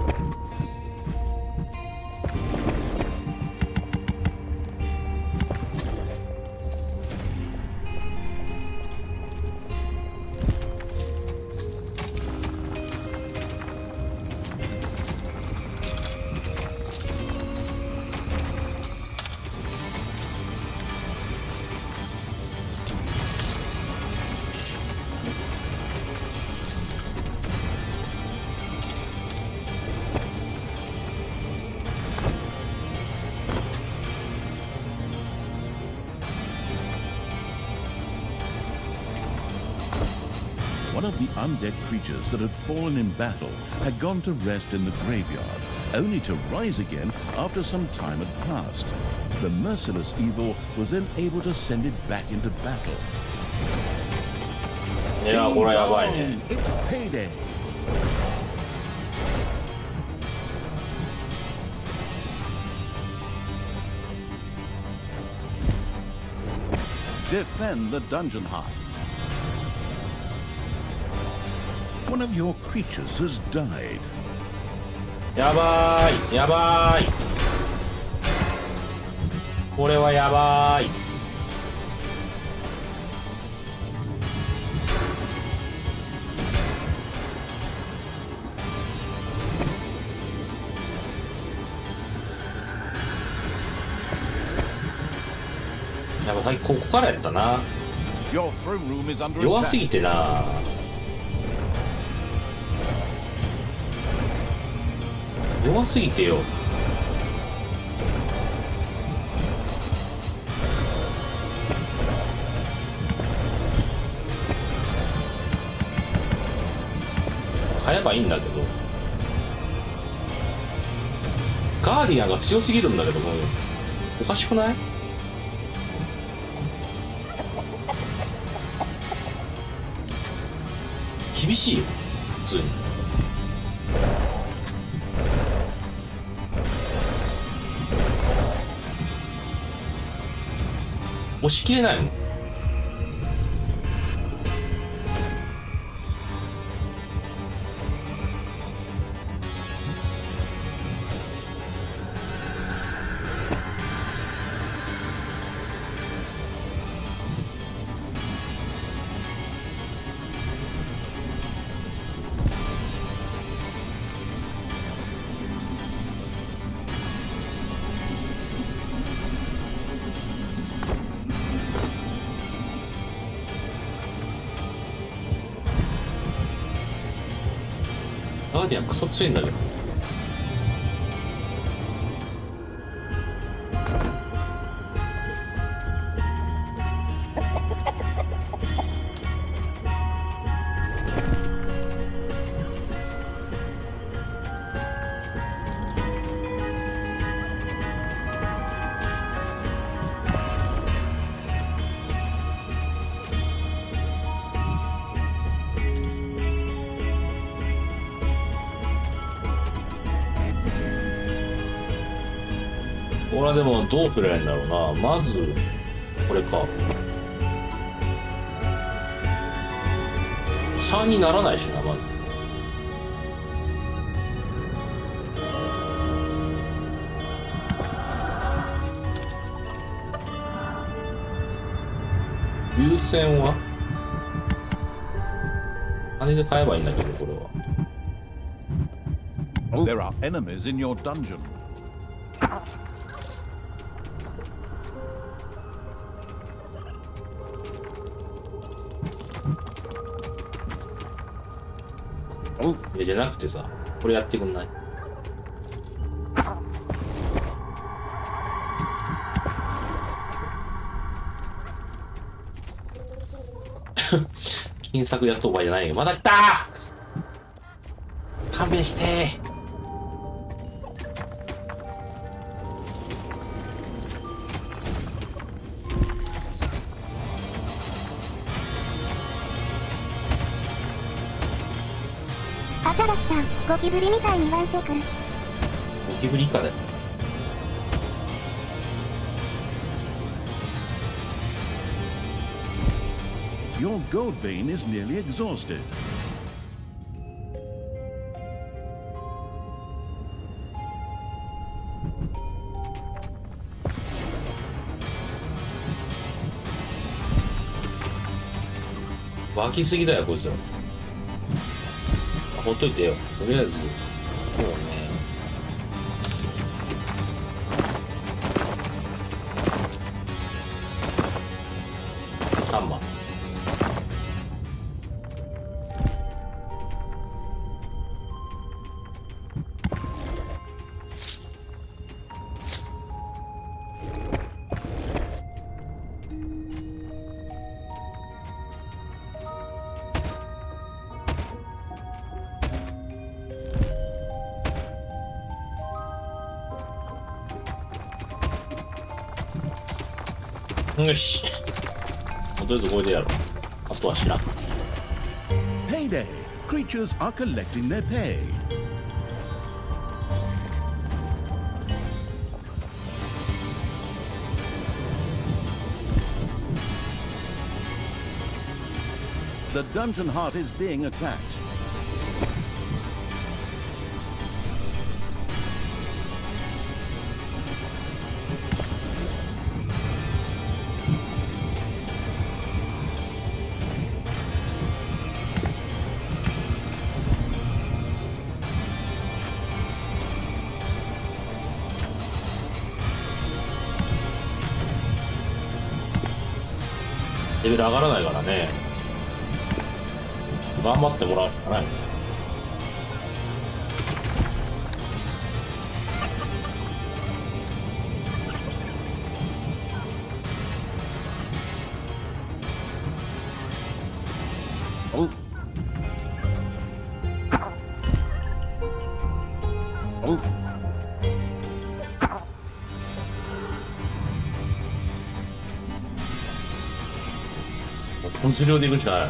One of the undead creatures that had fallen in battle had gone to rest in the graveyard, only to rise again after some time had passed. The merciless evil was then able to send it back into battle. いや、これはやばいね。 It's payday. Defend the dungeon heart. One of your creatures has died. やばーい、やばーい。これはやばーい。やっぱここからやったな。 Your throne room is under 弱す attack. ぎてな。弱すぎてよ。買えばいいんだけど、ガーディアンが強すぎるんだけども、おかしくない？厳しいよ普通に。押し切れないもん。ガーディアンクソ強いんだけど。これはでもどうすればいいんだろうな。まずこれか。3にならないしな。まず優先は金で買えばいいんだけど、これは。 There are enemies in your dungeon. Oh, じゃなくてさ、これやってくんない？金策やっとう場合じゃないよ。まだ来たー！勘弁してー。アザラシさん、ゴキブリみたいに湧いてくる。ゴキブリ以下だよ。Your gold vein is nearly exhausted.湧きすぎだよこいつら。ほっといてよ。とりあえずもうね。3番。よし。とりあえずこれでやろう。あとは知らん。Payday! Creatures are collecting their pay. The dungeon heart is being attacked. レベル上がらないからね。頑張ってもらうしかない。おうおう。本数量でいくしかない。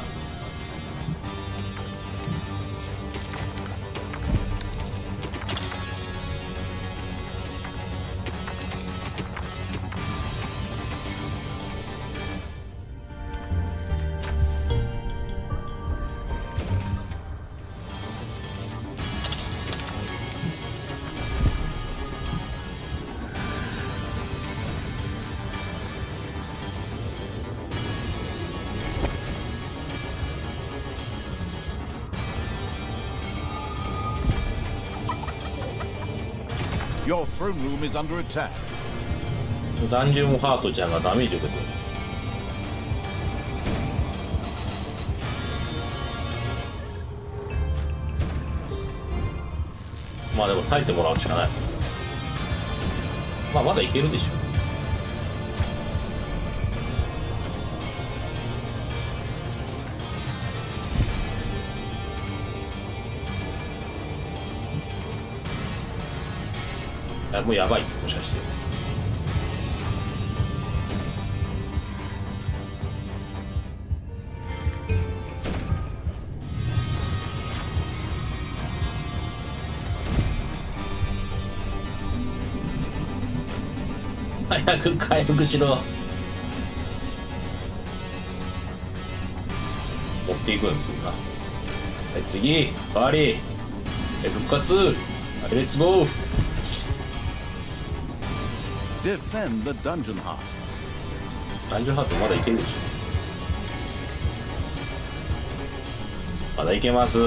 Your throne room is under attack. ダンジョンハートちゃんがダメージを受けています。まあでも耐えてもらうしかない。まあまだいけるでしょ。もうやばい、もしかして。早く回復しろ。持っていくんですよな。はい、次代わり復活。レッツゴー。Defend the dungeon heart. ダンジョンハートまだいけるでしょ。まだいけます。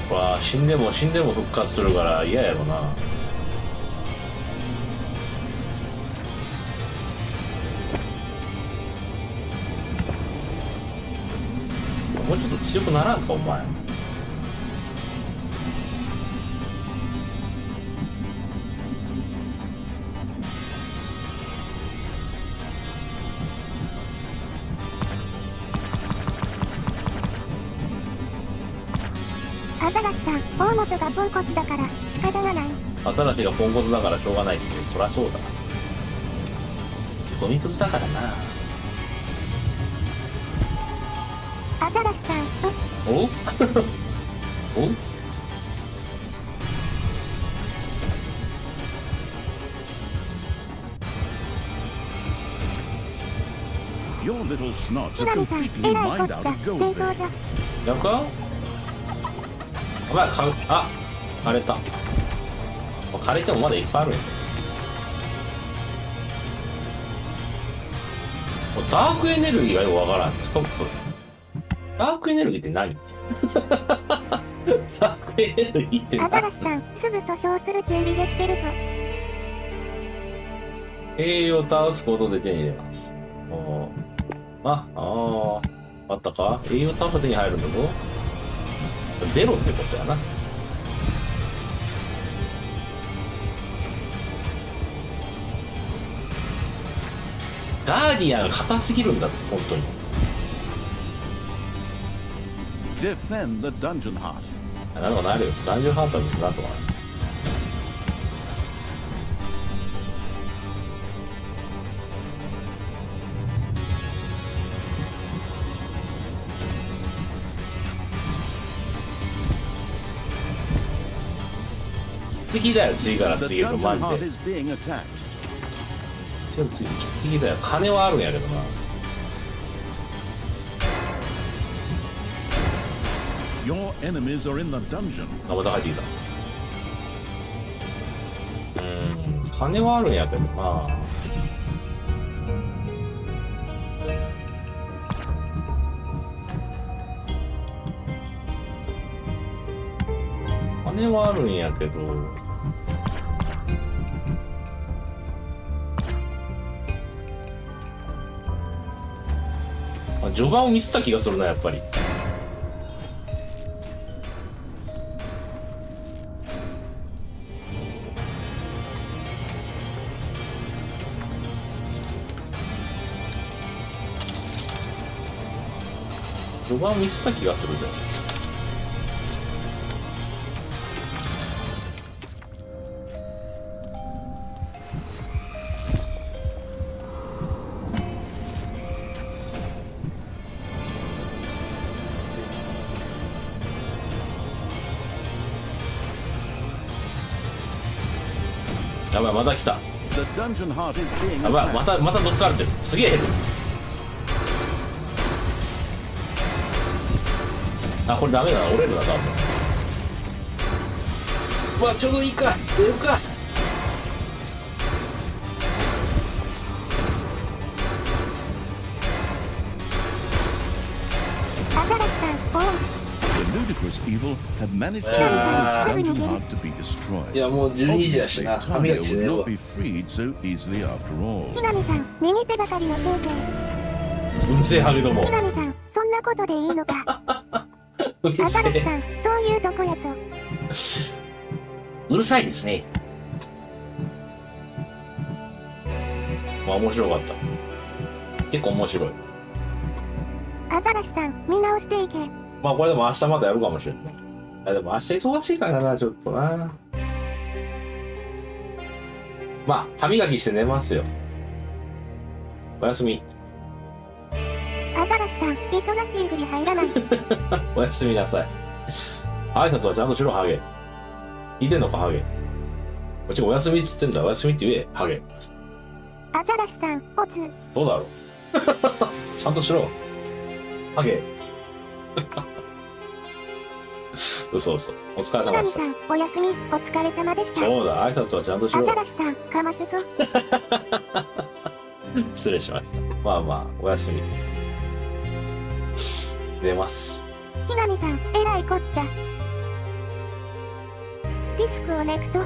わあ、死んでも復活するから嫌やろな。もうちょっと強くならんかお前。アザラシさん、大元がポンコツだから仕方がない。アザラシがポンコツだからしょうがないって、そりゃそうだ。ゴミくずだからな。アザラシさん、おおYour little snots 木 are 神さん、 completely えらいこ mined っ out ちゃ、 of 戦 gold. 争じゃ。やるか。お前か、枯れた。枯れてもまだいっぱいあるんや。ダークエネルギーがよくわからん。ストップ。ダークエネルギーって何？ダークエネルギーって何？アザラシさん、すぐ訴訟する準備できてるぞ。栄養を倒すことで手に入れます。あったか？栄養倒す手に入るんだぞ。ゼロってことやな。ガーディアンが硬すぎるんだって、本当に。Defend the dungeon heart. なんとかなるよ。ダンジョンハンターです。なんとかなる。次だよ、次から The 次へと dungeon マジ heart で。 is being attacked. 次だよ。金はあるんやけどな。Your enemies are in the dungeon. あ、また入ってきた。金はあるんやけどな。金はあるんやけど。序盤をミスった気がするな、やっぱり。序盤ミスった気がするんだよね。やばい、また来た。 The dungeon heart is being やばい、またどっかれてる。すげえ減る。あ、これダメだな、折れるな、多分。うわ、ちょうどいいか、出るか。アザラシさん、オン。 The ludicrous evil have managed to allow the dungeon heart to be destroyed. いや、もう12時やし Obviously, な。歯磨 Tanya きし would ねえわ not。be freed so easily after all. ひなみさん、逃げてばかりの人生。うるせえハゲども。ひなみさん、そんなことでいいのか。うるアザラシせさん、そういうとこやぞ。え。うるさいですね。まあ面白かった。結構面白い。アザラシさん、見直していけ。まあこれでも明日またやるかもしれない。いやでも明日忙しいからな、ちょっとな。まあ歯磨きして寝ますよ。おやすみ。アザラシさん、忙しいふり入らない。おやすみなさい。挨拶はちゃんとしろ、ハゲ。聞いてんのか、ハゲ。こっちおやすみっつってんだ。おやすみって言え、ハゲ。アザラシさん、オツ。どうだろう。ちゃんとしろ。ハゲ。嘘嘘。お疲れ様でした。ひなみさん、おやすみ、お疲れ様でした。そうだ、挨拶はちゃんとしろアザ。ラシさん、かますぞ。失礼しました。まあまあ、おやすみ。寝ます。ひなみさん、えらいこっちゃ。ディスクをネクト。